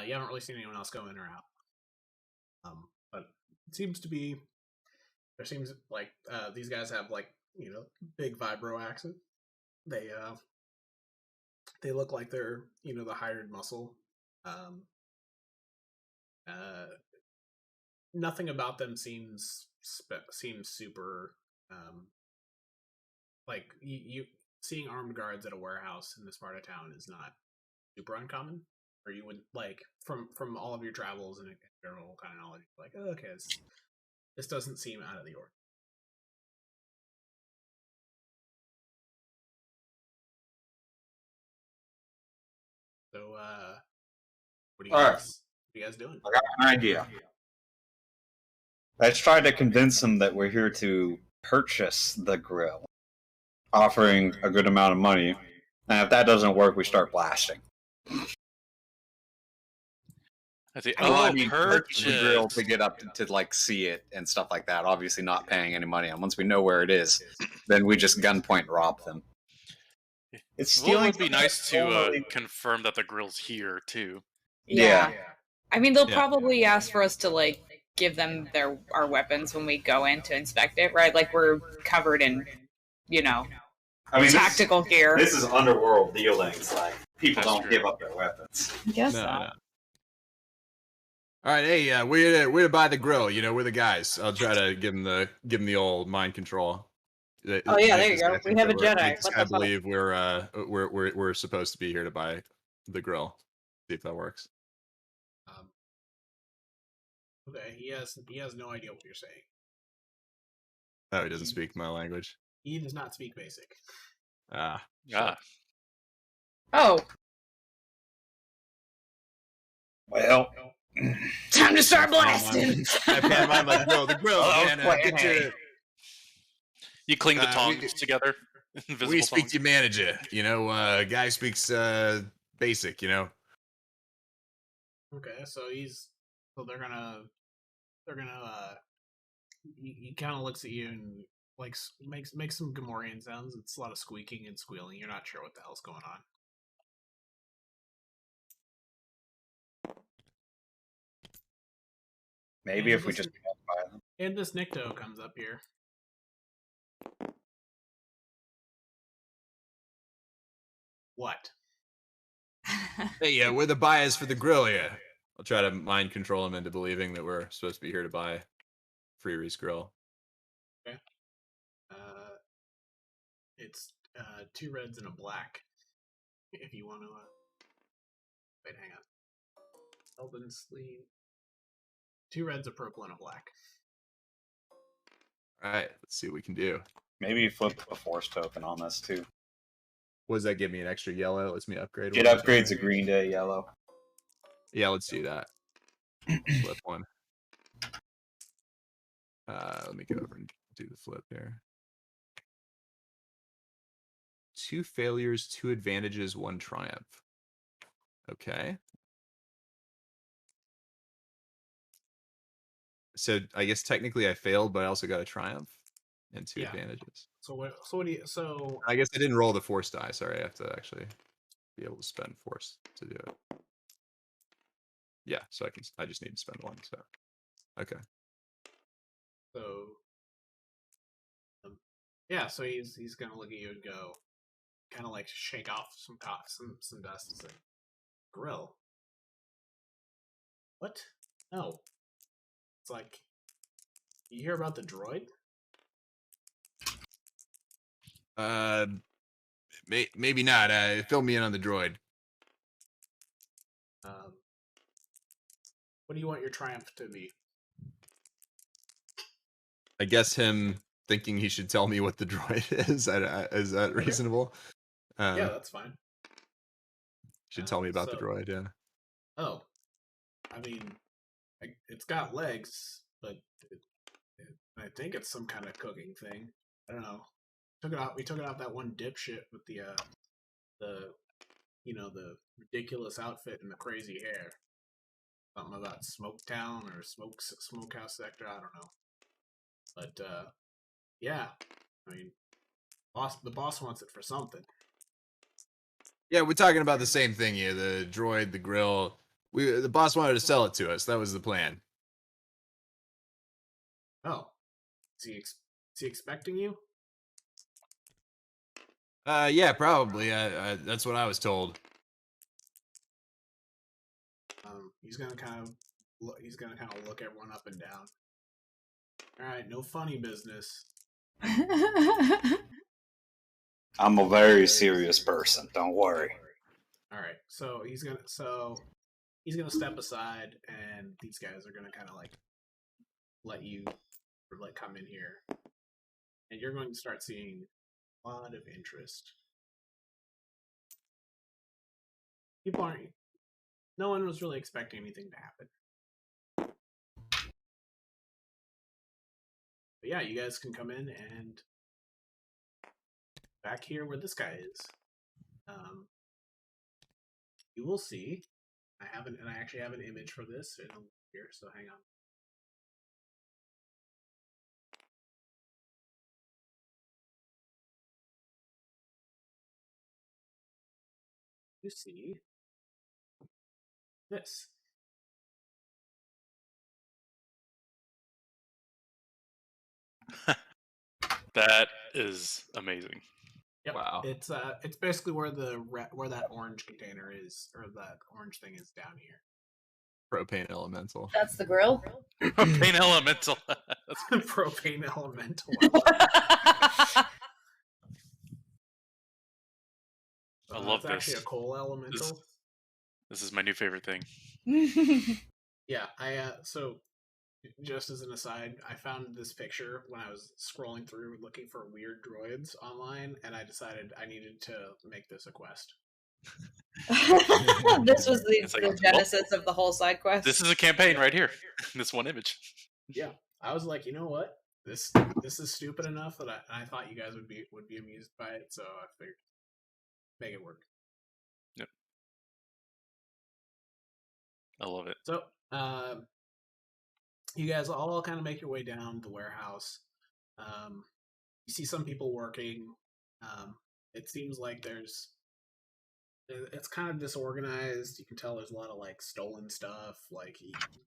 You haven't really seen anyone else go in or out. But it seems to be there seems like these guys have like big vibro axes. They look like they're the hired muscle. Nothing about them seems super like you seeing armed guards at a warehouse in this part of town is not super uncommon, or you would like from all of your travels and general kind of knowledge, like, oh, okay, this doesn't seem out of the ordinary. So, what are you guys doing?
I got an idea. Let's try to convince them that we're here to purchase the grill, offering a good amount of money. And if that doesn't work, we start blasting.
I say,
I mean, purchase the grill to get up to like see it and stuff like that. Obviously, not paying any money. And once we know where it is, then we just gunpoint rob them.
It would be nice to confirm that the grill's here too.
Yeah.
I mean, they'll probably ask for us to like give them our weapons when we go in to inspect it, right? Like we're covered in, tactical gear.
This is underworld dealings. Like people don't give up their weapons.
Yes.
No. All right, hey, we're to buy the grill. We're the guys. I'll try to give him the old mind control.
Oh yeah, there you go. We have a Jedi.
I believe we're supposed to be here to buy the grill. See if that works.
Okay, he has no idea what you're saying.
Oh, he doesn't speak my language.
He does not speak basic.
Yeah.
Oh.
Well,
time to start blasting.
I put in mind like, the grill, man. Get your...
You cling the tongs together.
We speak to your manager. Guy speaks basic.
Okay, so they're gonna he kind of looks at you and like makes some Gamorrean sounds. It's a lot of squeaking and squealing. You're not sure what the hell's going on.
Maybe if we just buy them.
And this Nikto comes up here. What?
Hey, we're the buyers for the grill here. I'll try to mind control him into believing that we're supposed to be here to buy Freeri's grill.
Okay. It's 2 reds and a black. If you want to. Wait, hang on. Elven sleeve. 2 reds, a purple, and a black.
All right, let's see what we can do.
Maybe flip a force token on this too.
What does that give me? An extra yellow? Lets me upgrade.
It upgrades a green to yellow.
Yeah, let's do that. Flip one. Let me go over and do the flip here. 2 failures, 2 advantages, 1 triumph. Okay. So I guess technically I failed, but I also got a triumph and 2 advantages.
So what do you? So
I guess I didn't roll the force die. Sorry, I have to actually be able to spend force to do it. Yeah, so I just need to spend 1. So okay.
So Yeah, so he's gonna look at you and go, kind of like shake off some dust and say, "Grill? What? No." It's like, you hear about the droid?
Maybe not. Fill me in on the droid.
What do you want your triumph to be?
I guess him thinking he should tell me what the droid is. Is that reasonable?
Yeah, that's fine.
Should tell me about the droid. Yeah.
Oh, I mean, it's got legs, but I think it's some kind of cooking thing. I don't know. We took it off that one dipshit with the the ridiculous outfit and the crazy hair. Something about Smoketown or Smokehouse Sector. I don't know. But yeah, I mean, the boss wants it for something.
Yeah, we're talking about the same thing here. The droid, the grill. The boss wanted to sell it to us. That was the plan.
Oh, is he expecting you?
Yeah, probably. That's what I was told.
He's gonna kind of look everyone up and down. All right, no funny business.
I'm a very serious person. Don't worry.
All right, so he's gonna step aside, and these guys are gonna kind of like let you come in here, and you're going to start seeing a lot of interest. No one was really expecting anything to happen. But yeah, you guys can come in, and back here where this guy is, you will see. I actually have an image for this here, so hang on. You see this.
That is amazing.
Yep.
Wow.
It's basically where that orange container is, or that orange thing is down here.
Propane elemental.
That's the grill.
Propane elemental. That's
propane elemental.
I love
it's
this.
Actually, a coal elemental.
This is my new favorite thing.
Yeah, so just as an aside, I found this picture when I was scrolling through looking for weird droids online, and I decided I needed to make this a quest.
This was the genesis of the whole side quest.
This is a campaign right here. This one image.
Yeah, I was like, you know what? This is stupid enough that I thought you guys would be amused by it, so I figured make it work.
Yep. I love it.
So, you guys all kind of make your way down the warehouse. You see some people working. It seems like it's kind of disorganized. You can tell there's a lot of like stolen stuff. Like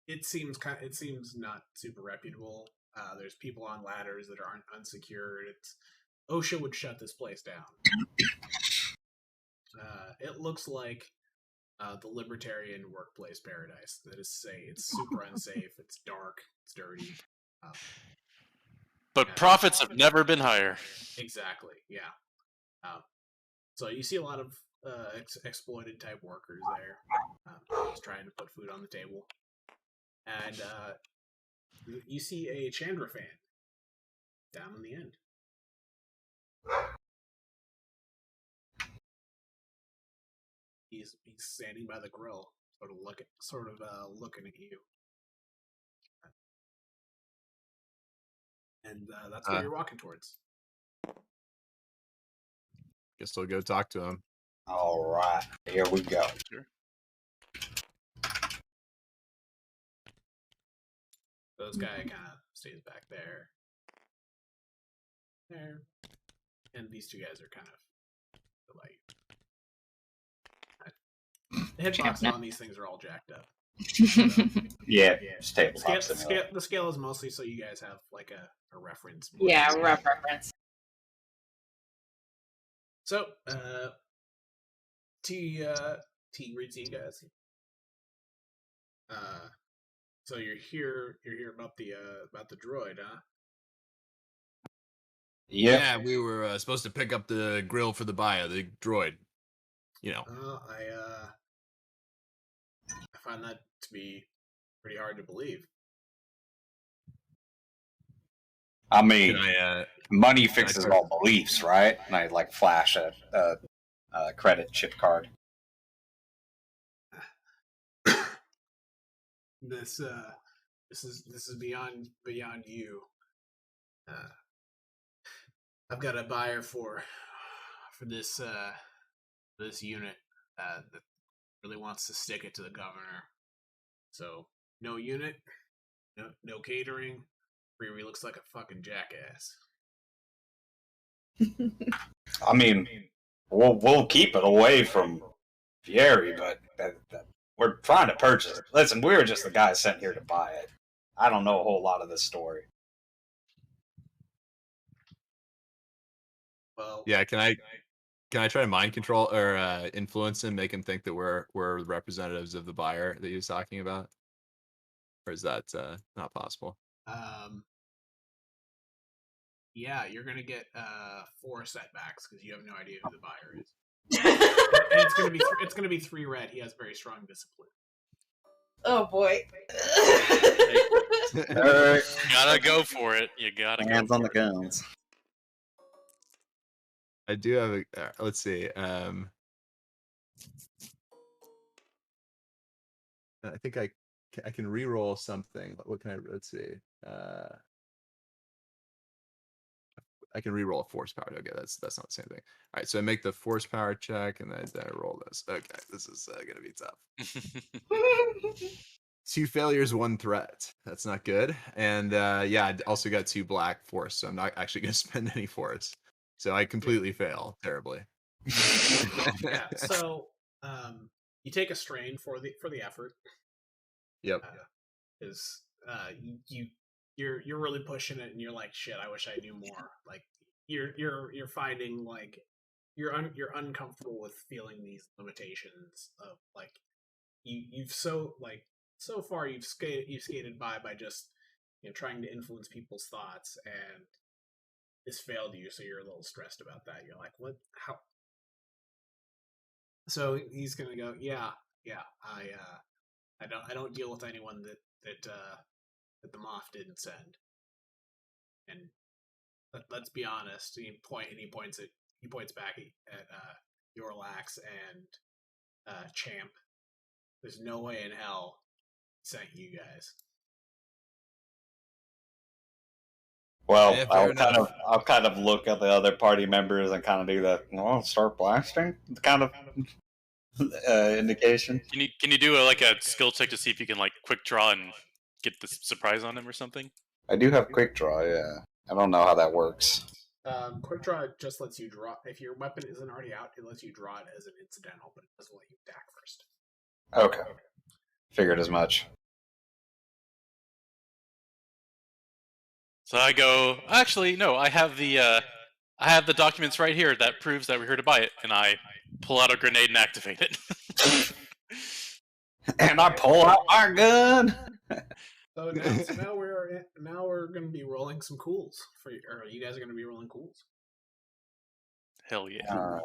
it seems not super reputable. There's people on ladders that aren't unsecured. OSHA would shut this place down. It looks like the libertarian workplace paradise. That is to say, it's super unsafe. It's dark. It's dirty.
But profits have never been higher.
Exactly. Yeah. So you see a lot of exploited type workers there, just trying to put food on the table, and you see a Chandra fan down in the end. He's standing by the grill, looking at you, and that's where you're walking towards.
Guess we'll go talk to him.
All right, here we go.
Sure.
So this guy kind of stays back there, and these two guys are kind of like. The hitboxes on these things are all jacked up.
Yeah, just tabletop
the scale is mostly so you guys have like a reference.
Yeah, rough reference.
So, T reads to you guys. So you're here about the droid, huh?
Yeah, we were supposed to pick up the grill for the bio, the droid. You know.
I find that to be pretty hard to believe.
I mean,
Can I,
money fixes all beliefs, right? And I like flash a credit chip card.
This is beyond you. I've got a buyer for this unit that really wants to stick it to the governor. So no unit, no catering. Freeri looks like a fucking jackass.
I mean, we'll keep it away from Fieri, but we're trying to purchase it. Listen, we were just the guys sent here to buy it. I don't know a whole lot of this story.
Well,
Yeah, can I try to mind control or influence him, make him think that we're representatives of the buyer that he was talking about? Or is that not possible?
Yeah, you're gonna get 4 setbacks because you have no idea who the buyer is. And it's gonna be 3 red. He has very strong discipline.
Oh boy.
Alright.
Gotta go for it. You gotta
Hands
go
on
for
the
it.
guns.
I do have a. Let's see. I think I can re-roll something. What can I? Let's see. I can re-roll a force power. Okay, that's not the same thing. All right, so I make the force power check, and then I roll this. Okay, this is gonna be tough. 2 failures, 1 threat. That's not good. And yeah, I also got 2 black force, so I'm not actually gonna spend any force. So I completely fail terribly.
Yeah. So you take a strain for the effort.
Yep.
Because you're really pushing it, and you're like, shit, I wish I knew more. Like you're finding like you're uncomfortable with feeling these limitations of like you've so far you've skated by just trying to influence people's thoughts, and this failed you, so you're a little stressed about that. You're like, what? How? So he's gonna go, yeah. I don't deal with anyone that the Moff didn't send. And let's be honest. He points back at Eorlax and Champ. There's no way in hell he sent you guys.
Well,
Yeah, fair enough.
I'll kind of look at the other party members and kind of do the start blasting kind of indication.
Can you do a skill check to see if you can quick draw and get the surprise on him or something?
I do have quick draw. Yeah, I don't know how that works.
Quick draw just lets you draw. If your weapon isn't already out, it lets you draw it as an incidental, but it doesn't let you attack first.
Okay, figured as much.
So I go, actually, no, I have the documents right here that proves that we're here to buy it, and I pull out a grenade and activate it.
And I pull out my gun.
So now we're going to be rolling some cools for you. Or you guys are going to be rolling cools.
Hell yeah!
All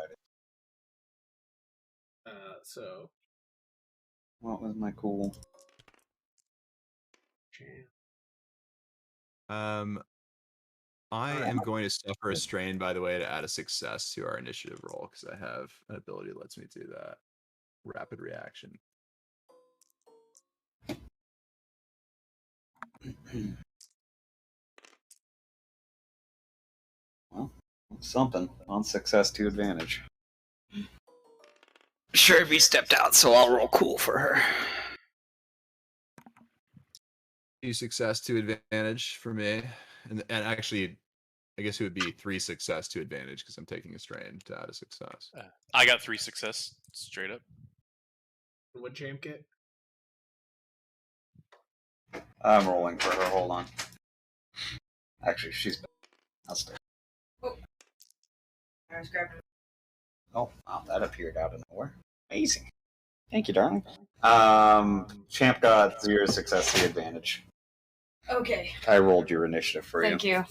right.
So
What was my cool?
I am going to suffer a strain, by the way, to add a success to our initiative roll because I have an ability that lets me do that. Rapid reaction.
Well, something on success to advantage. Sherby stepped out, so I'll roll cool for her.
2 success to advantage for me, and actually, I guess it would be 3 success to advantage because I'm taking a strain to add a success.
I got 3 success straight up.
What'd Champ get?
I'm rolling for her. Hold on. Actually, I'll stay.
I was grabbing
Oh, wow, that appeared out of nowhere. Amazing. Thank you, darling. Champ got 0 success, 3 advantage.
Okay.
I rolled your initiative for
Thank you.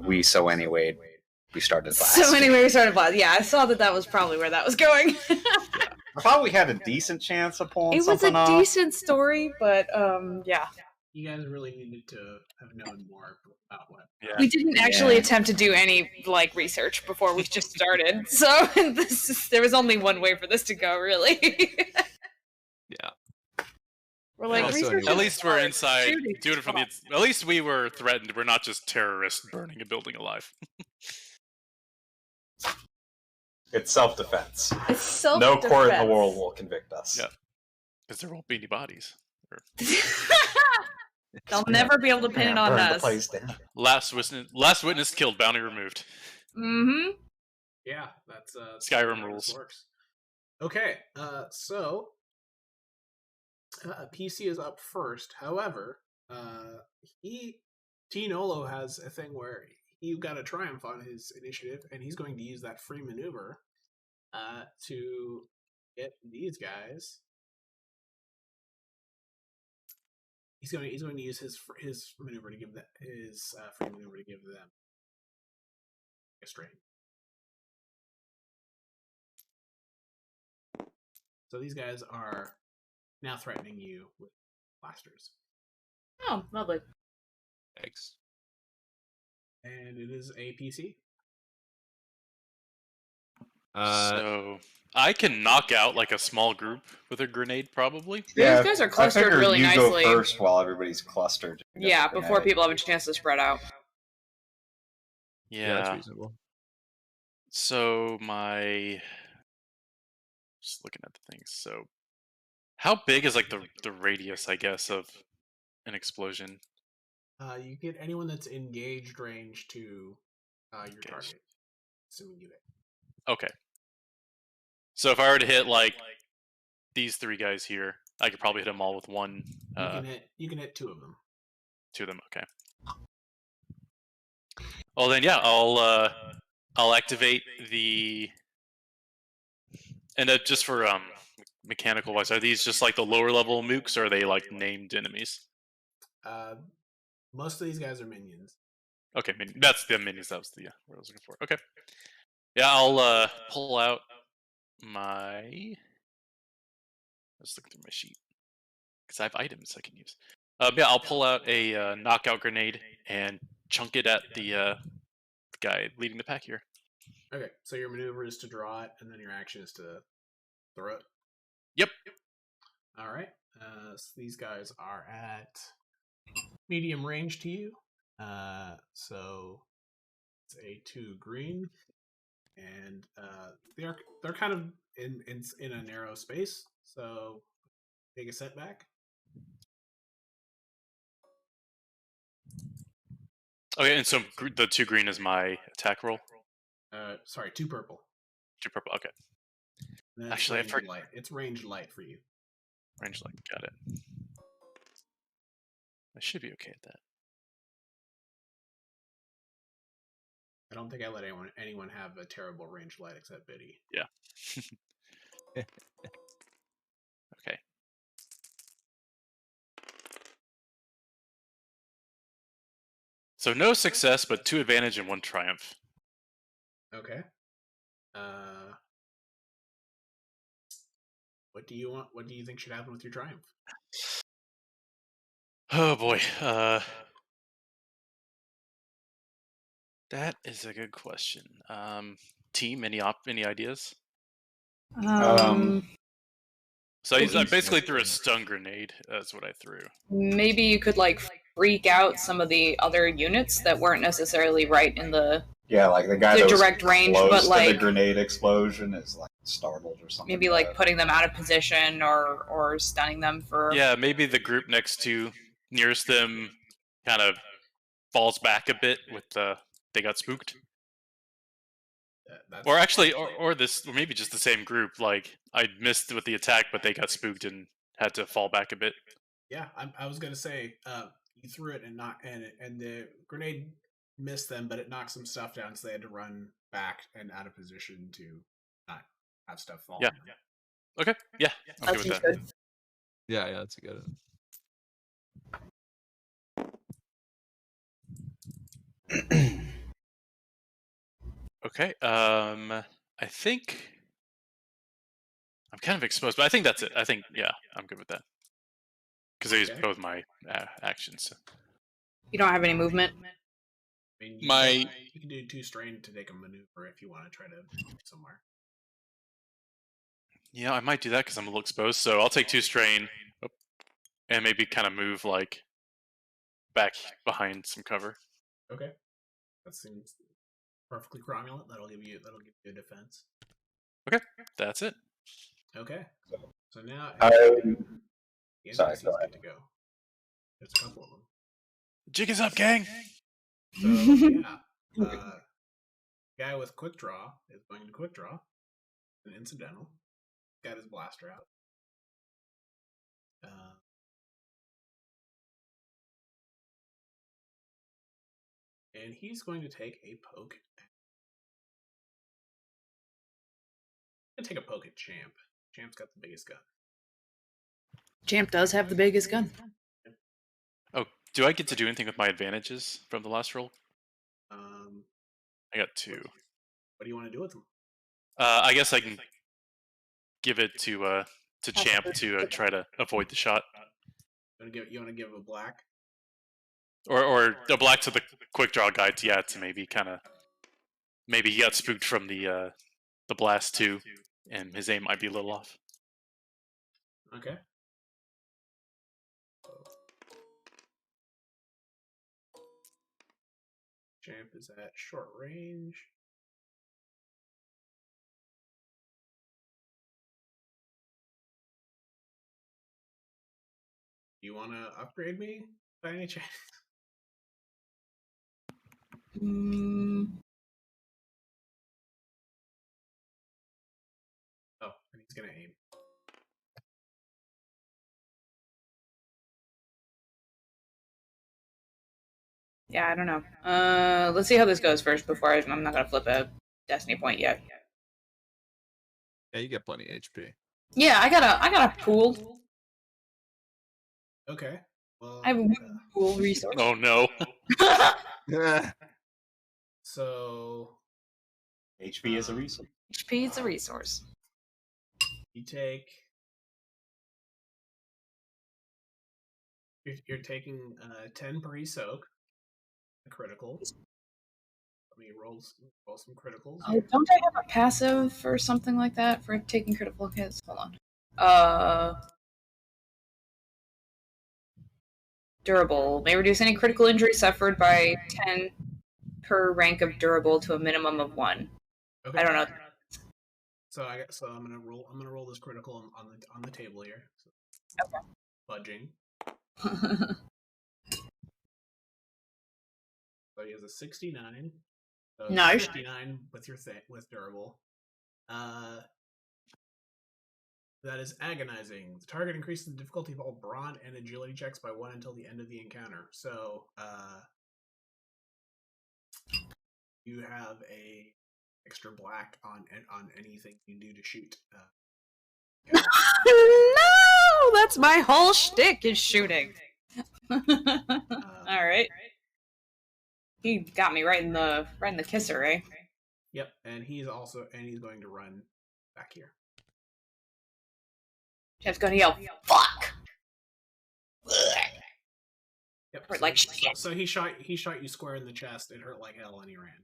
We started last.
So anyway, we started last. Yeah, I saw that was probably where that was going.
I thought we had a decent chance of pulling
It was
something
a
off.
decent story, but yeah.
You guys really needed to have known more about what.
Yeah.
We didn't actually attempt to do any like research before we just started, so there was only one way for this to go, really.
Yeah.
We're like,
Also,
research
anyway.
At least we're inside
shooting
doing it from the. At least we were threatened. We're not just terrorists burning a building alive.
It's self-defense.
It's self.
No court in the world will convict us.
Yeah. Because there won't be any bodies.
They'll never be able to pin it on
burn the
us.
place down.
Last witness killed. Bounty removed.
Mm-hmm.
Yeah, that's
Skyrim
how this
rules.
works. Okay, so PC is up first. However, Tinolo has a thing where he got a triumph on his initiative, and he's going to use that free maneuver to get these guys. He's going to use his maneuver to give his free maneuver to give them a strain. So these guys are now threatening you with blasters.
Oh, lovely.
Thanks.
And it is a PC.
So I can knock out like a small group with a grenade, probably.
These guys are clustered
I figured
really
you
nicely.
go first while everybody's clustered.
Yeah, before people have a chance to spread out.
Yeah, that's
Yeah.
reasonable.
So just looking at the things. So how big is like the radius, I guess, of an explosion?
You get anyone that's engaged range to your
Engaged.
target, assuming you hit.
Okay. So if I were to hit like these 3 guys here, I could probably hit them all with one.
You can hit 2 of them.
2 of them. Okay. Well then, yeah, I'll activate the. And just for mechanical wise, are these just like the lower level mooks, or are they like named enemies?
Most of these guys are minions.
Okay, that's the minions. That was the what I was looking for. Okay. Yeah, I'll pull out my. Let's look through my sheet because I have items I can use. Yeah, I'll pull out a knockout grenade and chunk it at the guy leading the pack here.
Okay, so your maneuver is to draw it, and then your action is to throw it.
Yep.
All right. So these guys are at medium range to you. So it's a 2 green, and they're kind of in a narrow space. So take a setback.
Okay, and so the 2 green is my attack roll.
Sorry, 2 purple.
2 purple. Okay.
And then
Actually, I
it's range light. It's range light for you.
Range light. Got it. I should be okay at that.
I don't think I let anyone have a terrible range light except Biddy.
Yeah. Okay. So no success, but 2 advantage and 1 triumph.
Okay. What do you want? What do you think should happen with your triumph?
Oh boy. That is a good question. Team, any ideas? So I basically threw a stun grenade. That's what I threw.
Maybe you could like freak out some of the other units that weren't necessarily right in the
like the guy
the
that was
direct range,
close
but
to
like
the grenade explosion is like startled or something.
maybe like putting them out of position or stunning them for.
Yeah, maybe the group nearest them kind of falls back a bit with they got spooked. Or actually, or maybe just the same group. Like I missed with the attack, but they got spooked and had to fall back a bit.
Yeah, I was gonna say you threw it and the grenade missed them, but it knocked some stuff down, so they had to run back and out of position to not have stuff fall.
Yeah. Okay. Yeah. I'm good with that.
Good.
Yeah, that's a good.
Okay. I think I'm kind of exposed, but I think that's it. I think I'm good with that because I used both my actions. So.
You don't have any movement.
I mean, you can do 2 strain to take a maneuver if you want to try to move somewhere.
Yeah, I might do that because I'm a little exposed. So I'll take 2 strain and maybe kind of move like back behind some cover.
Okay, that seems perfectly cromulent. That'll give you a defense.
Okay, that's it.
Okay, so now
Sorry,
NPCs
go ahead.
get to go. There's a couple of them.
Jig is up, gang.
So yeah, guy with quick draw is going to quick draw. An incidental. Got his blaster out. And he's going to take a poke. I'm going to take a poke at Champ. Champ's got the biggest gun.
Champ does have the biggest gun.
Oh, do I get to do anything with my advantages from the last roll? I got 2.
What do you want to do with them?
I guess I can give it to Champ to try to avoid the shot.
You want to give a black?
Or a black to the quick draw guy to maybe maybe he got spooked from the blast too, and his aim might be a little off.
Okay. Champ is at short range. You want to upgrade me by any chance? Oh, and he's gonna aim.
Yeah, I don't know. Let's see how this goes first before I'm not gonna flip a destiny point yet.
Yeah, you get plenty of HP.
Yeah, I got a pool.
Okay. Well,
I have a pool resource.
Oh no.
Yeah.
So
HP is a resource.
HP is a resource.
you take. You're taking 10 per soak. A critical. Let me roll some criticals.
Oh, don't I have a passive or something like that for taking critical hits? Hold on. Durable. May reduce any critical injury suffered by 10 per rank of durable to a minimum of 1.
Okay.
I don't know.
So I'm gonna roll this critical on the table here. So,
okay.
Budging. So he has a 69. So
nice.
69 with durable. That is agonizing. The target increases the difficulty of all brawn and agility checks by 1 until the end of the encounter. So you have a extra black on anything you do to shoot.
No, that's my whole shtick is shooting. All right. He got me right in the kisser, eh?
Yep, and he's going to run back here.
Jeff's gonna yell, "Fuck!"
Yep.
Or like shit.
So he shot you square in the chest. It hurt like hell, and he ran.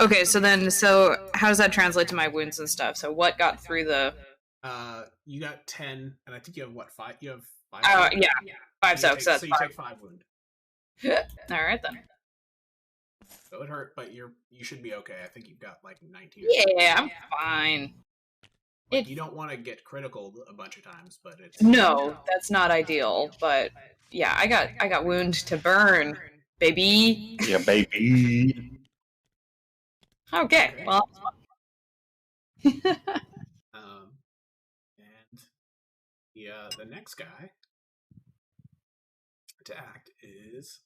Okay, so how does that translate to my wounds and stuff? So what got through the?
You got 10, and I think you have what 5? You have 5.
Yeah, 5 soaks. So
you take 5 wound.
All right then.
So it hurt, but you should be okay. I think you've got like 19.
Yeah, I'm fine.
You don't want to get critical a bunch of times, but it's
no, that's not ideal. But yeah, I got wound to burn, baby.
Yeah, baby.
Okay, well.
And the next guy to act is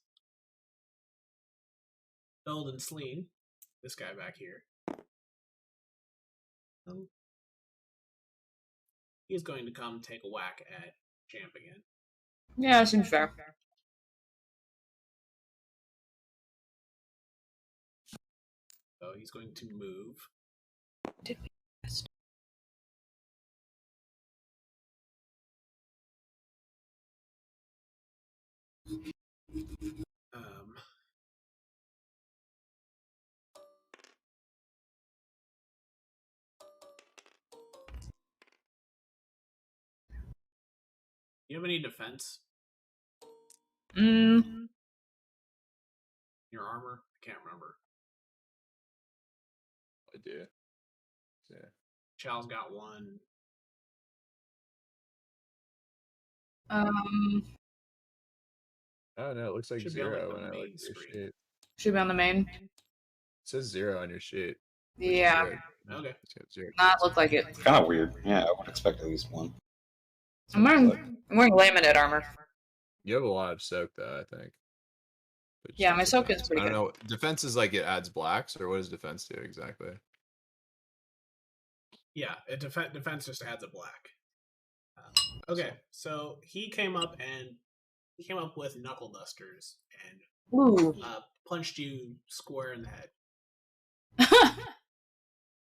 Belden Sleen, this guy back here. He's going to come take a whack at Champ again.
Yeah, seems fair.
So he's going to move.
Did we just...
You have any defense?
Mm.
Your armor? I can't remember.
I do. Yeah.
Chal's got one.
Oh no, it looks like
Should be on,
0
like,
when
the
I
main
look at your
screen.
sheet.
Should be on the main.
It says 0 on your sheet.
Yeah.
Okay.
Not look like it.
Kind of weird. Yeah, I would expect at least one.
I'm wearing laminate armor.
You have a lot of soak though, I think. But
Yeah,
just
my soak
defense.
is pretty
I don't
good.
know. Defense is like it adds blacks, or what does defense do exactly?
Yeah, defense just adds a black. Okay, so he came up with knuckle dusters and
Ooh.
punched you square in the head.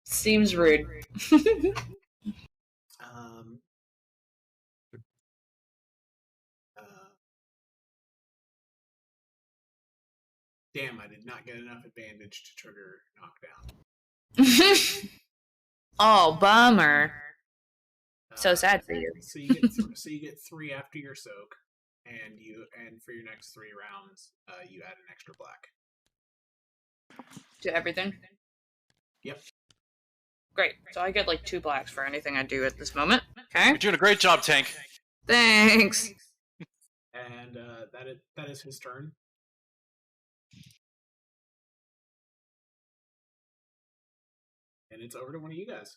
Seems rude.
Damn, I did not get enough advantage to trigger knockdown.
Oh, bummer. So sad for you.
So you get 3 after your soak, and for your next 3 rounds, you add an extra black
To everything?
Yep.
Great. So I get like 2 blacks for anything I do at this moment. Okay.
You're doing a great job, Tank.
Thanks.
And that is his turn. And it's over to one of you guys.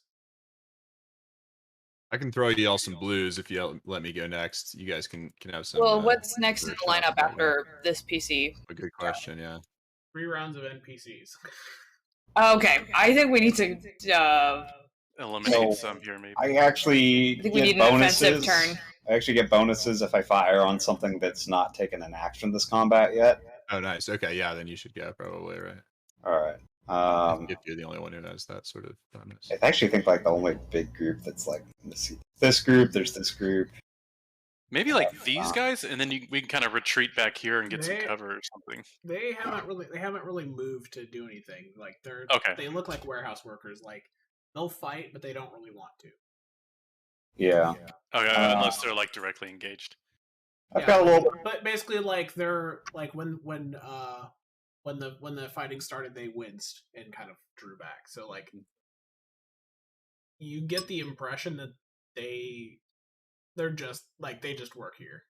I can throw you all some blues if you let me go next. You guys can have some.
Well, what's next in the
first shots
lineup
at
after this PC?
A good question, yeah.
3 rounds of NPCs.
Okay, I think we need to.
Eliminate some here, maybe.
I actually
think we
get
need an
bonuses.
offensive turn.
I actually get bonuses if I fire on something that's not taken an action this combat yet.
Oh, nice. Okay, yeah, then you should go probably, right?
All right.
If you're the only one who knows that sort of bonus.
I actually think like the only big group that's like this group, there's this group.
Maybe like these guys, and then we can kind of retreat back here and get some cover or something.
They haven't really moved to do anything. Like they look like warehouse workers. Like they'll fight, but they don't really want to.
Yeah.
Okay, unless they're like directly engaged.
I've got a little.
But basically, like they're like when the fighting started, they winced and kind of drew back. So like, you get the impression that they're just like they just work here.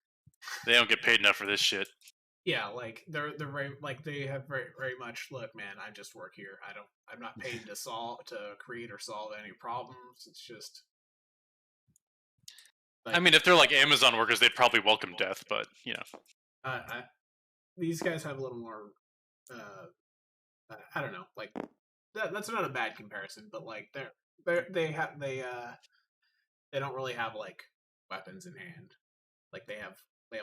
They don't get paid enough for this shit.
Yeah, like they're very like they have very much. Look, man, I just work here. I'm not paid to create or solve any problems. It's just.
Like, I mean, if they're like Amazon workers, they'd probably welcome death, but you know.
These guys have a little more. I don't know. Like that's not a bad comparison, but like they don't really have like weapons in hand. Like they have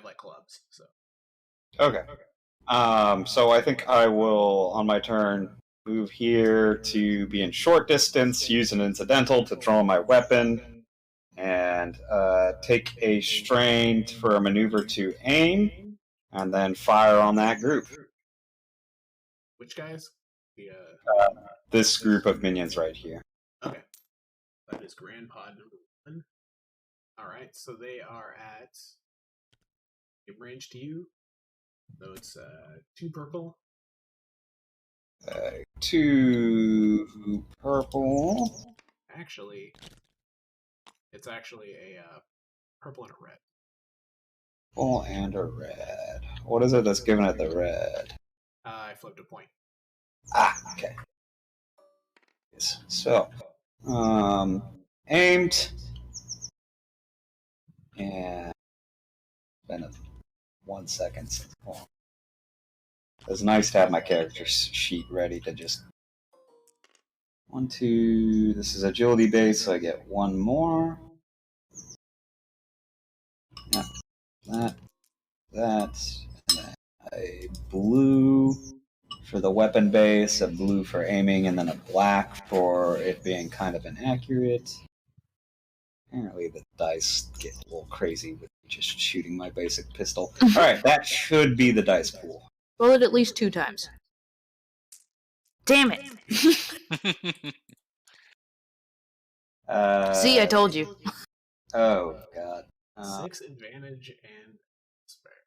like clubs. So.
Okay. So I think I will on my turn move here to be in short distance, use an incidental to draw my weapon, and take a strain for a maneuver to aim, and then fire on that group.
Which guys?
This group of minions right here.
Okay. That is Grand Pod number 1. Alright, so they are at range to you. So it's 2 purple.
2 purple.
Actually, it's actually a purple and a red.
Purple and a red. What is it that's giving it the red?
I flipped a point.
Okay. So, aimed, and 1 second. Hold on. It's nice to have my character sheet ready to just 1, 2. This is agility based, so I get 1 more. Yeah, that, and then a blue for the weapon base, a blue for aiming, and then a black for it being kind of inaccurate. Apparently the dice get a little crazy with just shooting my basic pistol. Alright, that should be the dice pool.
Roll it at least 2 times. Damn it! See, I told you.
Oh, God.
6 advantage and despair.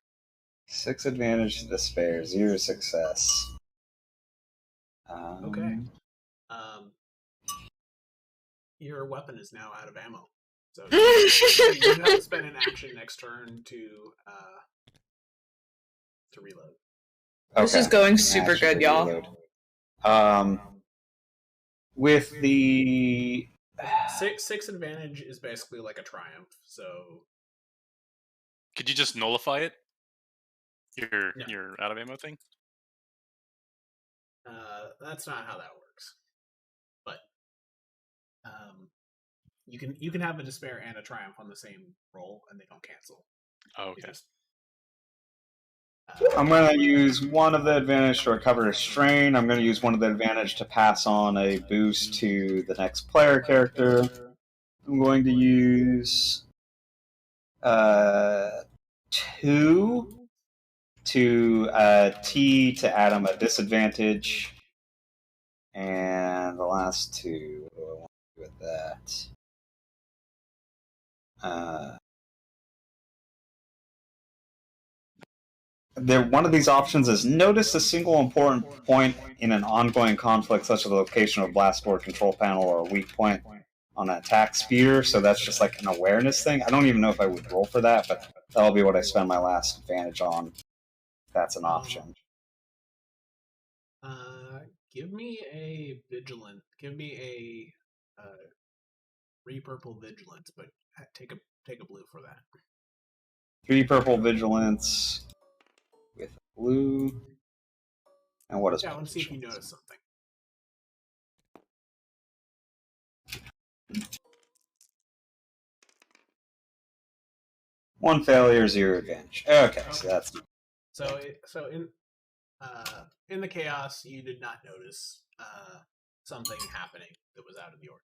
6 advantage to despair, 0 success.
Okay. Your weapon is now out of ammo. So you have to spend an action next turn to reload.
This is going super good, y'all.
With the
6 advantage is basically like a triumph. So
Could you just nullify it? Your
No.
your out of ammo thing?
that's not how that works. But you can have a despair and a triumph on the same roll, and they don't cancel.
Oh,
It
okay.
just,
I'm going to use 1 of the advantage to recover a strain. I'm going to use 1 of the advantage to pass on a boost to the next player character. I'm going to use 2 to T to add him a disadvantage. And the last 2, what do I want to do with that? One of these options is notice a single important point in an ongoing conflict, such as the location of a blast board control panel or a weak point on an attack speeder. So that's just like an awareness thing. I don't even know if I would roll for that, but that'll be what I spend my last advantage on. That's an option.
Give me a vigilant. Give me a 3 purple vigilance, but take a blue for that.
3 purple vigilance with blue. And what is?
Yeah, I want to see if you notice something.
One failure, 0 advantage. Okay, so that's
so in the chaos, you did not notice something happening that was out of the order.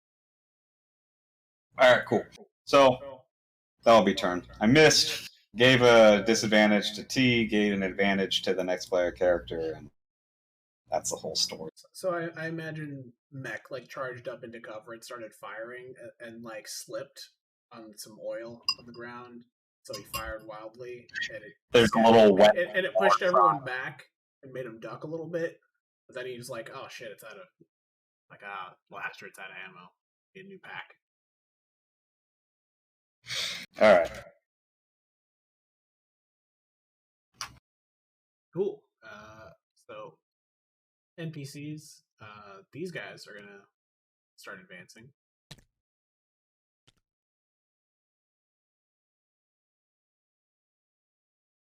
all right. Cool. So that'll be turn. I missed. Gave a disadvantage to T. Gave an advantage to the next player character, and that's the whole story.
So I imagine Mech like charged up into cover and started firing, and like slipped on some oil on the ground. So he fired wildly, and
There's a little wet,
and it pushed everyone back and made him duck a little bit. But then he was like, "Oh shit, it's out of blaster, it's out of ammo. Get a new pack."
All right.
Cool. So NPCs, these guys are gonna start advancing.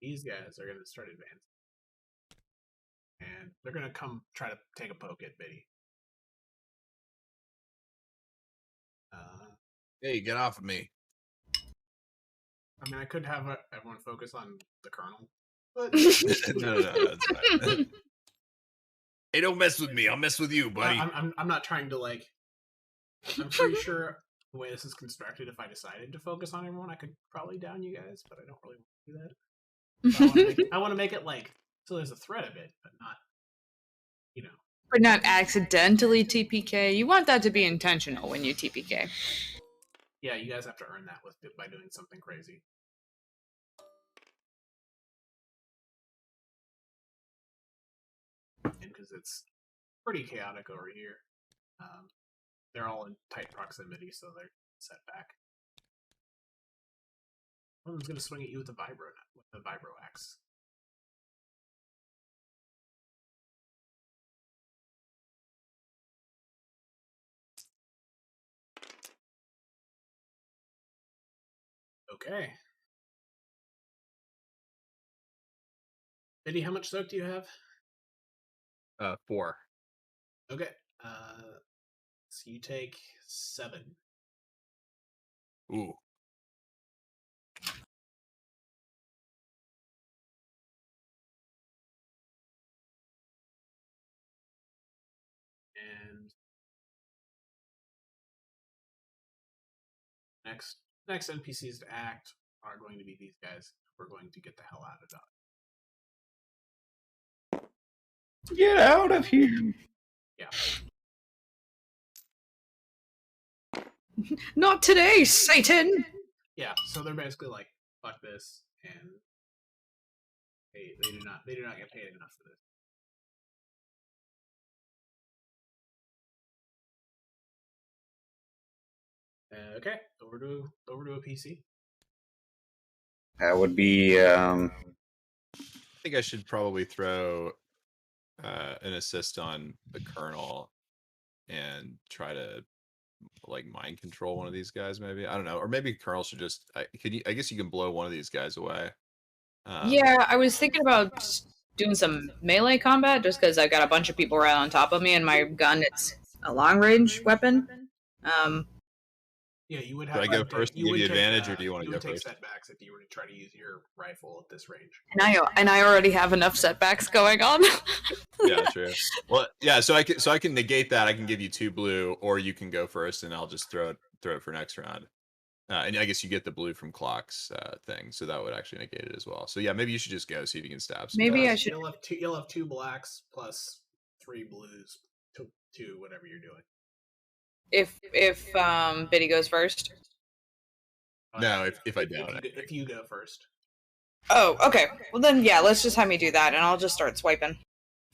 These guys are gonna start advancing. And they're gonna come try to take a poke at Biddy.
Hey, get off of me.
I mean, I could have everyone focus on the Colonel, but
No, that's fine. Hey, don't mess with me. I'll mess with you, buddy.
I'm not trying to like. I'm pretty sure the way this is constructed, if I decided to focus on everyone, I could probably down you guys, but I don't really want to do that. So I want to make it like so there's a threat of it, but not, you know.
But not accidentally TPK. You want that to be intentional when you TPK.
Yeah, you guys have to earn that by doing something crazy. And because it's pretty chaotic over here, they're all in tight proximity, so they're set back. One of them's going to swing at you with the vibro axe. Okay. Eddie, how much soak do you have?
4.
Okay. So you take 7.
Ooh.
And next NPCs to act are going to be these guys. We're going to get the hell out of Dodge.
Get out of here.
Yeah.
Not today, Satan!
Yeah, so they're basically like, fuck this, and they do not get paid enough for this. Okay, over to a PC.
That would be.
I think I should probably throw an assist on the Colonel and try to like mind control one of these guys. Maybe I don't know, or maybe Colonel should just. I guess you can blow one of these guys away.
Yeah, I was thinking about doing some melee combat just because I've got a bunch of people right on top of me, and my gun, it's a long range weapon.
Yeah, you would
Do
have.
I go first to give you advantage, or do you want to go
take
first?
setbacks if you were to try to use your rifle at this range.
And I already have enough setbacks going on.
Yeah, true. Well, yeah. So I can negate that. I can give you 2 blue, or you can go first, and I'll just throw it for next round. And I guess you get the blue from Clock's thing, so that would actually negate it as well. So yeah, maybe you should just go see if you can stab.
Maybe I should.
You'll have 2 blacks plus 3 blues to whatever you're doing.
If Biddy goes first.
No, if I don't.
If you go first.
Oh, okay. Well then, yeah. Let's just have me do that, and I'll just start swiping.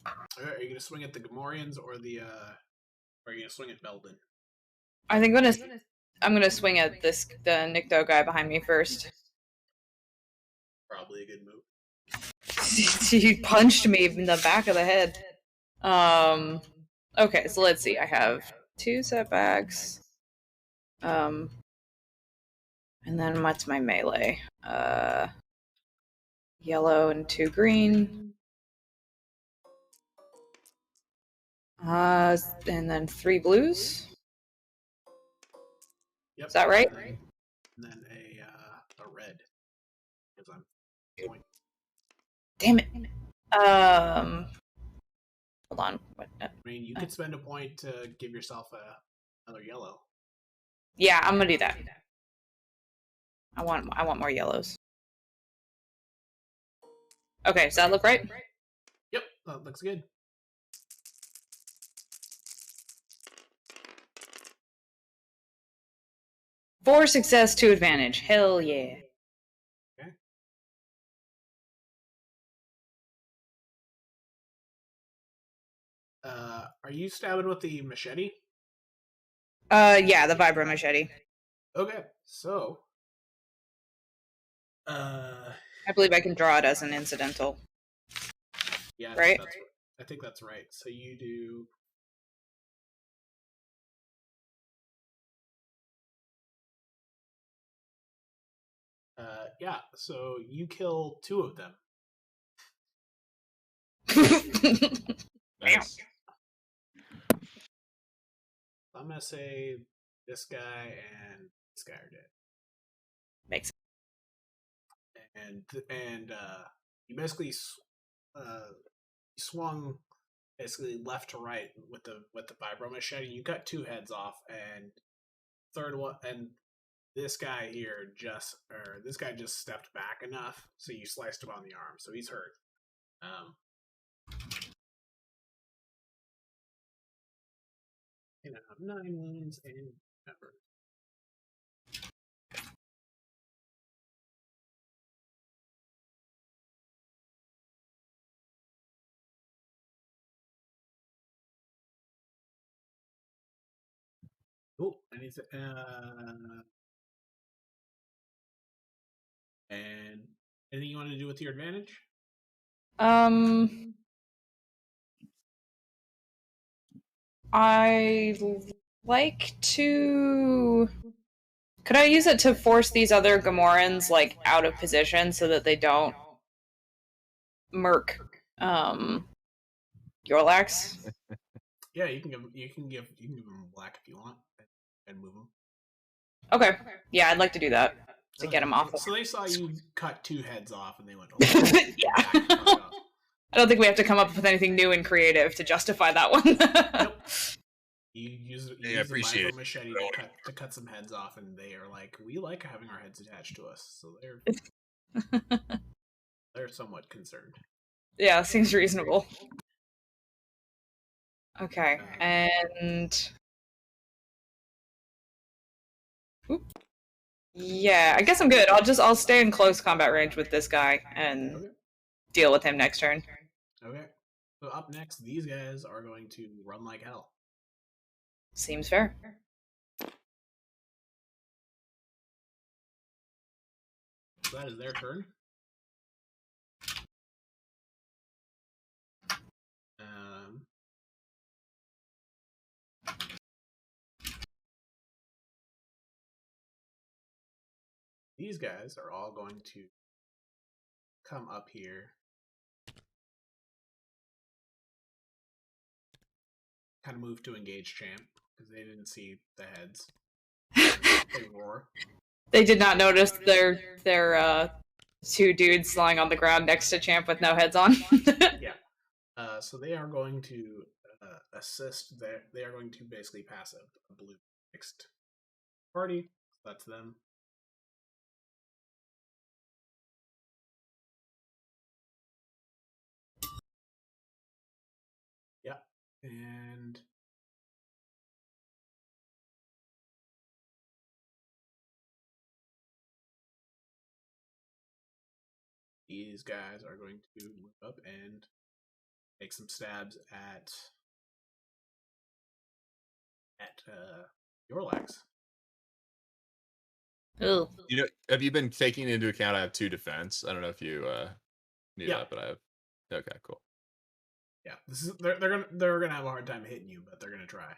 Alright, are you gonna swing at the Gamorreans or the are you gonna swing at Belden?
I think I'm gonna swing at the Nikto guy behind me first.
Probably a good move.
He punched me in the back of the head. Okay, so let's see. I have 2 setbacks. And then what's my melee? Yellow and 2 green. And then 3 blues.
Yep.
Is that right?
And then a red. Because I'm point.
Damn it. Hold on. What?
I mean, you could spend a point to give yourself another yellow.
Yeah, I'm gonna do that. I want more yellows. Okay, does that look right?
Yep, that looks good.
For success, 2 advantage. Hell yeah.
Okay. Are you stabbing with the machete?
Yeah, the vibro machete.
Okay, so
I believe I can draw it as an incidental.
yeah,
Right?
I think that's right. So you do. Yeah, so you kill 2 of them.
Nice.
I'm gonna say this guy and this guy are dead.
Makes
And you basically swung basically left to right with the vibro machete. You cut 2 heads off, and third one, and this guy here just stepped back enough, so you sliced him on the arm, so he's hurt. You know, 9 wounds and pepper. Cool. And anything you want to do with your advantage?
I like to. Could I use it to force these other Gamorreans like out of position so that they don't Merc, Eorlax.
Yeah, you can give him black if you want, and move him.
Okay. Yeah, I'd like to do that to get him off.
So they saw you cut 2 heads off, and they went,
Yeah. I don't think we have to come up with anything new and creative to justify that one.
Nope. You use the
appreciate
micro machete to cut some heads off, and they are like, we like having our heads attached to us, so they're somewhat concerned.
Yeah, seems reasonable. Okay, and yeah, I guess I'm good. I'll stay in close combat range with this guy and deal with him next turn.
Okay. So up next, these guys are going to run like hell.
Seems fair.
So that is their turn. These guys are all going to come up here. Kind of move to engage Champ, because they didn't see the heads. They roar.
They did not notice their 2 dudes lying on the ground next to Champ with no heads on.
Yeah. So they are going to assist. They are going to basically pass a blue mixed party. That's them. Yeah. And these guys are going to move up and make some stabs at Eorlax.
Ooh.
You know, have you been taking into account I have 2 defense? I don't know if you knew that, but I have. Okay, cool.
Yeah, this is they're gonna have a hard time hitting you, but they're gonna try.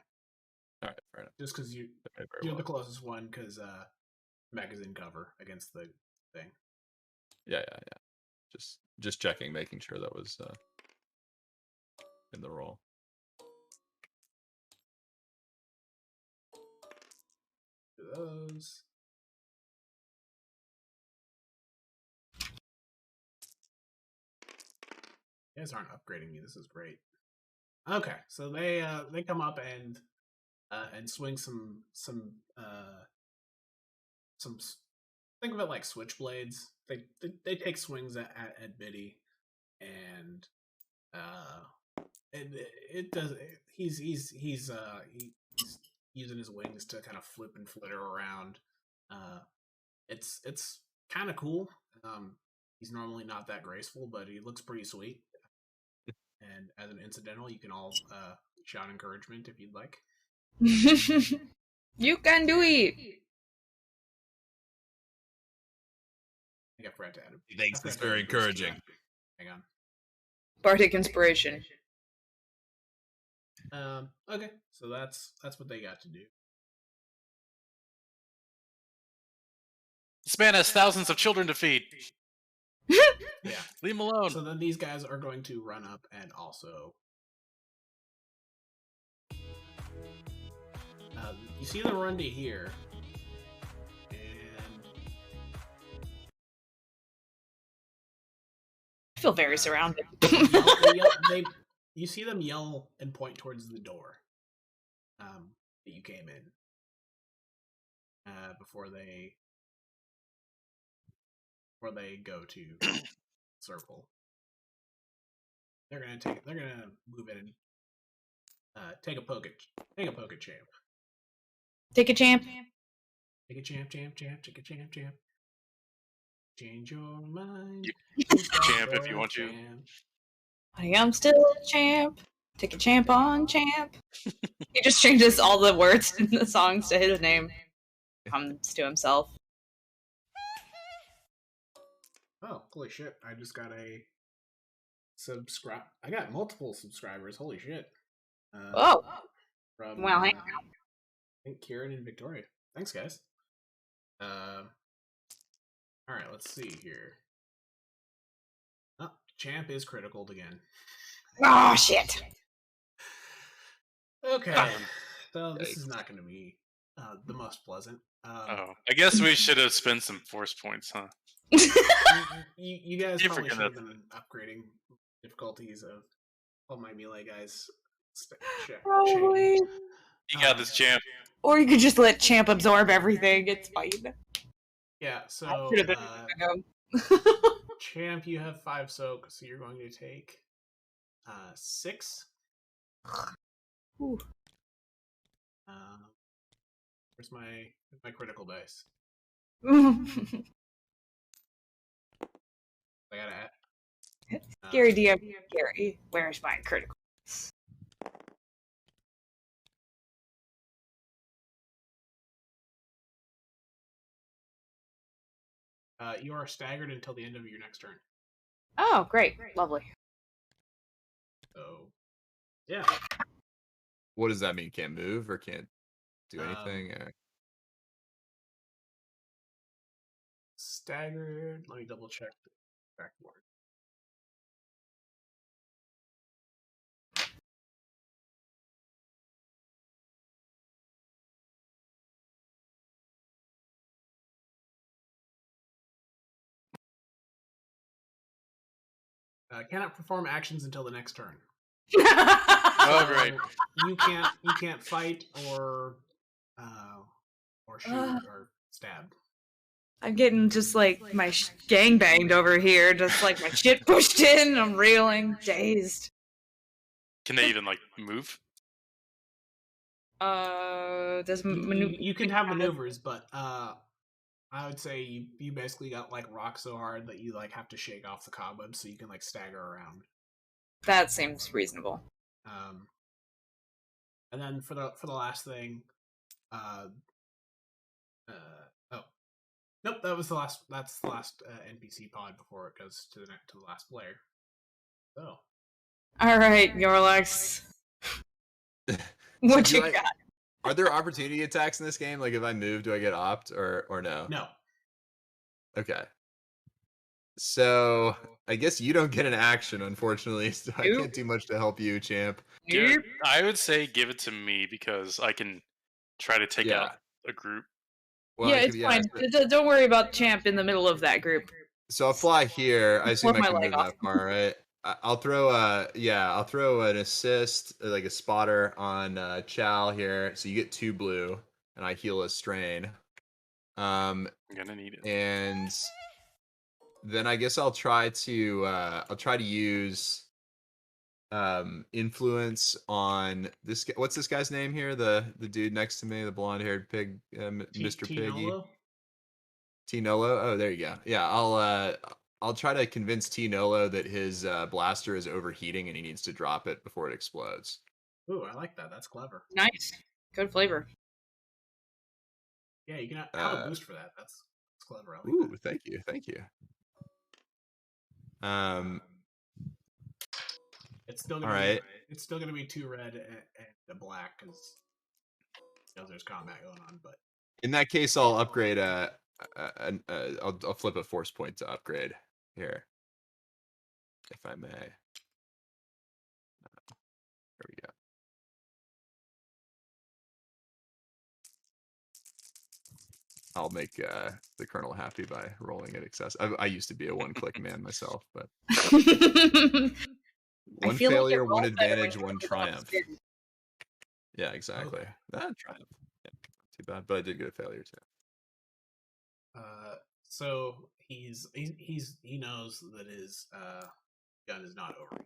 All right, fair enough.
Just because you're the closest one, because Meg is in cover against the thing.
Yeah. Just checking, making sure that was in the roll.
Do those. You guys aren't upgrading me. This is great. Okay, so they come up and swing some think of it like switchblades. They take swings at Biddy, and it does. He's using his wings to kind of flip and flitter around. It's kind of cool. He's normally not that graceful, but he looks pretty sweet. And as an incidental, you can all shout encouragement if you'd like.
You can do it.
I think I forgot to add it.
He thinks it's very encouraging.
Hang on.
Bardic inspiration.
Okay, so that's what they got to do.
This man has thousands of children to feed.
Yeah.
Leave him alone.
So then these guys are going to run up and also... you see them run to here. And...
I feel very surrounded.
You see them yell and point towards the door that you came in before they go to circle. They're gonna move in and take a poke at Champ.
Take a champ.
Take a champ. Take a champ. Change your mind.
Champ if you want to.
I'm still a champ. Take a champ on champ. He just changes all the words in the songs to his name. Comes to himself.
Oh, holy shit. I just got a subscribe. I got multiple subscribers. Holy shit.
Oh.
From,
well, hang on.
I think Kieran and Victoria. Thanks, guys. Alright, let's see here. Oh, Champ is critical again.
Oh shit!
Okay, so this is not going to be the most pleasant.
Oh, I guess we should have spent some force points, huh?
You guys
You're
probably should have
forgetting
been upgrading difficulties of all my melee guys.
Probably.
You got this, champ.
Or you could just let Champ absorb everything. It's fine.
Yeah, so
Should have been.
Champ, you have 5 soak, so you're going to take 6.
Ooh.
Where's my critical dice? I gotta add.
Gary, DM. Gary, where's my critical?
You are staggered until the end of your next turn.
Oh, great. Lovely.
So, yeah.
What does that mean? Can't move or can't do anything? Or...
Staggered. Let me double check the back word. Cannot perform actions until the next turn.
Oh, great.
You can't fight or shoot or stab.
I'm getting just like my gang banged over here, just like my shit pushed in. I'm reeling, dazed.
Can they even like move?
Does
You can have maneuvers, but I would say you basically got like rock so hard that you like have to shake off the cobwebs so you can like stagger around.
That seems reasonable.
And then for the last thing, nope, that was the last. That's the last NPC pod before it goes to the last player. So,
all right, Eorlax, what you got?
Are there opportunity attacks in this game? Like, if I move, do I get opt or no?
No.
Okay. So I guess you don't get an action, unfortunately. So I can't do much to help you, champ.
I would say give it to me because I can try to take out a group.
Well, yeah, it's fine. Don't worry about Champ in the middle of that group.
So I'll fly here. I assume I can move that far, right? I'll throw an assist, like a spotter on Chal here. So you get 2 blue, and I heal a strain.
I'm gonna need it.
And then I guess I'll try to use influence on this guy. What's this guy's name here? The dude next to me, the blonde-haired pig, Mr. Piggy. T-Nolo? Oh, there you go. Yeah, I'll try to convince T-Nolo that his blaster is overheating and he needs to drop it before it explodes.
Ooh, I like that. That's clever.
Nice. Good flavor.
Yeah, you can have a boost for that. That's clever. I like
ooh,
that.
Thank you.
It's still gonna
all right.
It's still gonna be 2 red and a black because there's combat going on. But
in that case, I'll upgrade. I'll flip a force point to upgrade here, if I may. There we go. I'll make the Colonel happy by rolling at excess. I used to be a one-click man myself, but one failure, one advantage, one triumph. Yeah, exactly.
Okay.
That triumph. Yeah, too bad, but I did get a failure too.
So he knows that his gun is not over.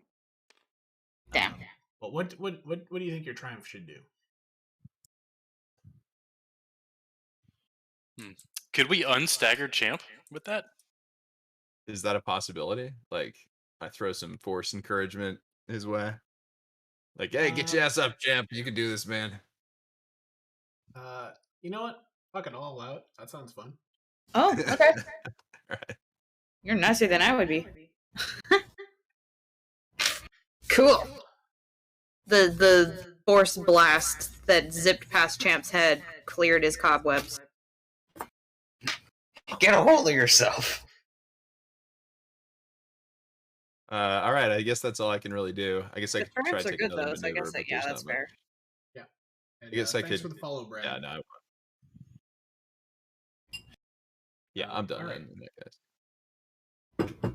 Damn.
But what do you think your triumph should do?
Could we unstagger Champ with that?
Is that a possibility? Like, I throw some force encouragement his way. Like, hey, get your ass up, champ. You can do this, man.
You know what? Fuck it, I'll allow it. That sounds fun.
Oh, okay.
Right.
You're nicer than I would be. Cool. The force blast that zipped past Champ's head cleared his cobwebs.
Get a hold of yourself.
All right, I guess that's all I can really do. I guess I
The
could try
traps
to
are
take
good
another
though, so I
maneuver,
guess
but
yeah,
there's
that's
not much.
fair.
And,
I guess I
thanks
could.
for the follow, Brad.
Yeah, no. Yeah, I'm done
all right.
then, in that case.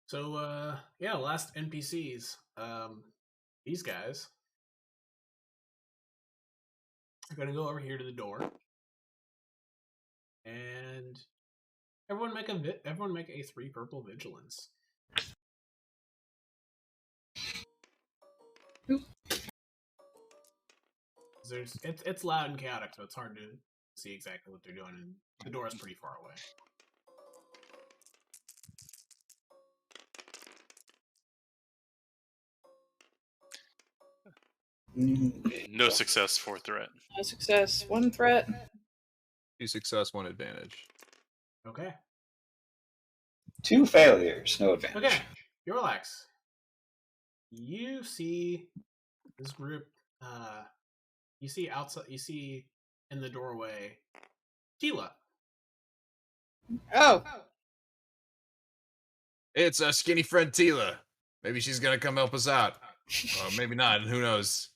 So, yeah, last NPCs. These guys are going to go over here to the door. And everyone make a 3 purple vigilance. It's loud and chaotic, so it's hard to see exactly what they're doing, and the door is pretty far away.
No success, 4 threat.
No success, 1 threat.
2 success, 1 advantage.
Okay.
2 failures, no advantage.
Okay. Eorlax, you see this group. You see outside. You see in the doorway, Tila.
Oh.
It's a skinny friend Tila. Maybe she's gonna come help us out. Or maybe not. Who knows?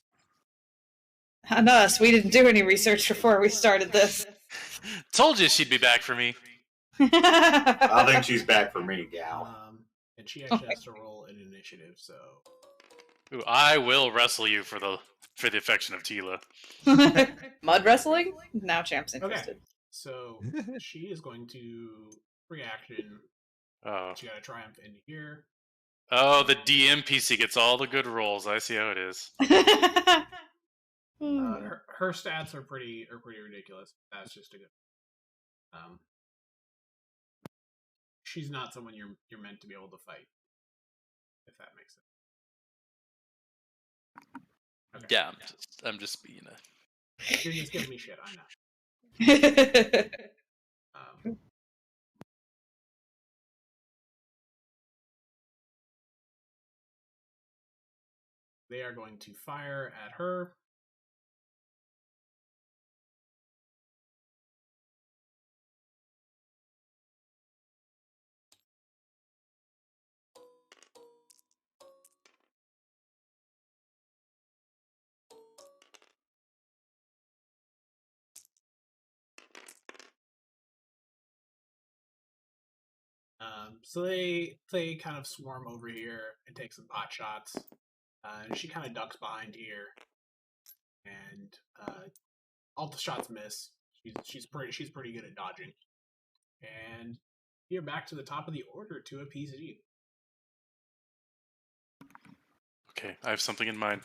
On us, we didn't do any research before we started this.
Told you she'd be back for me.
I think she's back for me, gal.
And she actually has to roll an initiative. So.
Ooh, I will wrestle you for the affection of Tila.
Mud wrestling? Now Champ's interested.
Okay. So she is going to reaction.
Oh.
She got a triumph into here.
Oh, the DMPC gets all the good rolls. I see how it is.
Her stats are pretty ridiculous. That's just a good. She's not someone you're meant to be able to fight. If that makes sense. Okay.
Yeah, I'm just being a.
You're just giving me shit. I know. They are going to fire at her. So they kind of swarm over here and take some pot shots. And she kind of ducks behind here, and all the shots miss. She's pretty good at dodging. And you're back to the top of the order to a PZ.
Okay, I have something in mind.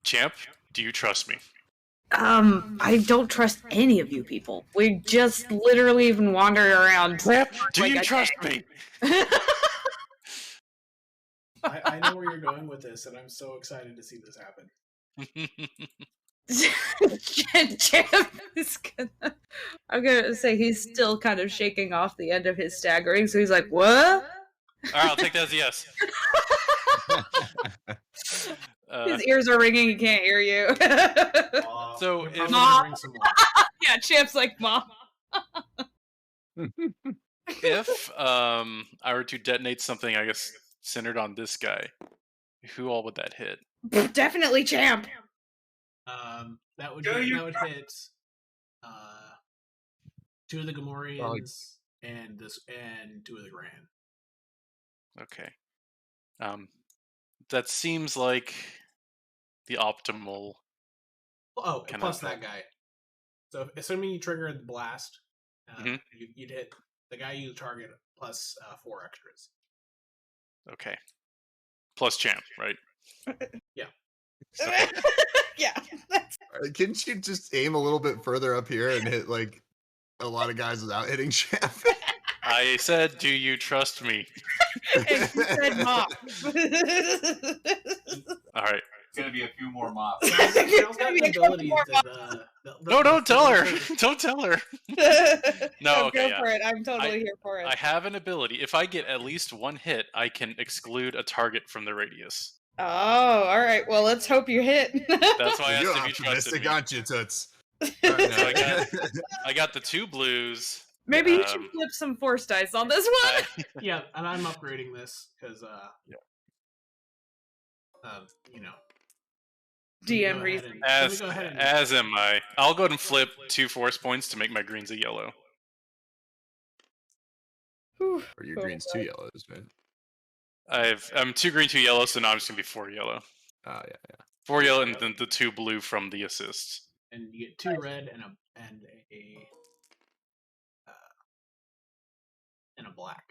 Champ, do you trust me?
I don't trust any of you people. We just literally even wandered around.
Do you trust me?
I know where you're going with this, and I'm so excited to see this happen.
Champ is gonna. I'm gonna say he's still kind of shaking off the end of his staggering, so he's like, "What?"
All right, I'll take that as a yes.
His ears are ringing; he can't hear you.
So if
Mom, yeah, Champ's like, "Mom."
If I were to detonate something, I guess centered on this guy, who all would that hit?
Definitely Champ.
That would hit 2 of the Gamorreans and 2 of the Grand.
Okay. That seems like the optimal.
Oh, plus that guy. So, assuming you trigger the blast, you'd hit the guy you target plus 4 extras.
Okay. Plus Champ, right?
Yeah.
Yeah.
Couldn't you just aim a little bit further up here and hit like a lot of guys without hitting Champ?
I said, do you trust me?
And you said mop.
All right.
It's gonna be a few more mops.
No, don't tell her. Don't tell her. No, okay,
go for it. I'm totally here for it.
I have an ability. If I get at least 1 hit, I can exclude a target from from the radius.
Oh, all right. Well, let's hope you hit.
That's why I
You're
asked if you trusted
optimistic,
me.
aren't you, Toots?
So I got the 2 blues
Maybe you should flip some force dice on this one.
Yeah, and I'm upgrading this because you know.
DM reason.
As am I. I'll go ahead and flip 2 force points to make my greens a yellow.
Or your green's 2 yellows, man.
I'm 2 green, 2 yellow, so now I'm just gonna be 4 yellow.
Oh yeah.
4 yellow and then the 2 blue from the assist.
And you get 2 red and a black.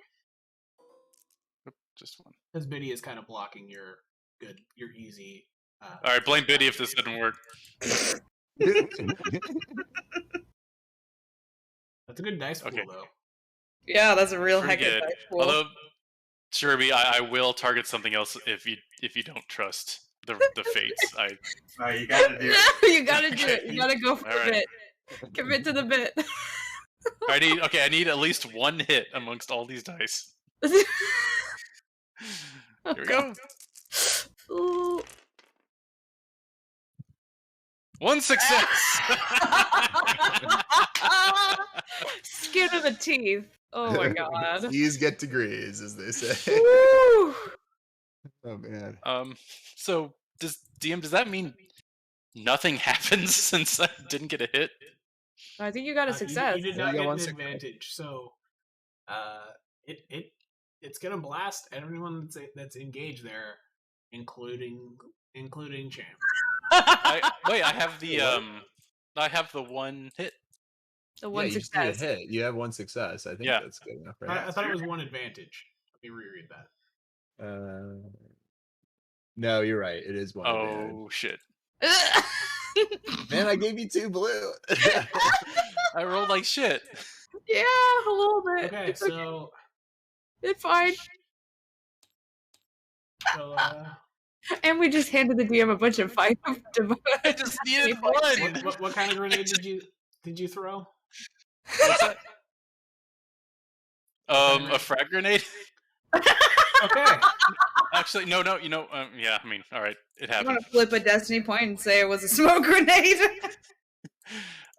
Just one.
Because Biddy is kind of blocking your easy.
All right, blame Biddy if this didn't work.
That's a good dice pool, though.
Yeah, that's a real
Pretty
heckin'
good.
dice pool.
Although, Sherby, I will target something else if you don't trust the fates.
No, you gotta do it.
You gotta do it. You gotta go for the bit. Commit to the bit.
I need at least 1 hit amongst all these dice.
Here
we go.
Ooh.
1 success.
Skin of the teeth. Oh my god.
These get degrees, as they say.
Woo!
Oh man.
So does that mean nothing happens since I didn't get a hit?
I think you got a success.
You did not get an advantage, so it's gonna blast everyone that's engaged there, including Champ.
I have the 1 hit.
The 1
you
success.
just need a hit. You have 1 success. I think that's good enough, right?
I thought it was 1 advantage. Let me reread that.
No, you're right. It is 1 advantage.
Oh shit.
Man, I gave you 2 blue.
I rolled like shit.
Yeah, a little bit.
Okay, so
it's fine.
So,
and we just handed the DM a bunch of five.
I just needed 1.
What kind of grenade did you throw?
What's that? A frag grenade.
Okay.
Actually, no. Yeah, I mean, all right, it
You
happened.
want to flip a destiny point and say it was a smoke grenade?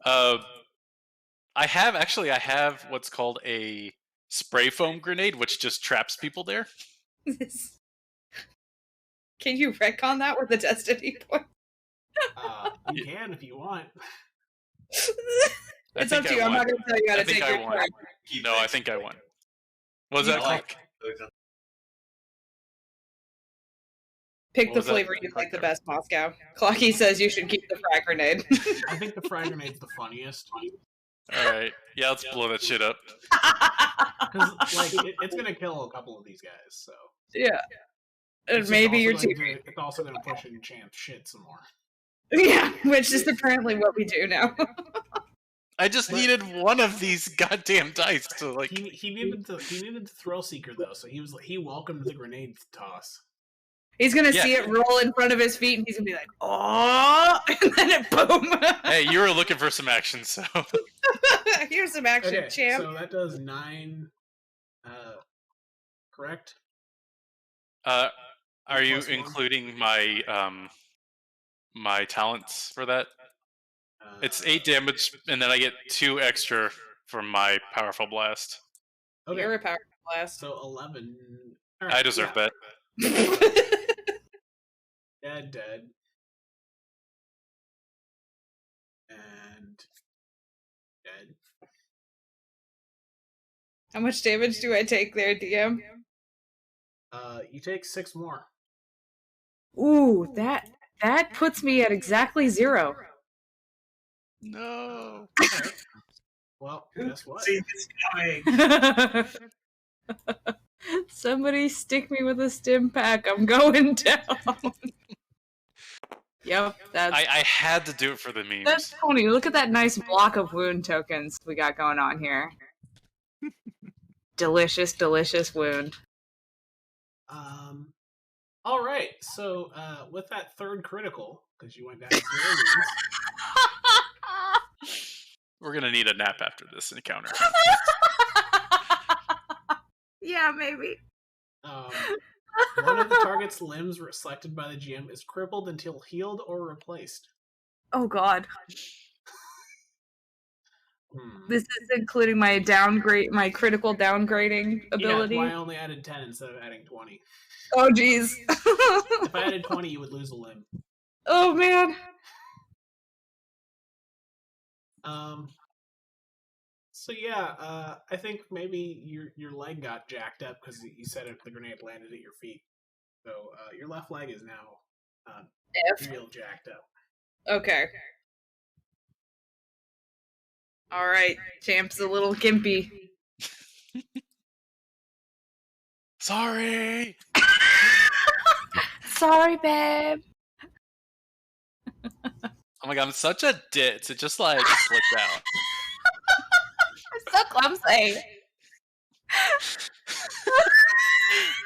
I have what's called a spray foam grenade, which just traps people there.
Can you retcon that with a destiny point?
You can if you want.
It's up to you. I'm not going to tell you how to take your card.
No, I think I won. What was that like?
Pick the flavor you like the best, Moskaw. Clocky says you should keep the frag grenade.
I think the frag grenade's the funniest.
Alright. Yeah, let's blow that shit up.
Because, it's going to kill a couple of these guys, so.
Yeah. And maybe your team.
It's also going to push in Champ's shit some more.
Yeah, which is apparently what we do now.
I just needed 1 of these goddamn dice to
He needed the thrill seeker though, so he welcomed the grenade toss.
He's gonna see it roll in front of his feet, and he's gonna be like, "Oh!" and then it boom.
Hey, you were looking for some action, so
here's some action, Champ.
So that does 9. Correct?
Are you including my my talents for that? It's 8 damage, and then I get 2 extra from my powerful blast.
Okay.
You're a powerful blast.
So 11.
Right, I deserve that.
Dead. And dead.
How much damage do I take there, DM?
You take 6 more.
Ooh, that puts me at exactly 0.
No.
Right. Well, guess what?
See this coming.
Somebody stick me with a stim pack. I'm going down. Yep, that's.
I had to do it for the memes.
That's funny. Look at that nice block of wound tokens we got going on here. Delicious, delicious wound.
All right. So, with that 3rd critical, because you went down to 0 wounds.
We're gonna need a nap after this encounter.
Yeah, maybe.
One of the target's limbs selected by the GM is crippled until healed or replaced.
Oh God. This is including my critical downgrading ability.
Yeah, that's why I only added 10 instead of adding 20.
Oh, jeez.
If I added 20, you would lose a limb.
Oh, man.
So yeah, I think maybe your leg got jacked up because you said the grenade landed at your feet. So your left leg is now real jacked up.
Okay. All right, Champ's a little gimpy.
Sorry.
Sorry, babe.
Oh my god, I'm such a ditz. It just like slipped out.
I'm so clumsy.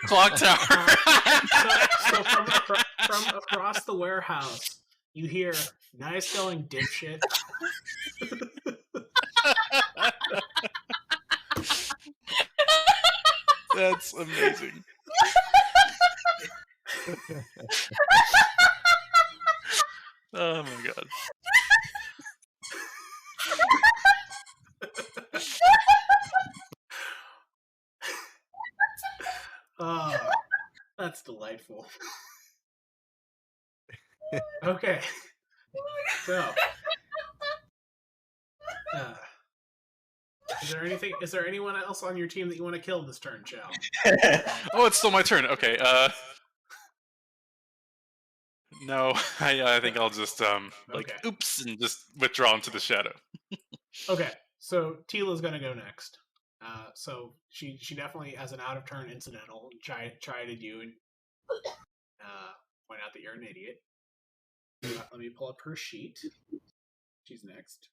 Clocktower.
So from across the warehouse, you hear, "Nice going, dipshit."
That's amazing. Oh my god.
Oh, that's delightful. Okay. So, is there anyone else on your team that you want to kill this turn, Chal?
Oh, it's still my turn. Okay. No, I think I'll just
Okay.
oops, and just withdraw into the shadow.
Okay. So Tila's gonna go next. So she definitely, as an out of turn incidental, chided you and point out that you're an idiot. Let me pull up her sheet. She's next.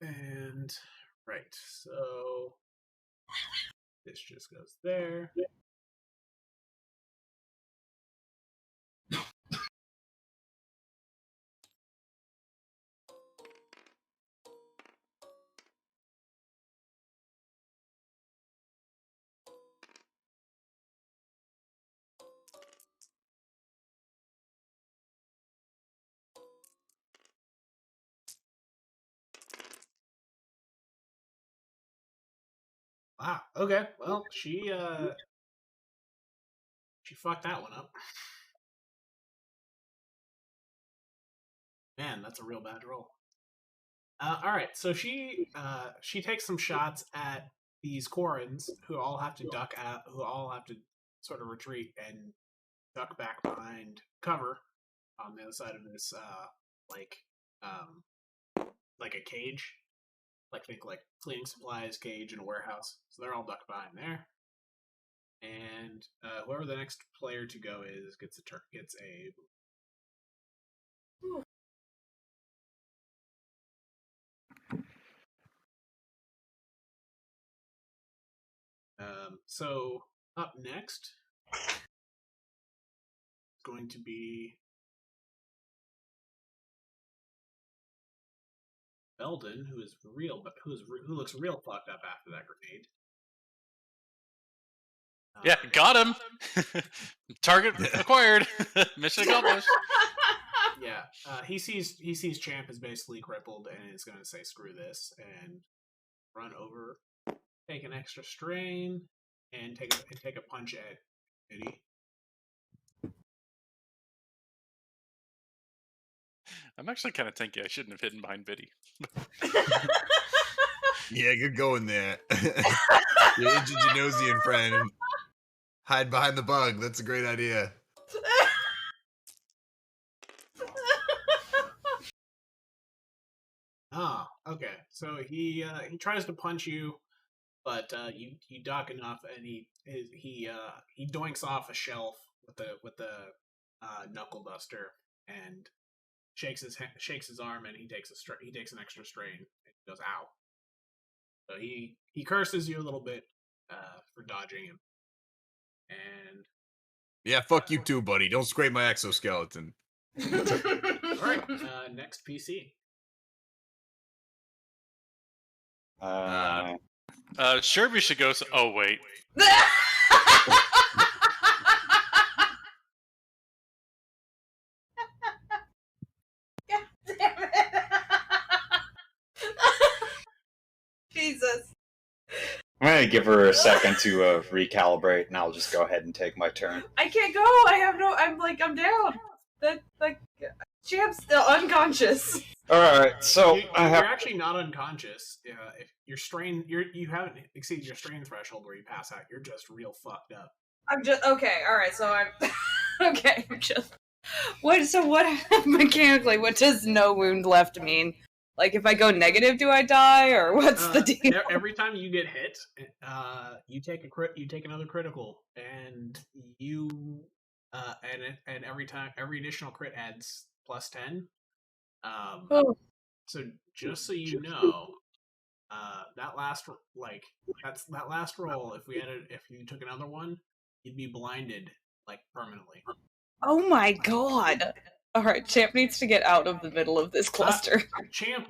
And right, so this just goes there. Wow. Okay. Well, she fucked that one up. Man, that's a real bad roll. All right. So she takes some shots at these Korans who all have to duck out, who all have to sort of retreat and duck back behind cover on the other side of this like a cage. Think like cleaning supplies cage in a warehouse. So they're all ducked behind there. And whoever the next player to go is gets a turn. Gets a. So up next is going to be Belden, who looks real fucked up after that grenade.
Yeah, got him. Target acquired. Mission accomplished.
Yeah, he sees Champ is basically crippled and is going to say screw this and run over, take an extra strain, and take a punch at Biddy.
I'm actually kind of thinking I shouldn't have hidden behind Biddy.
Yeah, good going there. You're injured your Nosian friend. Hide behind the bug. That's a great idea.
Ah, okay. So he tries to punch you, but you duck enough, and he doinks off a shelf with the knuckle duster and shakes his arm, and he takes an extra strain and he goes ow. So he curses you a little bit for dodging him, and
yeah, fuck you too, buddy. Don't scrape my exoskeleton.
All right, next PC.
Uh,
Sherbert should go. Oh wait.
I'm gonna give her a second to recalibrate, and I'll just go ahead and take my turn.
I can't go. I have no. I'm down. Champ's still unconscious.
All right, so
you're actually not unconscious. If your strain, you haven't exceeded your strain threshold where you pass out. You're just real fucked up.
I'm just okay. All right, so I'm okay. I'm just what? So what mechanically? What does no wound left mean? Like, if I go negative, do I die, or what's the deal?
Every time you get hit, you take another critical, and and every additional crit adds +10. So just so you know, that last roll, if you took another one, you'd be blinded permanently.
Oh my god! All right, Champ needs to get out of the middle of this cluster.
Champ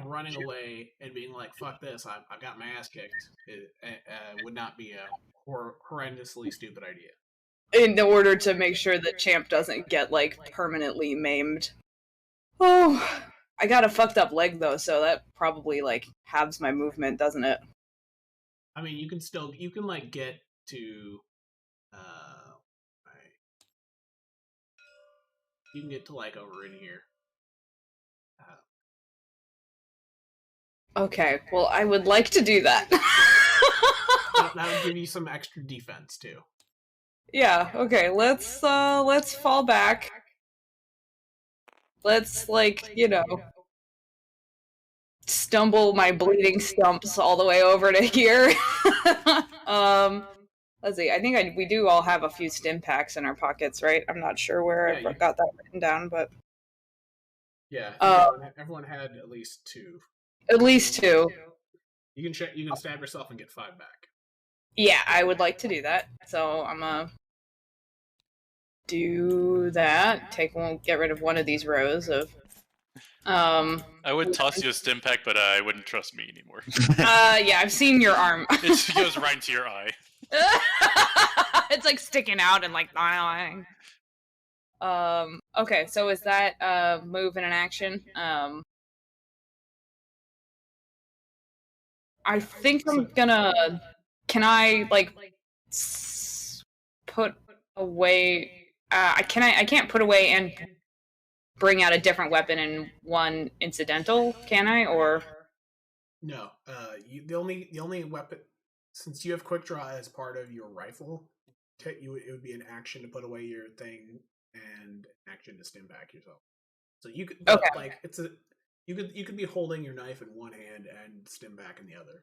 running away and being like, "Fuck this! I've got my ass kicked." Would not be a horrendously stupid idea.
In order to make sure that Champ doesn't get permanently maimed. Oh, I got a fucked up leg though, so that probably halves my movement, doesn't it?
I mean, you can get to. You can get to over in here.
Okay, well, I would like to do that.
That would give you some extra defense too.
Yeah. Okay. Let's fall back. Let's stumble my bleeding stumps all the way over to here. Let's see. I think we do all have a few stim packs in our pockets, right? I'm not sure where I got that written down, but
yeah, everyone had at least 2.
At least 2.
You can stab yourself and get 5 back.
Yeah, I would like to do that. So I'm gonna do that. Get rid of one of these rows of.
I would toss you a stim pack, but I wouldn't trust me anymore.
Yeah, I've seen your arm.
It goes right into your eye.
It's sticking out and okay, so is that a move and an action? I think I'm gonna. Can I put away? I can't put away and bring out a different weapon in one incidental. Can I? Or
no? The only weapon, since you have quick draw as part of your rifle, it would be an action to put away your thing and an action to stim back yourself. So you could you could be holding your knife in one hand and stim back in the other.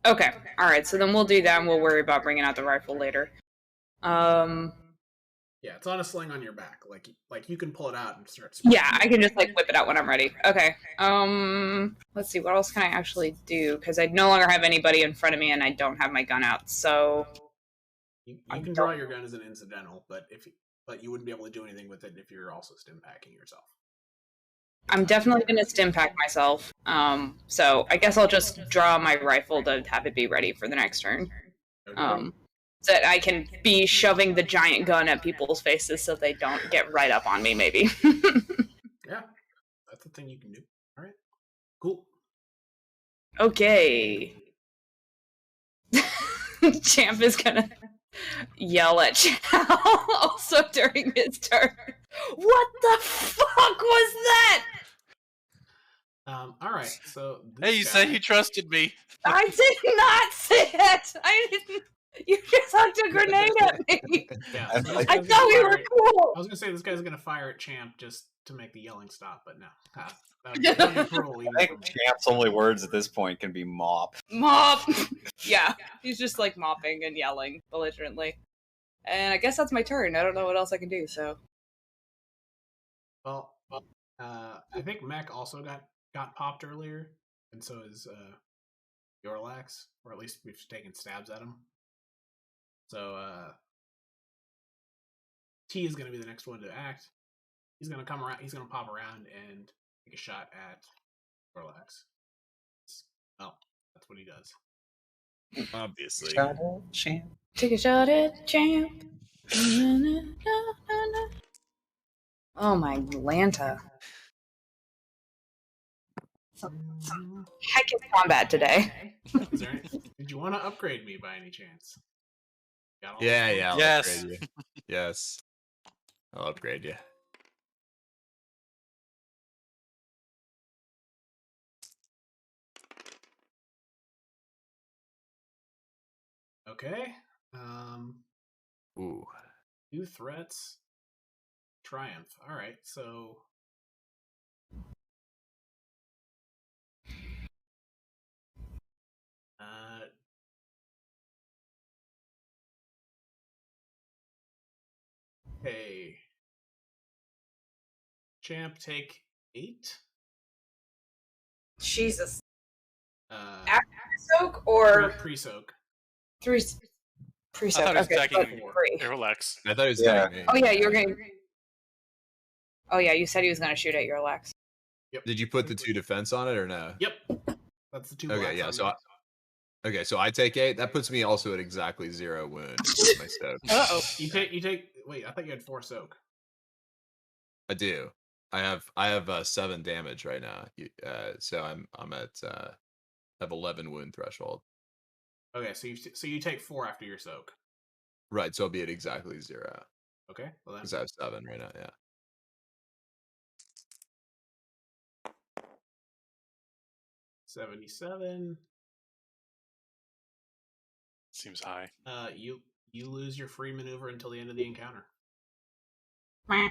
Okay. All right. So then we'll do that, and we'll worry about bringing out the rifle later.
Yeah, it's on a sling on your back. Like you can pull it out and start.
Yeah, I can just whip it out when I'm ready. Okay. Let's see. What else can I actually do? Because I no longer have anybody in front of me, and I don't have my gun out. So
you can draw your gun as an incidental, but you wouldn't be able to do anything with it if you're also stim packing yourself.
I'm definitely going to stim pack myself. So I guess I'll just draw my rifle to have it be ready for the next turn.
Okay.
So that I can be shoving the giant gun at people's faces so they don't get right up on me, maybe.
Yeah, that's a thing you can do. All right, cool.
Okay. Champ is gonna yell at Chal also during his turn. What the fuck was that?
All right, so
Hey, you said you trusted me.
I did not say it. I didn't. You just hucked a grenade at me.
Yeah,
I thought we were cool.
I was gonna say this guy's gonna fire at Champ just to make the yelling stop, but no. That'd be cruel,
I think Champ's only words at this point can be mop.
Mop. Yeah, he's just mopping and yelling belligerently. And I guess that's my turn. I don't know what else I can do. So.
Well, I think Mech also got popped earlier, and so is Eorlax, or at least we've taken stabs at him. So T is going to be the next one to act. He's going to come around. He's going to pop around and take a shot at Eorlax. Oh, that's what he does.
Obviously.
Champ.
Take a shot at Champ. Oh my Lanta. Heckin' combat today.
Is there did you want to upgrade me by any chance? Got all
Yeah,
the
yeah. I'll
Yes.
upgrade you. Yes. I'll upgrade you.
Okay.
Ooh.
2 threats. Triumph. All right. So hey. Champ, take 8.
Jesus.
Uh,
Soak or
pre-soak.
3
I
pre-soak?
thought he was
Okay,
attacking
but 3.
Eorlax.
I thought he was
Yeah.
attacking me.
Oh yeah, you're going. Oh yeah, you said he was going to shoot at your Lex.
Yep.
Did you put the 2 defense on it or no?
Yep. That's the 2
Okay,
blocks
yeah.
on
So
me.
okay, so I take 8. That puts me also at exactly 0 wound with my soak.
Uh-oh.
You take wait, I thought you had 4 soak.
I do. I have 7 damage right now. So I'm at I have 11 wound threshold.
Okay, so you take 4 after your soak.
Right, so I'll be at exactly 0
Okay. Well then
because I have 7 right now. Yeah.
77.
Seems high.
You lose your free maneuver until the end of the encounter.
Okay,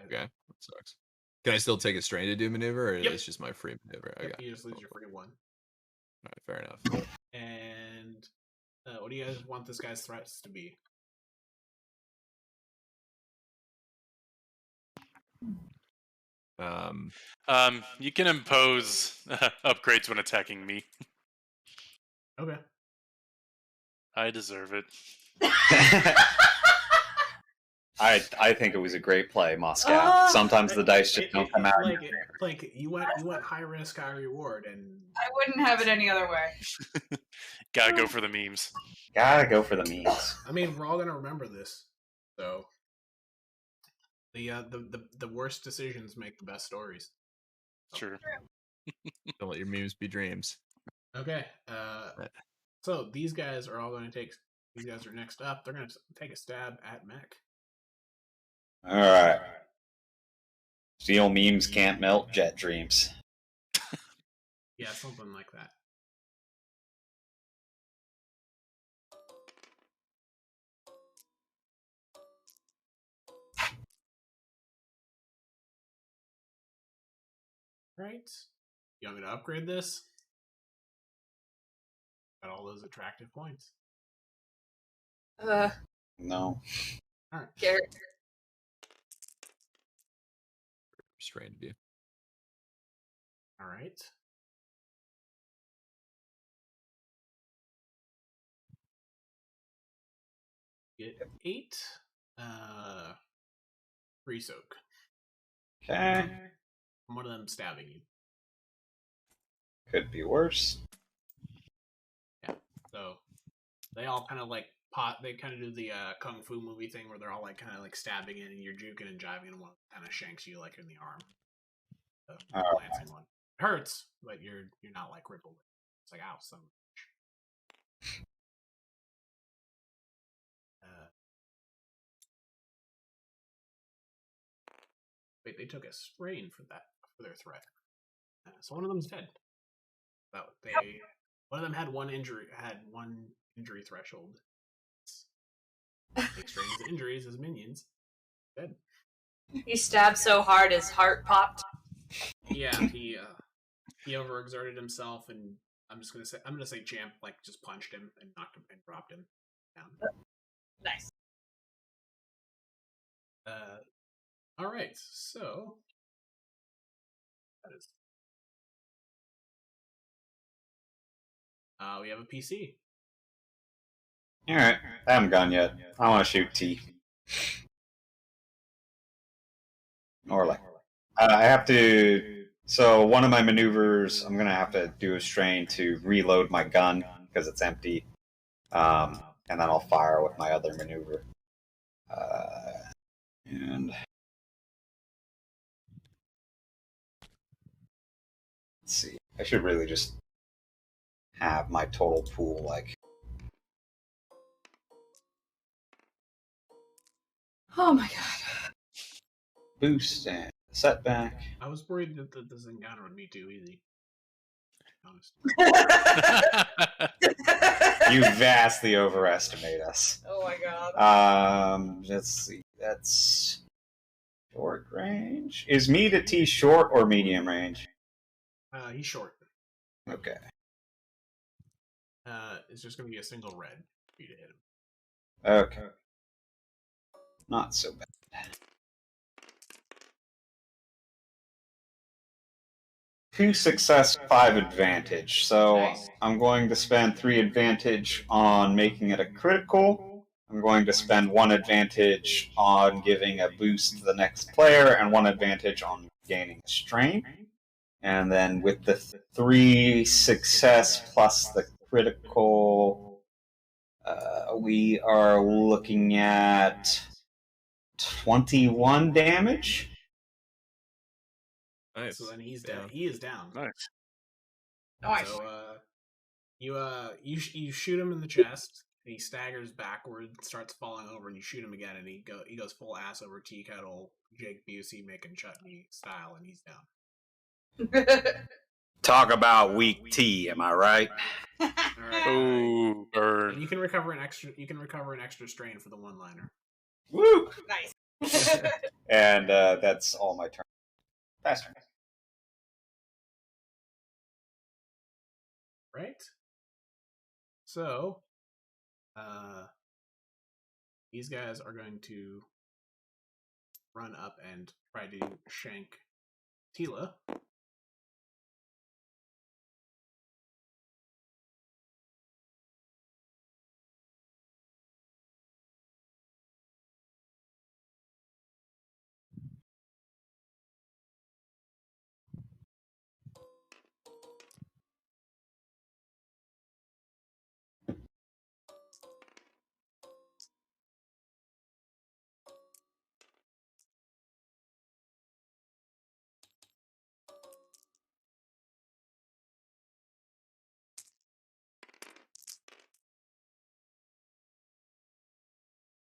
that sucks. Can I still take a strain to do maneuver, or
Yep.
it's just my free maneuver? Okay,
Yep, you just lose
cool,
your
cool.
free 1.
All right, fair enough.
And what do you guys want this guy's threats to be?
You can impose upgrades when attacking me.
Okay.
I deserve it.
I think it was a great play, Moskaw. Sometimes the dice just don't come out.
Like you went high risk, high reward, and
I wouldn't have it any other way.
Gotta go for the memes.
Gotta go for the memes.
I mean, we're all gonna remember this. So the worst decisions make the best stories.
Sure.
Don't let your memes be dreams.
Okay. So these guys are all going to take. These guys are next up. They're going to take a stab at Mech.
All right. Steel memes can't melt jet dreams.
Yeah, something like that. Right. You want me to upgrade this? Got all those attractive points.
No.
All right.
Garrett.
Restrained you.
All right. Get 8. Free soak.
Okay.
One of them stabbing you.
Could be worse.
Yeah. So they all kind of like they kind of do the kung fu movie thing where they're all like kind of like stabbing in and you're juking and jiving and one kind of shanks you like in the arm. Glancing one. It hurts, but you're not like rippled. It's like ow, some. Wait, they took a sprain for their threat. So one of them's dead. One of them had one injury threshold. Take strains injuries as minions. Dead.
He stabbed so hard his heart popped.
Yeah, he overexerted himself, and I'm gonna say Champ like just punched him and knocked him and dropped him down.
Nice.
All right, so that is. We have a PC.
All right. I haven't gone yet. I want to shoot T. Or like, I have to. So one of my maneuvers, I'm gonna have to do a strain to reload my gun because it's empty, and then I'll fire with my other maneuver. And let's see. I should really just have my total pool like.
Oh my god.
Boost and setback.
I was worried that this encounter would be too easy. Honest.
You vastly overestimate us.
Oh my god.
Let's see. That's short range. Is me to T short or medium range?
He's short.
Okay.
It's just going to be a single red for you to hit him.
Okay. Not so bad. 2 success, 5 advantage. So
Nice.
I'm going to spend 3 advantage on making it a critical. I'm going to spend 1 advantage on giving a boost to the next player, and 1 advantage on gaining a strain. And then with the 3 success plus the critical, we are looking at 21 damage.
Nice.
So then he's down. He is down.
Nice.
Nice.
So you shoot him in the chest, and he staggers backward, starts falling over, and you shoot him again, and he goes full ass over tea kettle, Jake Busey making chutney style, and he's down.
Talk about weak tea, am I right?
All right.
Ooh,
And
burn.
you can recover an extra strain for the one-liner.
Woo!
Nice.
And that's all my turn. Pass turn.
Right? So, these guys are going to run up and try to shank Tila.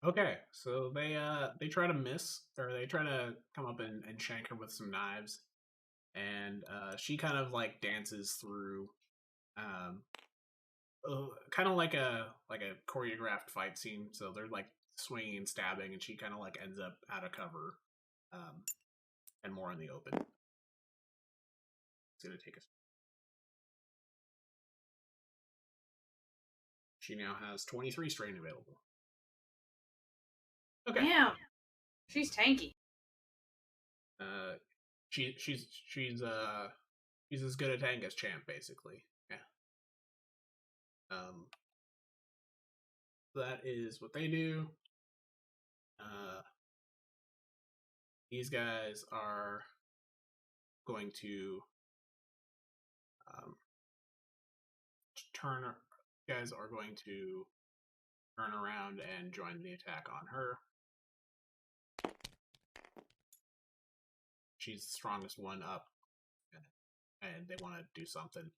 Okay, so they try to miss, or they try to come up and shank her with some knives, and she kind of like dances through, kind of like a choreographed fight scene. So they're like swinging and stabbing, and she kind of like ends up out of cover, and more in the open. It's gonna take us. She now has 23 strain available. Okay.
Damn. She's tanky.
She's as good a tank as Champ, basically. Yeah. That is what they do. These guys are going to turn. Guys are going to turn around and join the attack on her. She's the strongest one up, and they want to do something.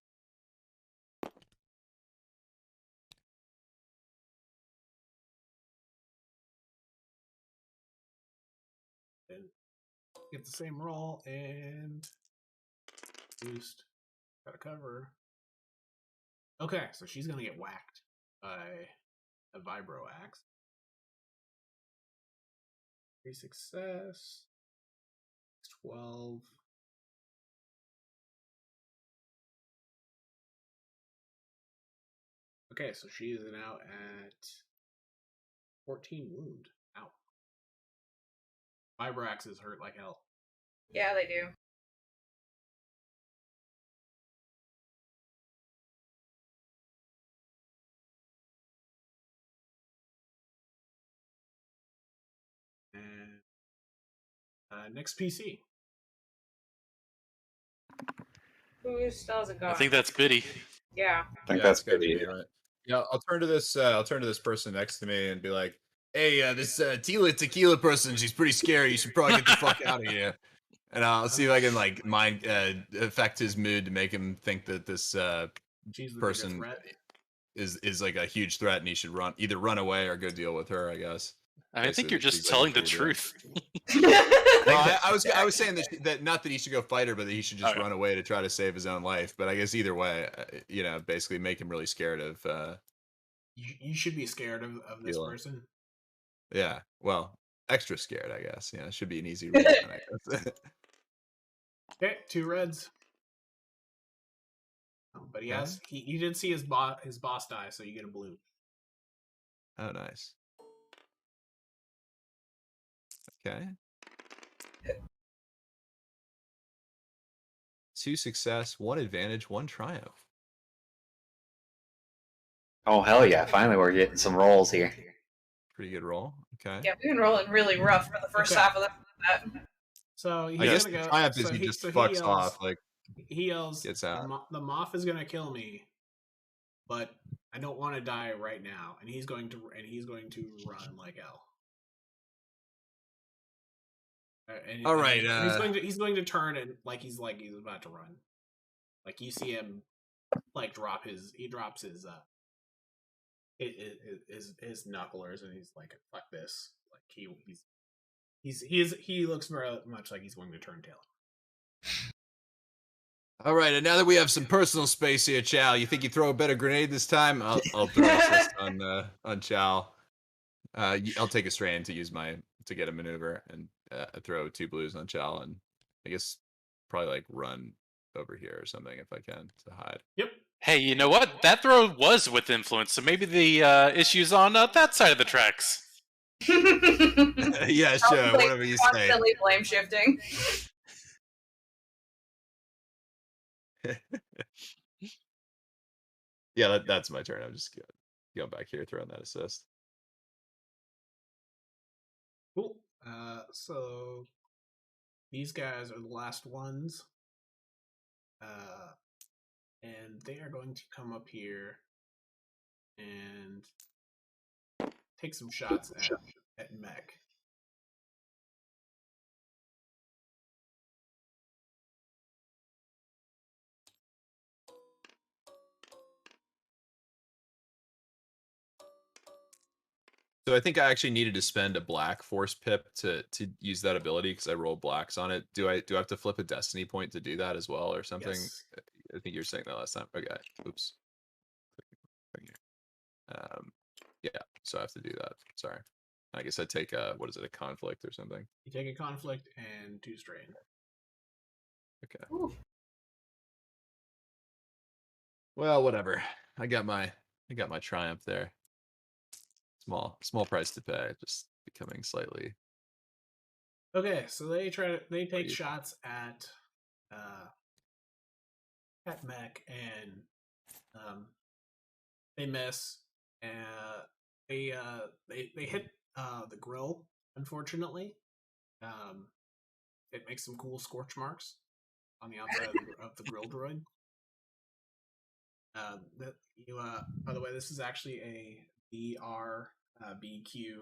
And get the same roll and boost. Gotta cover. Okay, so she's gonna get whacked by a vibro axe. 3 success. 12. Okay, so she is now at 14 wound. Ow. Vibro axes hurt like hell.
Yeah, they do.
And next PC.
Who still hasn't gone?
I think that's Biddy.
Yeah.
I think
Yeah,
that's
it's gotta
pretty.
be, right? Yeah, I'll turn to this. I'll turn to this person next to me and be like, "Hey, this Tila Tequila person, she's pretty scary. You should probably get the fuck out of here."
And I'll see if I can like mind affect his mood to make him think that this
She's the
person
bigger threat.
is like a huge threat, and he should either run away or go deal with her. I guess.
I think you're just
Basically,
telling the
what you're doing.
truth.
Well, I was saying that not that he should go fight her, but that he should just
Okay.
run away to try to save his own life. But I guess either way, basically make him really scared of.
You should be scared of this
Feel it.
person.
Yeah, well, extra scared, I guess. Yeah, it should be an easy roll. I guess.
Okay, 2 reds. But he
Okay.
has he did see his boss die, so you get a blue.
Oh, nice. Okay. 2 success, 1 advantage, 1 triumph.
Oh hell yeah! Finally, we're getting some rolls here.
Pretty good roll. Okay.
Yeah, we've been rolling really rough for the first
Okay.
half of that.
So he's
I guess
gonna
the
go.
triumph is
so
he just
so
fucks
yells,
off, like
He yells,
gets out.
The moth is gonna kill me, but I don't want to die right now. And he's going to run like hell.
All right,
and he's going to turn and he's about to run. Like you see him drops his knucklers, and he's like, fuck this. Like he looks very much like he's going to turn tail.
All right, and now that we have some personal space here, Chal, you think you throw a better grenade this time? I'll throw assist on Chal. I'll take a strain to get a maneuver and throw 2 blues on Chal, and I guess probably run over here or something if I can to hide.
Yep.
Hey, you know what? That throw was with influence, so maybe the issue's on that side of the tracks.
Yeah, sure, whatever you say.
Constantly blame shifting.
Yeah, that's my turn. I'm just going back here, throwing that assist.
Cool. So these guys are the last ones. And they are going to come up here and take some shots at Mech.
So I think I actually needed to spend a black force pip to use that ability because I rolled blacks on it. Do I have to flip a destiny point to do that as well or something?
Yes.
I think you were saying that last time. Okay. Oops. Yeah, so I have to do that. Sorry. I guess I take a conflict or something.
You take a conflict and 2 strain.
Okay.
Ooh.
Well, whatever. I got my triumph there. Small price to pay. Just becoming slightly.
Okay, so they take shots at Mech, and they miss. They hit the grill. Unfortunately, it makes some cool scorch marks on the outside of the grill droid. By the way, this is actually a BQ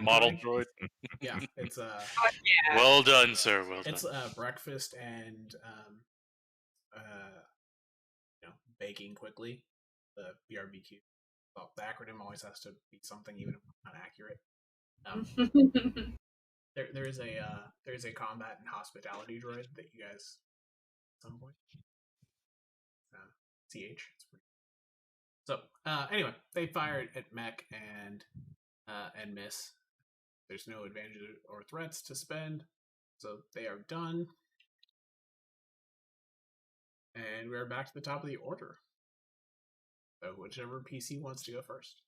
Model droid.
Yeah, it's
Well done, sir. Well
it's
done.
breakfast and baking quickly. The BRBQ. Well, the acronym always has to be something, even if it's not accurate. There is a combat and hospitality droid that you guys at some point. CH. It's pretty. So anyway, they fire at Mech and miss. There's no advantage or threats to spend, so they are done. And we're back to the top of the order. So whichever PC wants to go first.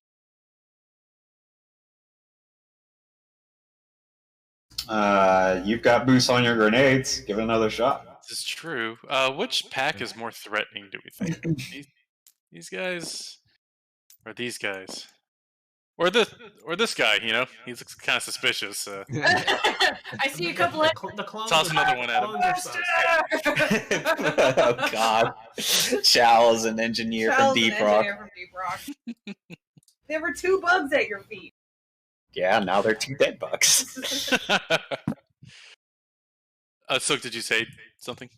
You've got boost on your grenades. Give it another shot.
This is true. Which pack is more threatening, do we think? These guys? Or these guys? Or this guy, He's kind of suspicious.
I see a couple of.
The clones
Toss
are-
another one at him.
clones are sus.
Oh God, Chal is an engineer from
Charles, an
Deep Rock.
engineer from Deep Rock. There were 2 bugs at your feet.
Yeah, now they're 2 dead bucks.
Sook, did you say something?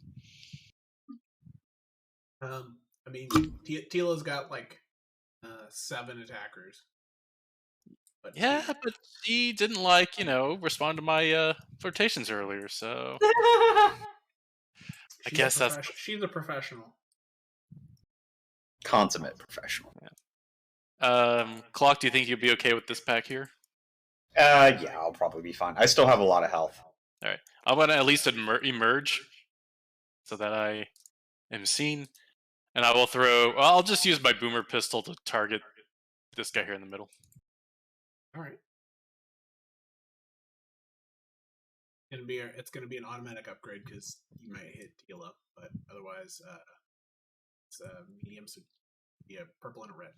I mean, Tila's got like 7 attackers. But
Yeah, but she didn't respond to my flirtations earlier, so I guess that's
she's a professional.
Consummate professional.
Clock, do you think you'd be okay with this pack here?
Yeah, I'll probably be fine. I still have a lot of health.
All right, I'm gonna at least emerge so that I am seen, and I will throw. Well, I'll just use my boomer pistol to target this guy here in the middle.
All right. It's gonna be an automatic upgrade because you might hit Tila, but otherwise, it's a medium, so yeah, purple and a red.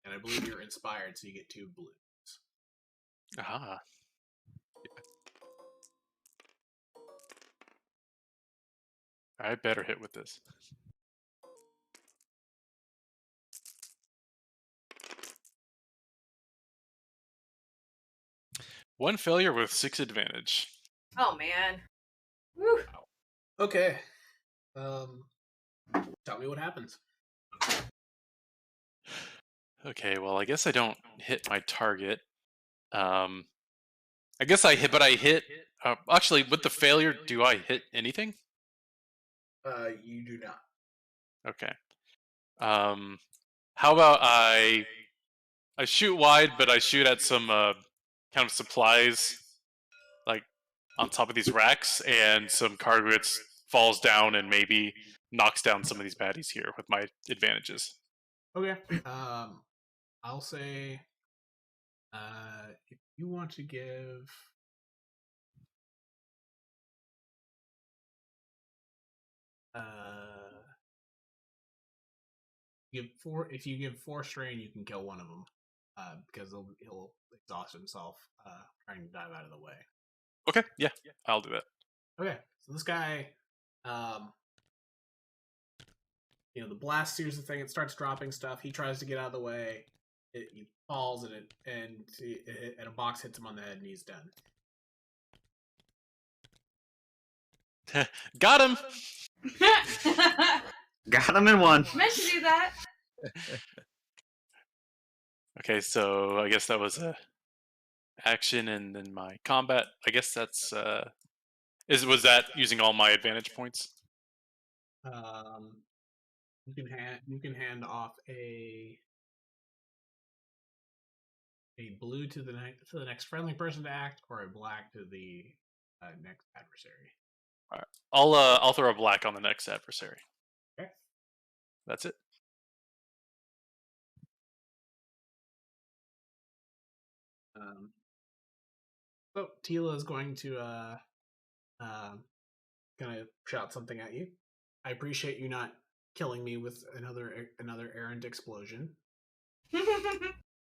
And I believe you're inspired, so you get 2 blues.
Ah. I better hit with this. One failure with 6 advantage.
Oh man. Woo.
Okay. Tell me what happens.
Okay, well, I guess I don't hit my target. I guess I hit, but I hit. Actually, with the failure, do I hit anything?
You do not.
Okay. How about I shoot wide, but I shoot at some kind of supplies, like on top of these racks, and some cargoids falls down and maybe knocks down some of these baddies here with my advantages.
Okay. I'll say, if you want to give. If you give 4 strain, you can kill one of them, because he'll exhaust himself trying to dive out of the way.
Okay, yeah, I'll do that.
Okay, so this guy, the blast sears the thing. It starts dropping stuff. He tries to get out of the way. He falls and a box hits him on the head, and he's done.
Got him.
Got him in one.
Meant to do that.
Okay, so I guess that was a action, and then my combat. I guess that's was that using all my advantage points?
You can hand off a blue to the next friendly person to act, or a black to the next adversary.
All right, I'll throw a black on the next adversary.
Okay,
that's it.
So Tila is going to shout something at you. I appreciate you not killing me with another errant explosion.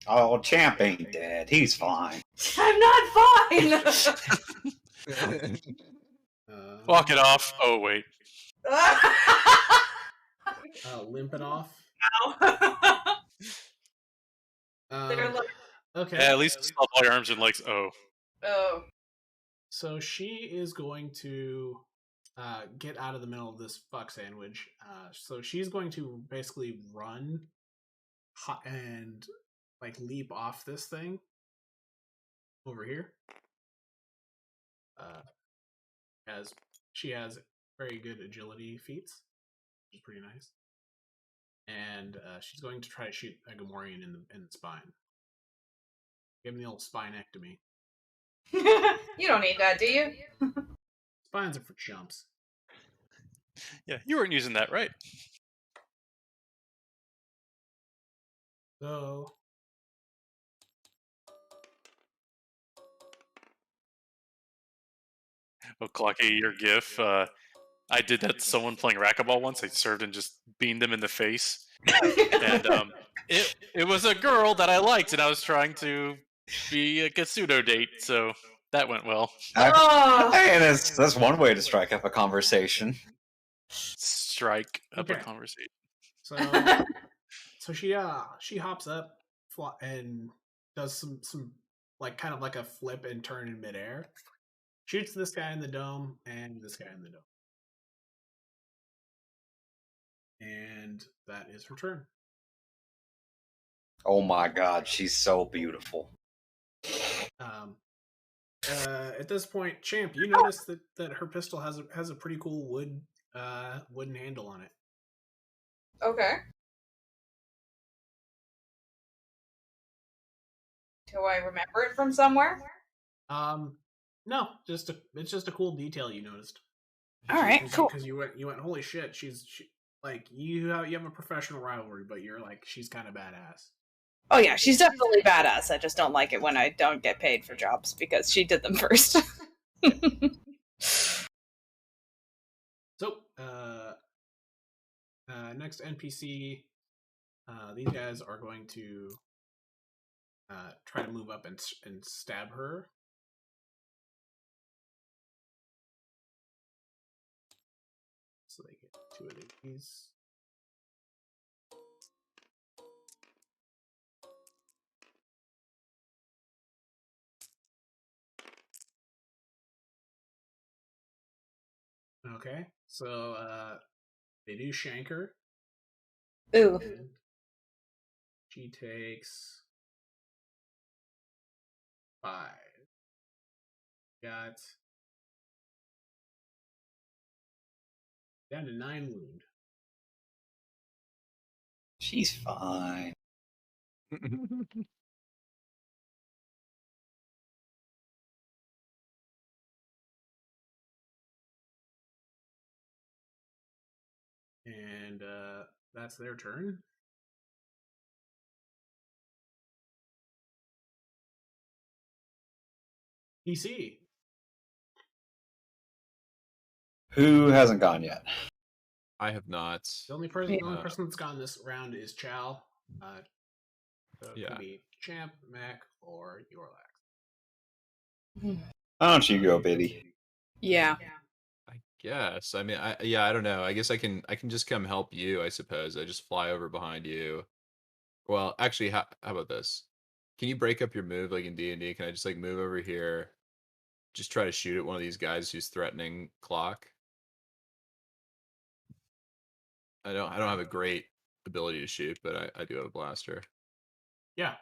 Oh, Champ ain't dead. He's fine.
I'm not fine.
Walk it off. Oh wait.
Limp it off.
Ow.
Okay.
Yeah, at least stop all your arms and legs. Oh.
Oh.
So she is going to get out of the middle of this fuck sandwich. So she's going to basically run and leap off this thing over here. As she has very good agility feats, which is pretty nice. And she's going to try to shoot a Gamorrean in the spine. Give him the old spinectomy.
You don't need that, do you?
Spines are for chumps.
Yeah, you weren't using that, right?
So
Oh, Clocky, your gif. I did that to someone playing racquetball once. I served and just beamed them in the face. And it was a girl that I liked, and I was trying to be a pseudo date, so that went well.
Hey, that's one way to strike up a conversation.
Strike up a conversation.
So she hops up and does some like kind of like a flip and turn in midair. Shoots this guy in the dome and this guy in the dome. And that is her turn.
Oh my god, she's so beautiful.
At this point, Champ, you notice that her pistol has a pretty cool wooden handle on it.
Okay. Do I remember it from somewhere?
No, it's just a cool detail you noticed.
All right, cool.
Because you went, holy shit, like you have a professional rivalry, but you're like, she's kind of badass.
Oh yeah, she's definitely badass. I just don't like it when I don't get paid for jobs because she did them first.
So, next NPC, these guys are going to try to move up and stab her. So they get 2 of these. Okay, so they do shank her.
Ooh.
And she takes 5. Got down to 9 wound.
She's fine.
And that's their turn. PC.
Who hasn't gone yet?
I have not.
The only person that's gone this round is Chal. So it could be Champ, Mac, or Eorlax.
Why don't you go, Biddy?
Yeah.
I guess. I mean, I don't know. I guess I can just come help you, I suppose. I just fly over behind you. Well, actually, how about this? Can you break up your move like in D&D? Can I just like move over here, just try to shoot at one of these guys who's threatening Clock? I don't have a great ability to shoot, but I do have a blaster.
Yeah.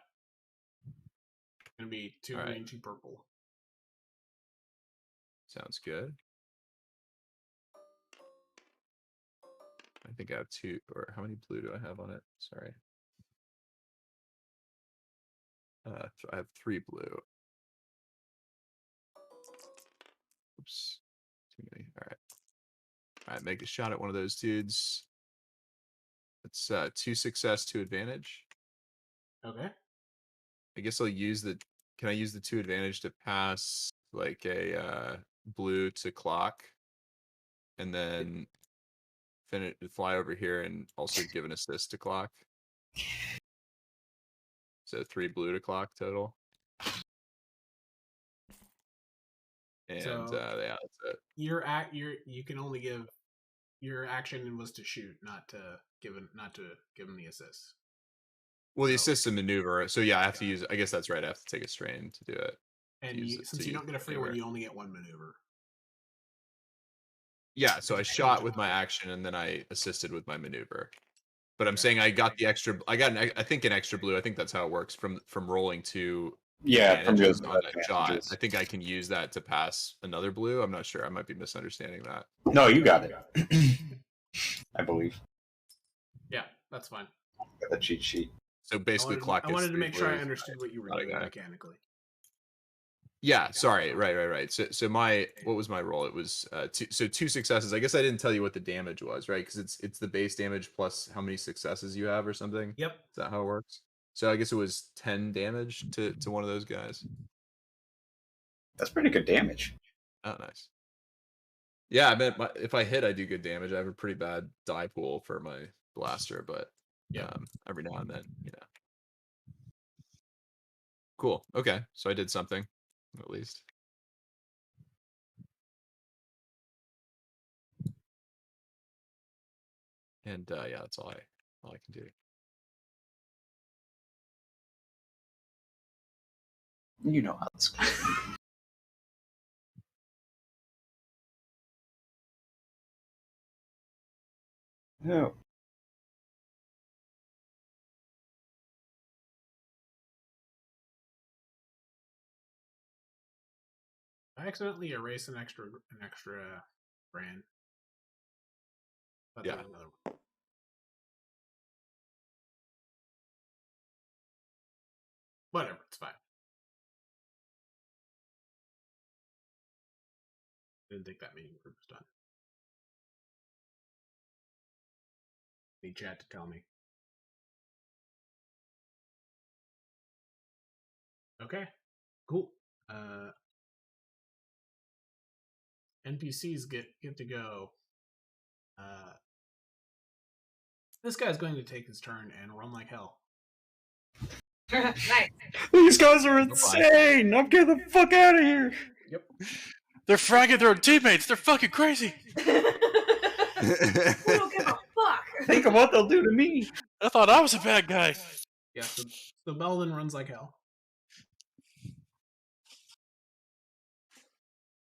Gonna be 2
All
green,
right.
2 purple.
Sounds good. I think I have 2, or how many blue do I have on it? Sorry. I have 3 blue. Oops. Too many. All right. All right, make a shot at one of those dudes. It's 2 success, 2 advantage.
Okay.
I guess I'll use the. Can I use the 2 advantage to pass like a blue to Clock, and then fly over here and also give an assist to Clock? So 3 blue to Clock total. And
So,
yeah, that's it.
You can only give your action was to shoot, not to give him the assist.
Well, the assist and maneuver. So yeah, I have to use. I guess that's right. I have to take a strain to do it.
And since you don't get a free one, you only get 1 maneuver.
Yeah, so I shot with my action and then I assisted with my maneuver. But I'm saying I got the extra. I think an extra blue. I think that's how it works from rolling 2.
Yeah, from
advantages
good
on that shot.
advantages.
I think I can use that to pass another blue. I'm not sure. I might be misunderstanding that.
No, you got it. I believe.
Yeah, that's fine.
Got the cheat sheet.
So basically, Clock.
I wanted to make sure I understood what you were doing mechanically.
Yeah, sorry. Right. So what was my roll? It was 2 successes. I guess I didn't tell you what the damage was, right? Because it's the base damage plus how many successes you have or something.
Yep.
Is that how it works? So I guess it was 10 damage to one of those guys.
That's pretty good damage.
Oh, nice. Yeah, I mean, if I hit, I do good damage. I have a pretty bad die pool for my blaster, but every now and then, Cool. Okay, so I did something, at least. And yeah, that's all I can do.
You know how this goes. Oh.
I accidentally erased an extra brand. But
Yeah.
there's another one. Whatever, it's fine. Didn't think that meeting group was done. Need chat to tell me. Okay, cool. NPCs get to go. This guy's going to take his turn and run like hell.
Nice.
These guys are insane! I'm getting the fuck out of here!
Yep.
They're fragging their own teammates. They're fucking crazy.
We don't give a fuck.
Think of what they'll do to me.
I thought I was a bad guy.
Yeah, so Belden runs like hell.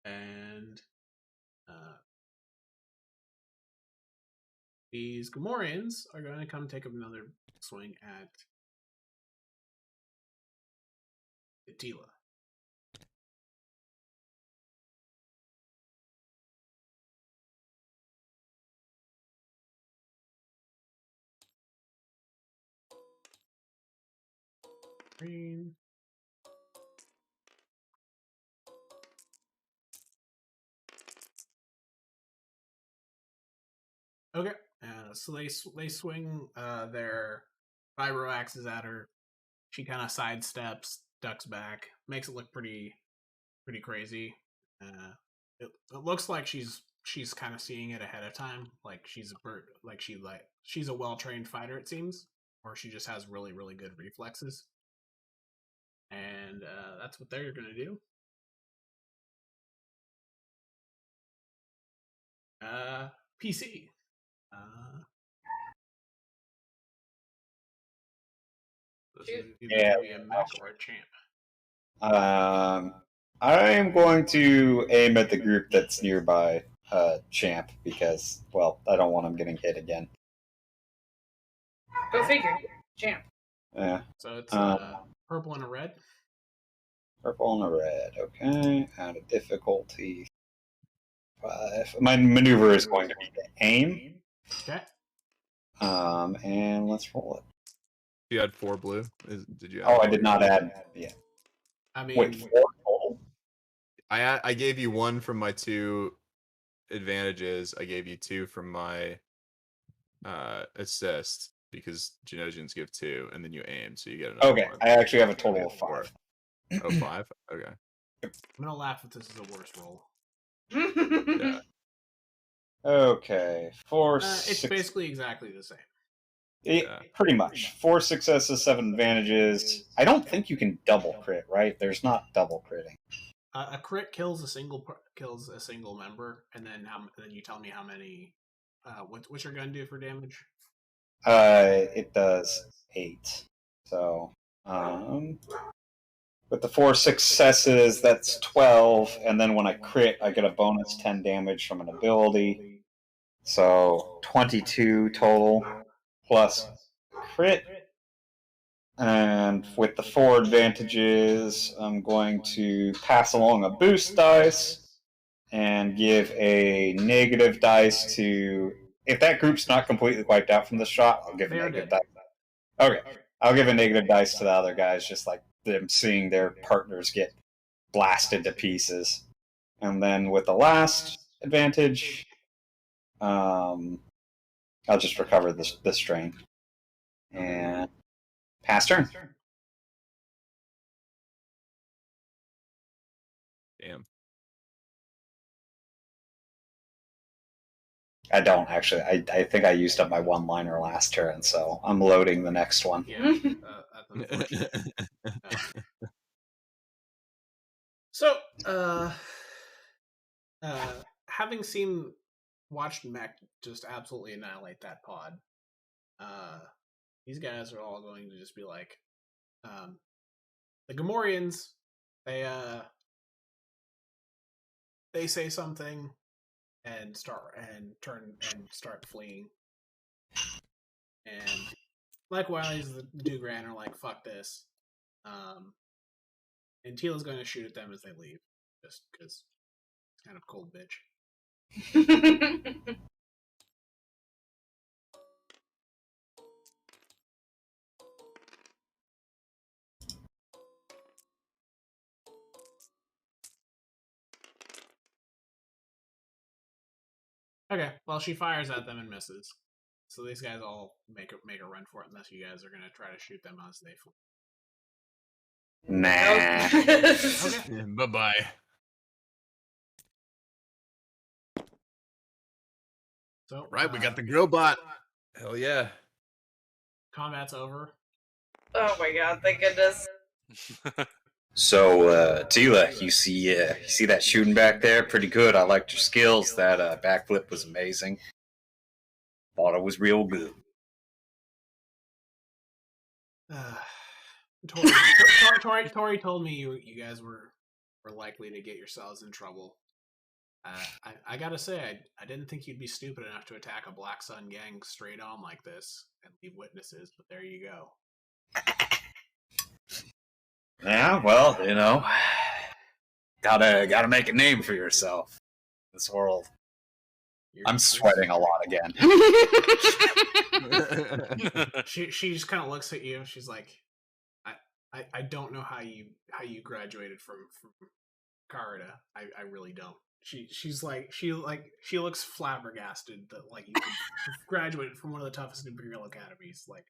And these Gamorreans are going to come take another swing at Tila. Green. Okay, so they swing their vibro axes at her. She kind of sidesteps, ducks back, makes it look pretty crazy. It looks like she's kind of seeing it ahead of time, like she's a well trained fighter, it seems, or she just has really good reflexes. And that's what they're gonna do. PC. This is either gonna be a mech or a champ.
I am going to aim at the group that's nearby Champ because, well, I don't want him getting hit again.
Go figure. Champ.
Yeah.
So it's purple and a red.
Purple and a red. Okay. Out of difficulty 5. My maneuver is going to be to aim.
Okay.
And let's roll it.
You had 4 blue. Did you?
Oh, I did not add. Yeah.
I mean,
Wait, 4 total?
I gave you 1 from my 2 advantages. I gave you 2 from my assist because Genosians give 2, and then you aim, so you get another.
Okay,
1.
I actually have a total of 5.
Oh, 5? Okay.
I'm gonna laugh if this is a worse roll.
Yeah.
Okay, 4.
It's basically exactly the same.
Pretty much. 4 successes, 7 advantages. I don't think you can double crit, right? There's not double critting.
A crit kills a single member, and then then you tell me how many. What's your gun do for damage?
It does 8. So, with the 4 successes, that's 12, and then when I crit, I get a bonus 10 damage from an ability. So 22 total plus crit. And with the 4 advantages, I'm going to pass along a boost dice and give a negative dice to... If that group's not completely wiped out from the shot, I'll give a negative dice. Okay. I'll give a negative dice to the other guys, just like them seeing their partners get blasted to pieces. And then with the last advantage, I'll just recover the strain. And pass turn.
Damn.
I don't actually. I think I used up my one-liner last turn, so I'm loading the next one.
Yeah, that's unfortunate. So, having watched Mech just absolutely annihilate that pod, these guys are all going to just be like, the Gamorreans they say something and start fleeing. And likewise, the Dugran are like, "Fuck this," and Teela's going to shoot at them as they leave, just because it's kind of cold, bitch. Okay, well, she fires at them and misses. So these guys all make a run for it, unless you guys are going to try to shoot them as they flee.
Nah.
Okay.
Bye-bye.
So
Right, we got the grill bot.
Hell yeah.
Combat's over.
Oh my god, thank goodness.
So, Tila, you see that shooting back there? Pretty good. I liked your skills. That backflip was amazing. Thought it was real good.
Tori told me you guys were likely to get yourselves in trouble. I gotta say, I didn't think you'd be stupid enough to attack a Black Sun gang straight on like this and leave witnesses, but there you go.
Yeah, well, gotta make a name for yourself in this world. I'm sweating a lot again.
She just kind of looks at you. She's like, I don't know how you graduated from Carida. I really don't. She looks flabbergasted that like you graduated from one of the toughest Imperial academies. Like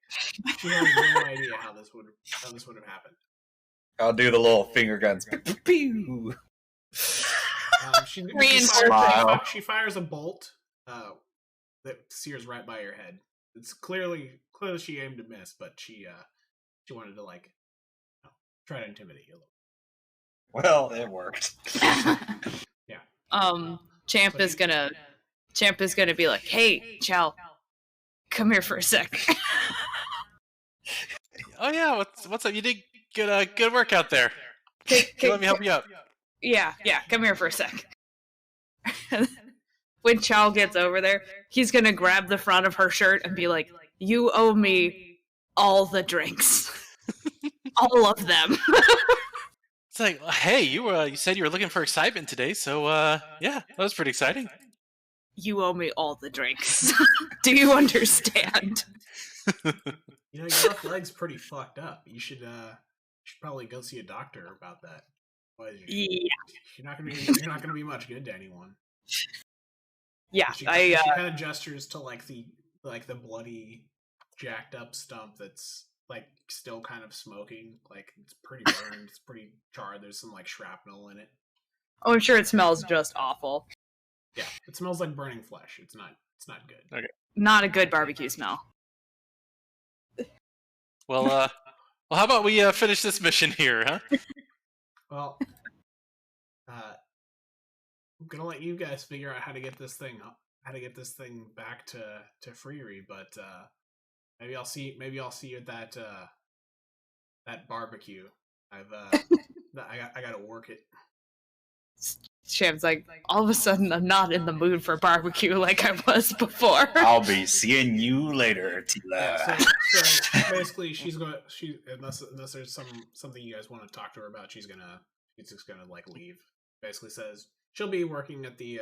she has no idea how this would have happened.
I'll do the little finger guns. Pew.
She fires a bolt that sears right by your head. It's clearly she aimed to miss, but she wanted to try to intimidate you a little.
Well, it worked.
Yeah.
Champ is gonna be like, "Hey, Chal, come here for a sec."
Oh yeah, what's up? You did good work out there. Let me help you out.
Yeah, come here for a sec. When Chal gets over there, he's gonna grab the front of her shirt and be like, "You owe me all the drinks, all of them."
It's like, hey, you said you were looking for excitement today, so yeah, that was pretty exciting.
You owe me all the drinks. Do you understand?
Your left leg's pretty fucked up. You should probably go see a doctor about that. You're not gonna be much good to anyone.
Yeah,
she kind of gestures to the bloody, jacked up stump that's still kind of smoking. It's pretty burned. It's pretty charred. There's some shrapnel in it.
Oh, I'm sure it smells just awful.
Yeah, it smells like burning flesh. It's not good.
Okay.
Not a good barbecue smell.
Well, how about we finish this mission here, huh?
Well, I'm gonna let you guys figure out how to get this thing back to Freeri, but maybe I'll see you at that barbecue. I gotta work it.
Sham's like, all of a sudden, I'm not in the mood for barbecue like I was before.
I'll be seeing you later, Tila.
Yeah, so basically, unless there's something you guys want to talk to her about, she's just gonna leave. Basically says she'll be working at the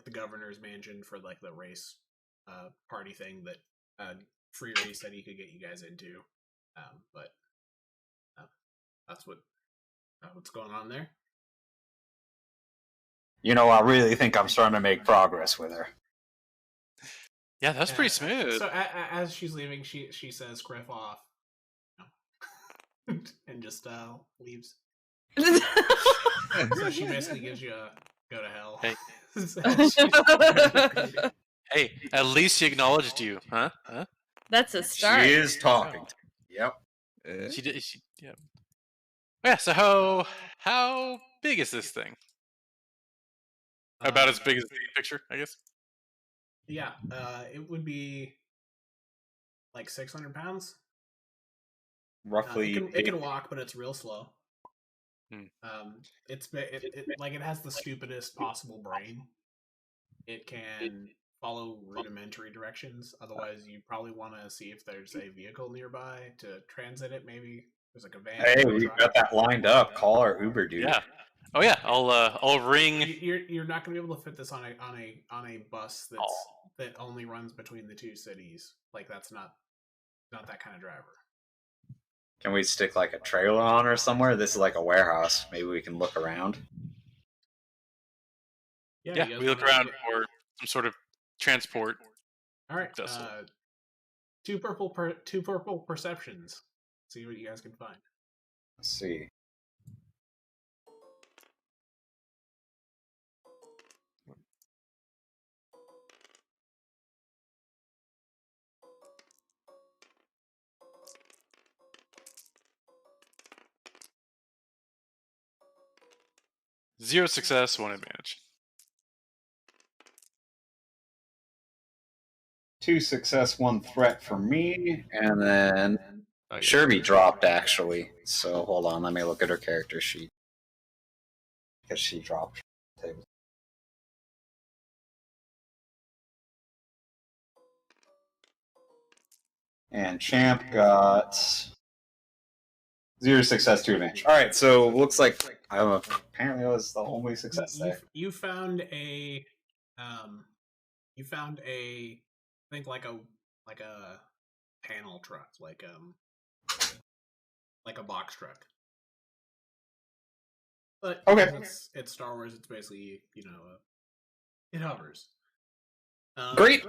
the governor's mansion for the race party thing that Freeri said he could get you guys into, but that's what's going on there.
I really think I'm starting to make progress with her.
Yeah, that's pretty smooth.
So as she's leaving, she says "Griff off," and just leaves. So she basically gives you a go to hell.
Hey. Hey, at least she acknowledged you, huh?
That's a start.
She is talking. Yep.
She did. Yeah. Yeah. So how big is this thing? About as big as the picture, I guess.
Yeah, it would be 600 pounds.
Roughly.
It can walk, but it's real slow. It has the stupidest possible brain. It can follow rudimentary directions. Otherwise, you probably want to see if there's a vehicle nearby to transit it. Maybe there's like a van.
Hey,
or a
we've
truck.
got that lined up. Call our Uber dude.
Yeah. Oh yeah. I'll ring.
You're not going to be able to fit this on a bus that only runs between the two cities. Like that's not that kind of driver.
Can we stick like a trailer on or somewhere? This is like a warehouse. Maybe we can look around.
Yeah, we look around for some sort of transport.
All right.
vessel.
Two purple perceptions. See what you guys can find.
Let's see.
Zero success, 1 advantage.
2 success, 1 threat for me, and then
Okay.
Sherbert dropped actually. So hold on, let me look at her character sheet because she dropped. And Champ got 0 success, 2 advantage. All right, so looks like apparently it was the only success there.
You found a, I think like a panel truck, like a box truck. But
Okay.
it's Star Wars. It's basically it hovers.
Great.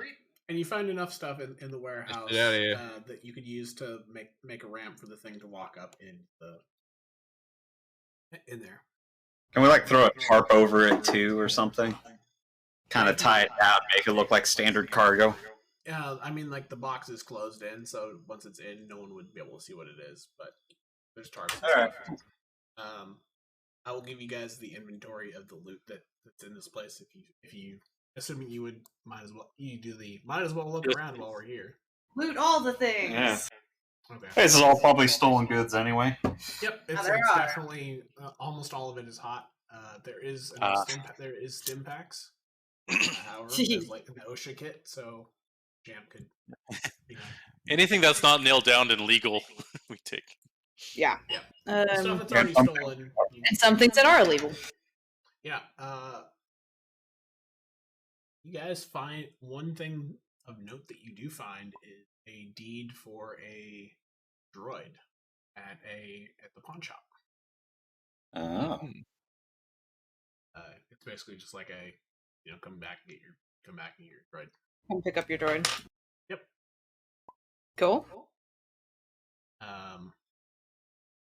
And you find enough stuff in the warehouse
Get outta here.
that you could use to make a ramp for the thing to walk up in there.
Can we like throw a tarp over it too or something? Kind of tie it down, make it look like standard cargo.
Yeah, I mean, like the box is closed in, so once it's in, no one would be able to see what it is. But there's tarps.
All right.
I will give you guys the inventory of the loot that's in this place. If you assuming you would might as well look around while we're here.
Loot all the things.
Yeah.
Okay.
This is all probably stolen goods anyway.
Yep, it's
there are.
definitely almost all of it is hot. There is stim packs. However, there's like an OSHA kit, so Champ could.
Anything that's not nailed down and legal, we take.
Yeah.
Stuff that's already stolen.
And some things that are illegal.
Yeah. You guys find one thing of note that you do find is a deed for a droid at the pawn shop.
Oh.
It's basically just like a come back and get your droid.
Come pick up your droid.
Yep.
Cool.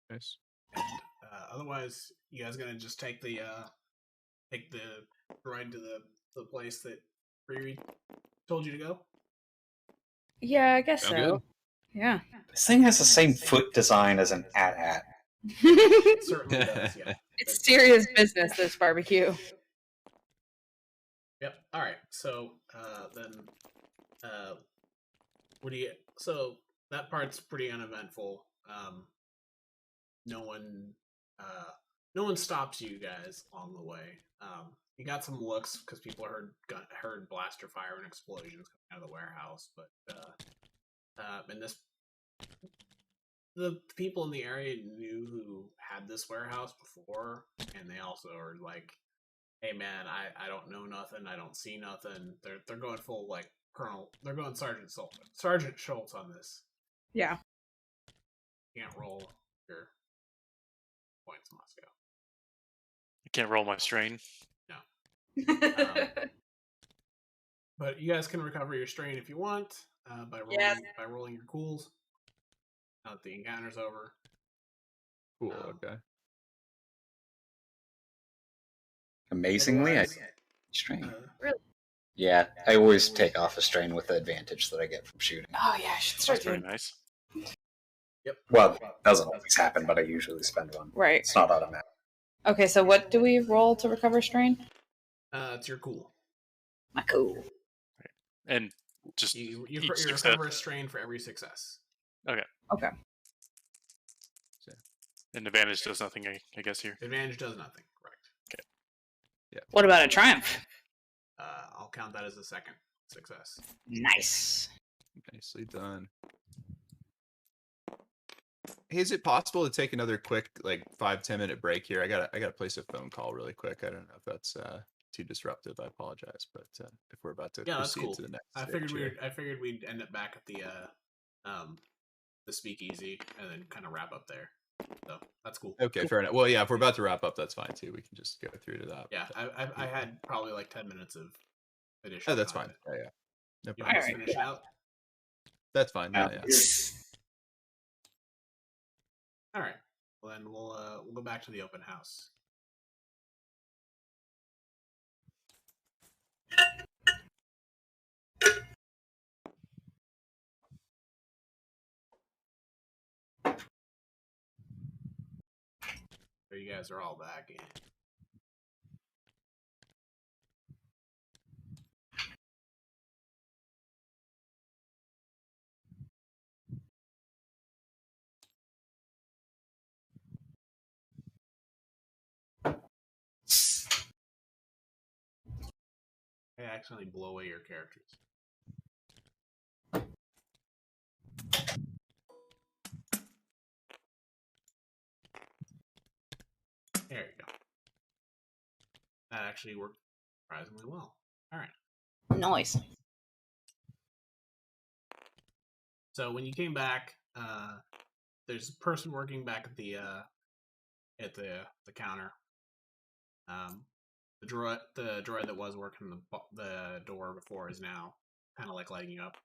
Nice.
And, otherwise, you guys gonna just take the droid to the place that Freeri told you to go?
Yeah, I guess
Sound
so.
good.
Yeah.
This thing has the same foot design as an AT-AT.
It certainly does. Yeah.
It's serious business, this barbecue.
Yep. All right. So then, what do you? So that part's pretty uneventful. No one stops you guys along the way. You got some looks because people heard blaster fire and explosions coming out of the warehouse, but the people in the area knew who had this warehouse before, and they also are like, "Hey man, I don't know nothing. I don't see nothing." They're going full like Colonel. They're going Sergeant Schultz on this.
Yeah.
Can't roll your points, Moskaw.
I can't roll my strain.
But you guys can recover your strain if you want by rolling your cools. Now that the encounter's over.
Cool. Okay.
Amazingly, I
Otherwise,
strain.
Really?
Yeah, I always take off a strain with the advantage that I get from shooting.
Oh yeah, I should start
That's pretty
doing.
nice.
Yep.
Well, it doesn't always happen, but I usually spend one.
Right.
It's not automatic.
Okay, so what do we roll to recover strain?
it's your cool.
My cool.
And just
You
each
recover a strain for every success.
Okay.
And advantage does nothing, I guess here.
Advantage does nothing. Correct.
What about a triumph?
I'll count that as a second success.
Nice.
Nicely done. Hey, is it possible to take another quick, like 5-10 minute break here? I gotta place a phone call really quick. I don't know if that's too disruptive. I apologize, but if we're about to
That's
proceed
cool.
to the next,
I
stage here.
figured we'd end up back at the speakeasy and then kind of wrap up there. So that's cool.
Okay, fair enough. Well, yeah, if we're about to wrap up, that's fine too. We can just go through to that.
Yeah, I had probably like 10 minutes of additional.
Oh, that's
time.
fine. Yeah. No
You
problem.
want us to finish it out?
That's fine. Yeah.
All right. Well, then we'll go back to the open house. So you guys are all back in. I accidentally blow away your characters. There you go. That actually worked surprisingly well. All right.
Nice.
So when you came back, there's a person working back at the counter. The droid that was working the door before is now kind of like lighting up.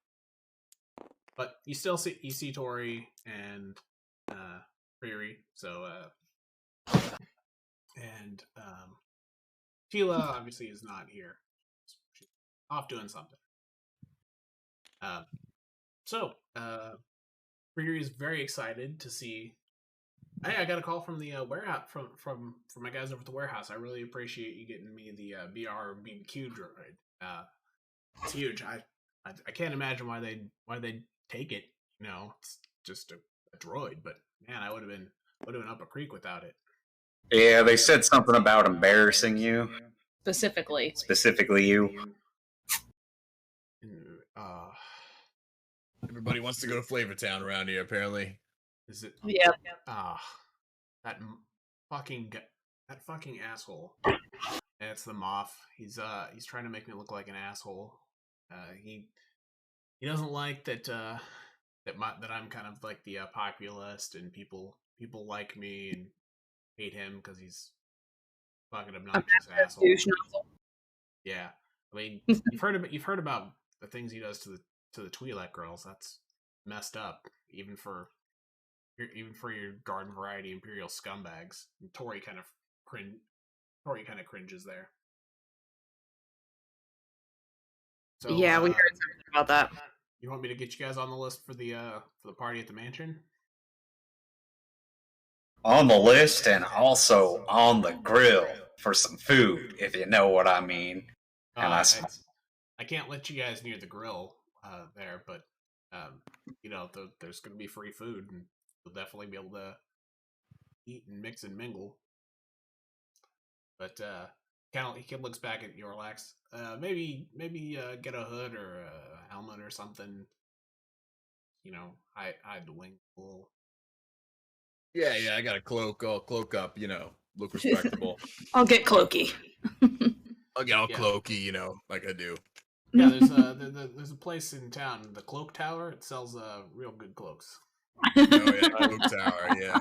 But you still see Tori and Freeri. So and Sheila obviously is not here. She's off doing something. So Freeri is very excited to see. Hey, I got a call from the warehouse from my guys over at the warehouse. I really appreciate you getting me the BRBQ droid. It's huge. I can't imagine why they'd take it. You know, it's just a droid. But man, I would have been up a creek without it.
Yeah, they said something about embarrassing you.
Specifically
you.
Everybody wants to go to Flavor Town around here, apparently.
Is it?
Yeah.
That fucking asshole. And it's the Moff. He's trying to make me look like an asshole. He doesn't like that I'm kind of like the populist, and people like me and hate him because he's fucking obnoxious asshole. Yeah, I mean you've heard about the things he does to the Twi'lek girls. That's messed up, even for your garden variety Imperial scumbags. And Tori kind of cringes there. So,
yeah, we heard something about that.
You want me to get you guys on the list for the party at the mansion?
On the list and also on the grill for some food, if you know what I mean. And
I can't let you guys near the grill there, but there's going to be free food, and you'll definitely be able to eat and mix and mingle. But he looks back at Eorlax. Maybe get a hood or a helmet or something. You know, hide the wing a little.
Yeah, I got a cloak. I'll cloak up, look respectable.
I'll get cloaky.
I'll get all cloaky, like I do.
Yeah, there's a place in town, the Clocktower. It sells real good cloaks.
Oh yeah, Clocktower, yeah.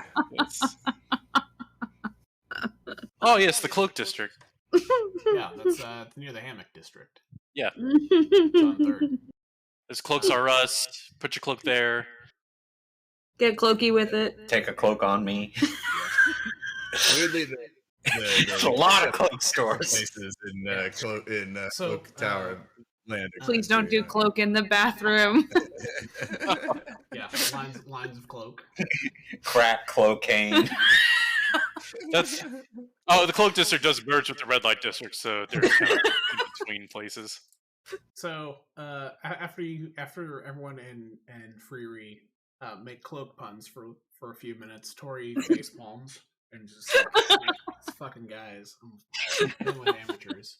Oh yes, the Cloak District.
Yeah, that's near the Hammock District.
Yeah.
It's on 3rd.
There's Cloaks R Us. Put your cloak there.
Get cloaky with it.
Take a cloak on me.
Weirdly,
there's a lot of cloak stores.
Places in Clocktower land.
Please don't do cloak in the bathroom.
Yeah, lines of cloak.
Crack cocaine.
The Cloak District does merge with the Red Light District, so they're kind of in between places.
So after everyone and Freeri make cloak puns for a few minutes. Tori face palms and just like, these fucking guys. I'm dealing with amateurs.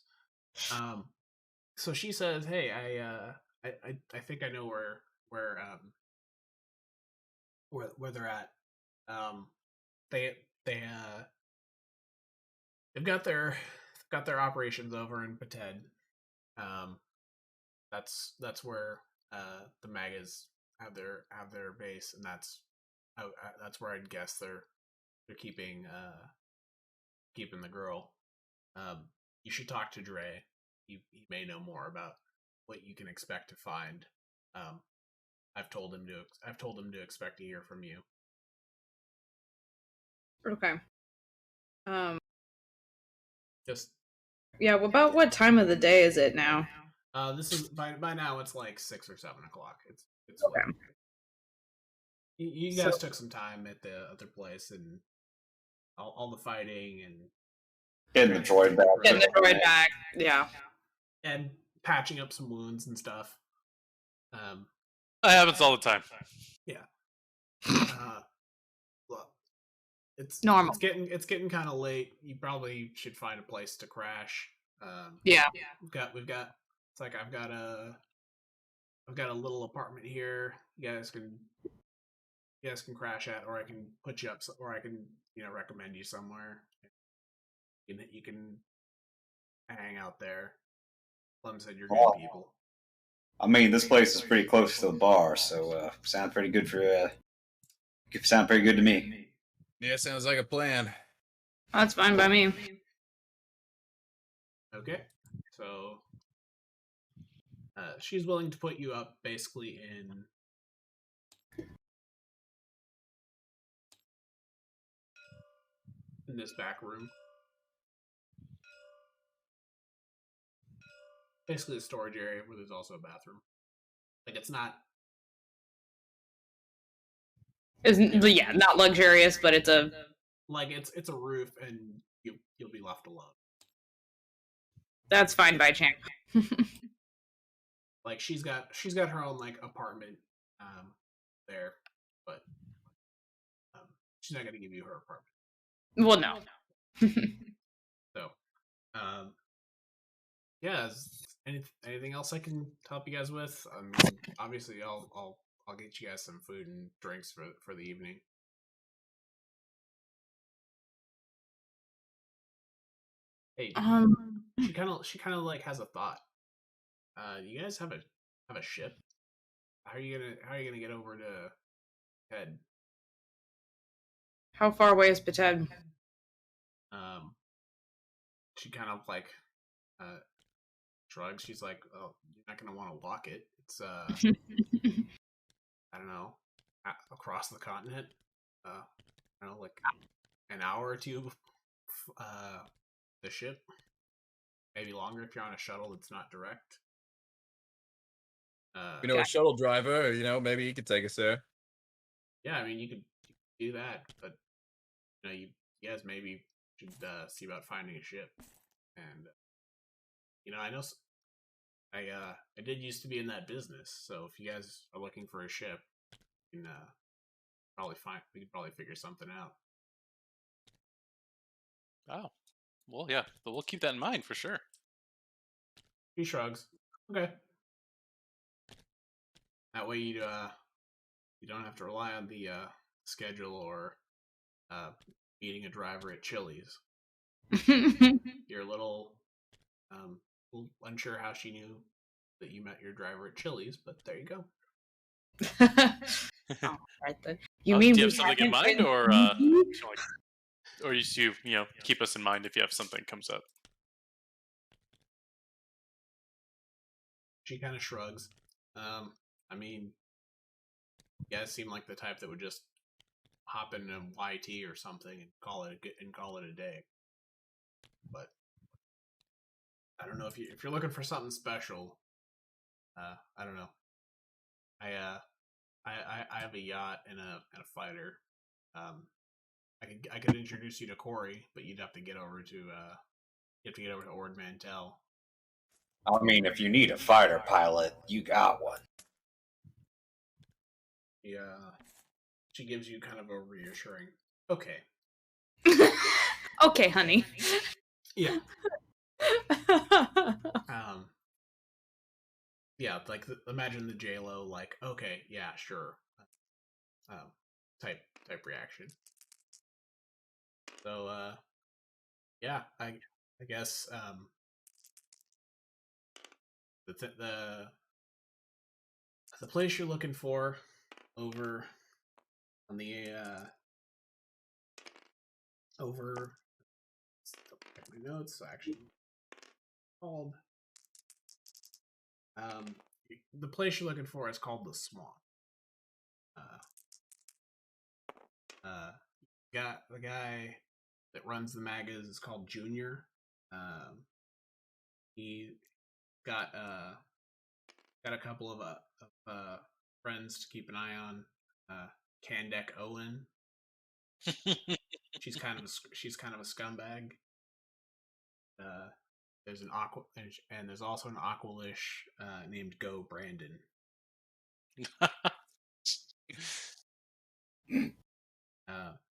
So she says, "Hey, I think I know where they're at. They they've got their operations over in Pated. That's where the Magas have their base, and that's where I'd guess they're keeping the girl. You should talk to Dre. He may know more about what you can expect to find. I've told him to expect to hear from you."
Okay.
Just
Yeah. About what time of the day is it now?
this is by now it's like 6 or 7 o'clock. It's
Okay.
late. You guys took some time at the other place and all the fighting and
Getting the droid back.
Getting the droid back. Yeah.
and patching up some wounds and stuff.
That happens all the time.
Look, it's
Normal.
It's getting kind of late. You probably should find a place to crash.
Yeah.
We've got. It's like I've got a little apartment here. You guys can crash at, or I can put you up, or I can recommend you somewhere. You can hang out there. Plum said you're good people.
I mean, this place is pretty close to the bar, so sounds pretty good sound pretty good to me.
Yeah, sounds like a plan.
That's fine by me.
Okay, so she's willing to put you up basically in this back room. Basically a storage area where there's also a bathroom. Like it's not
not luxurious, but it's a
it's a roof and you'll be left alone.
That's fine by Champ.
Like she's got her own like apartment there, but she's not gonna give you her apartment.
Well, no.
So yeah, anything else I can help you guys with? Obviously I'll get you guys some food and drinks for the evening. Hey, she kind of like has a thought. You guys have a ship? How are you gonna get over to Head?
How far away is Pated?
She kind of like shrugs. She's like, "Oh, you're not gonna want to walk it. It's I don't know, across the continent. I don't know, like an hour or two. The ship, maybe longer if you're on a shuttle that's not direct."
A shuttle driver, maybe he could take us there.
Yeah, I mean, you could do that, but you guys maybe should see about finding a ship. And I know I did used to be in that business, so if you guys are looking for a ship, you can we could probably figure something out.
Oh, well, yeah, but we'll keep that in mind for sure.
He shrugs. Okay. That way you don't have to rely on the schedule or meeting a driver at Chili's. You're a little unsure how she knew that you met your driver at Chili's, but there you go.
All right then. You mean
do you
we
have something in mind, or just you keep us in mind if you have something comes up?
She kind of shrugs. I mean, you guys seem like the type that would just hop in a YT or something and call it a day. But I don't know if you're looking for something special. I don't know. I have a yacht and a fighter. I could introduce you to Corey, but you'd have to get over to Ord Mantell.
I mean, if you need a fighter pilot, you got one.
She gives you kind of a reassuring, okay.
Okay, honey.
Yeah. Yeah, like imagine the J-Lo, like, okay, yeah, sure, type reaction. So, yeah, I guess the place you're looking for over on the over. Check my notes. Actually, called the place you're looking for is called the Swamp. Got the guy that runs the magas is called Junior. He got a couple of friends to keep an eye on. Kandek Owen. She's kind of a scumbag. There's an and there's also an Aqualish named Go Brandon.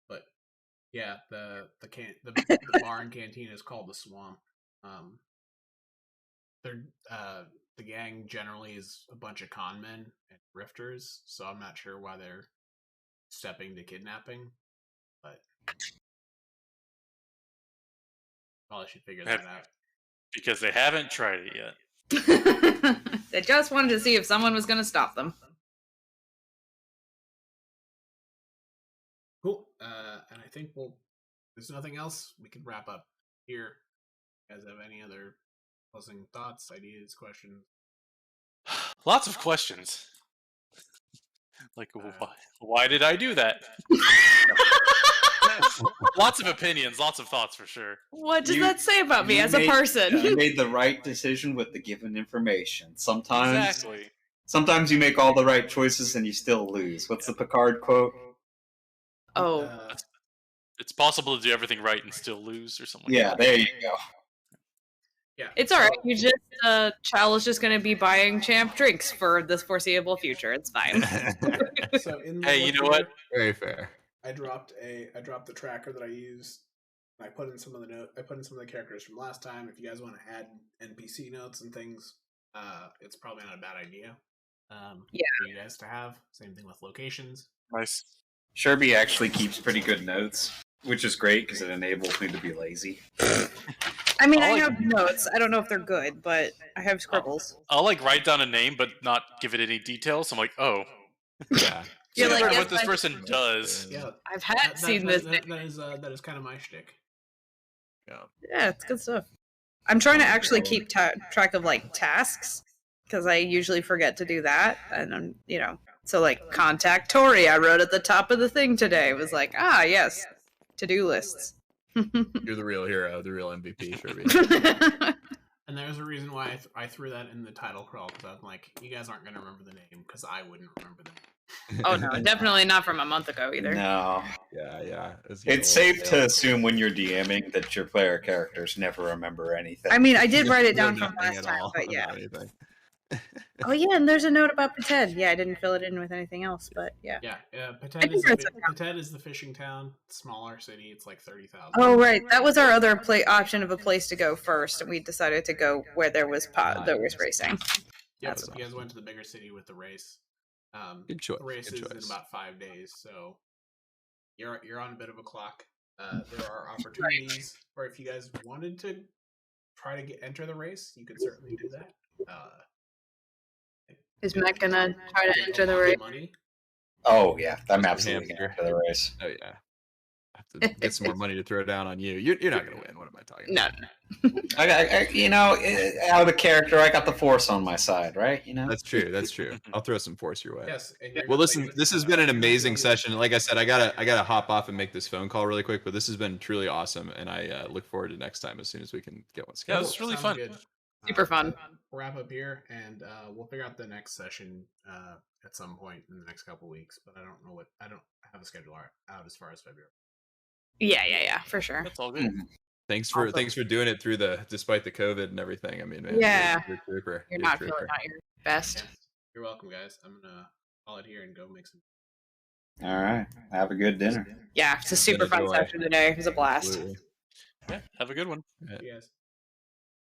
But yeah, the bar and canteen is called the Swamp. They're the gang generally is a bunch of con men and grifters, so I'm not sure why they're stepping to kidnapping, but probably should figure that out.
Because they haven't tried it yet.
They just wanted to see if someone was going to stop them.
Cool. And I think there's nothing else. We could wrap up here. You guys have any other closing thoughts, ideas, questions?
Lots of questions. Like, why did I do that? Lots of opinions, lots of thoughts for sure.
What does that say about me as a person?
You made the right decision with the given information. Sometimes you make all the right choices and you still lose. What's the Picard quote?
Oh.
It's possible to do everything right and still lose or something.
Yeah, there you go.
Yeah. It's alright. You just Chal is just gonna be buying Champ drinks for this foreseeable future. It's fine.
So
hey, you know what?
Very fair.
I dropped the tracker that I used. I put in some of the characters from last time. If you guys want to add NPC notes and things, it's probably not a bad idea. For you guys to have. Same thing with locations.
Nice.
Sherbert actually keeps pretty good notes, which is great because it enables me to be lazy.
I mean, I have notes. I don't know if they're good, but I have scribbles.
I'll like write down a name, but not give it any details. I'm like, oh,
yeah.
You're like,
what this person does.
Yeah,
I've seen this.
That is kind of my shtick.
Yeah, it's good stuff. I'm trying to actually keep track of like tasks because I usually forget to do that, and I'm so like contact Tori. I wrote at the top of the thing today. It was like, yes, to-do lists.
You're the real hero, the real MVP, Sherbert.
And there's a reason why I threw that in the title crawl, because I'm like, you guys aren't going to remember the name, because I wouldn't remember the name.
Oh no, definitely not from a month ago either.
No.
Yeah.
It's safe to assume when you're DMing that your player characters never remember anything.
I mean, I did write it down from last time, but yeah. Oh yeah, and there's a note about Pated. Yeah, I didn't fill it in with anything else, but yeah.
Yeah, Pated is the fishing town, smaller city. It's like 30,000.
Oh right, that was our other option of a place to go first, and we decided to go where there was racing.
Yeah, you guys went to the bigger city with the race.
Good choice.
The race is in about 5 days, so you're on a bit of a clock. There are opportunities, or if you guys wanted to try to enter the race, you could certainly do that.
Is Matt gonna try to enter the race?
Oh yeah, I'm absolutely gonna enter the race.
Oh yeah, I have to get some more money to throw down on you. You're not gonna win. What am I talking about?
No.
I out of character, I got the Force on my side, right?
That's true. I'll throw some Force your way.
Yes.
Well, listen, this has been an amazing session. Like I said, I gotta hop off and make this phone call really quick. But this has been truly awesome, and I look forward to next time as soon as we can get one scheduled.
Yeah, it's really fun.
Good.
Super fun.
We'll wrap up here, and we'll figure out the next session at some point in the next couple weeks. But I don't have a schedule out as far as February.
Yeah, for sure.
That's all good.
Thanks for doing it despite the COVID and everything. I mean, man,
yeah,
you're a trooper.
You're not feeling not your best.
You're welcome, guys. I'm gonna call it here and go make some
All right. Have a good dinner.
Yeah, it's a super
Been a
fun
joy.
session today. It was a blast.
Absolutely.
Yeah, have a good one.
Yes.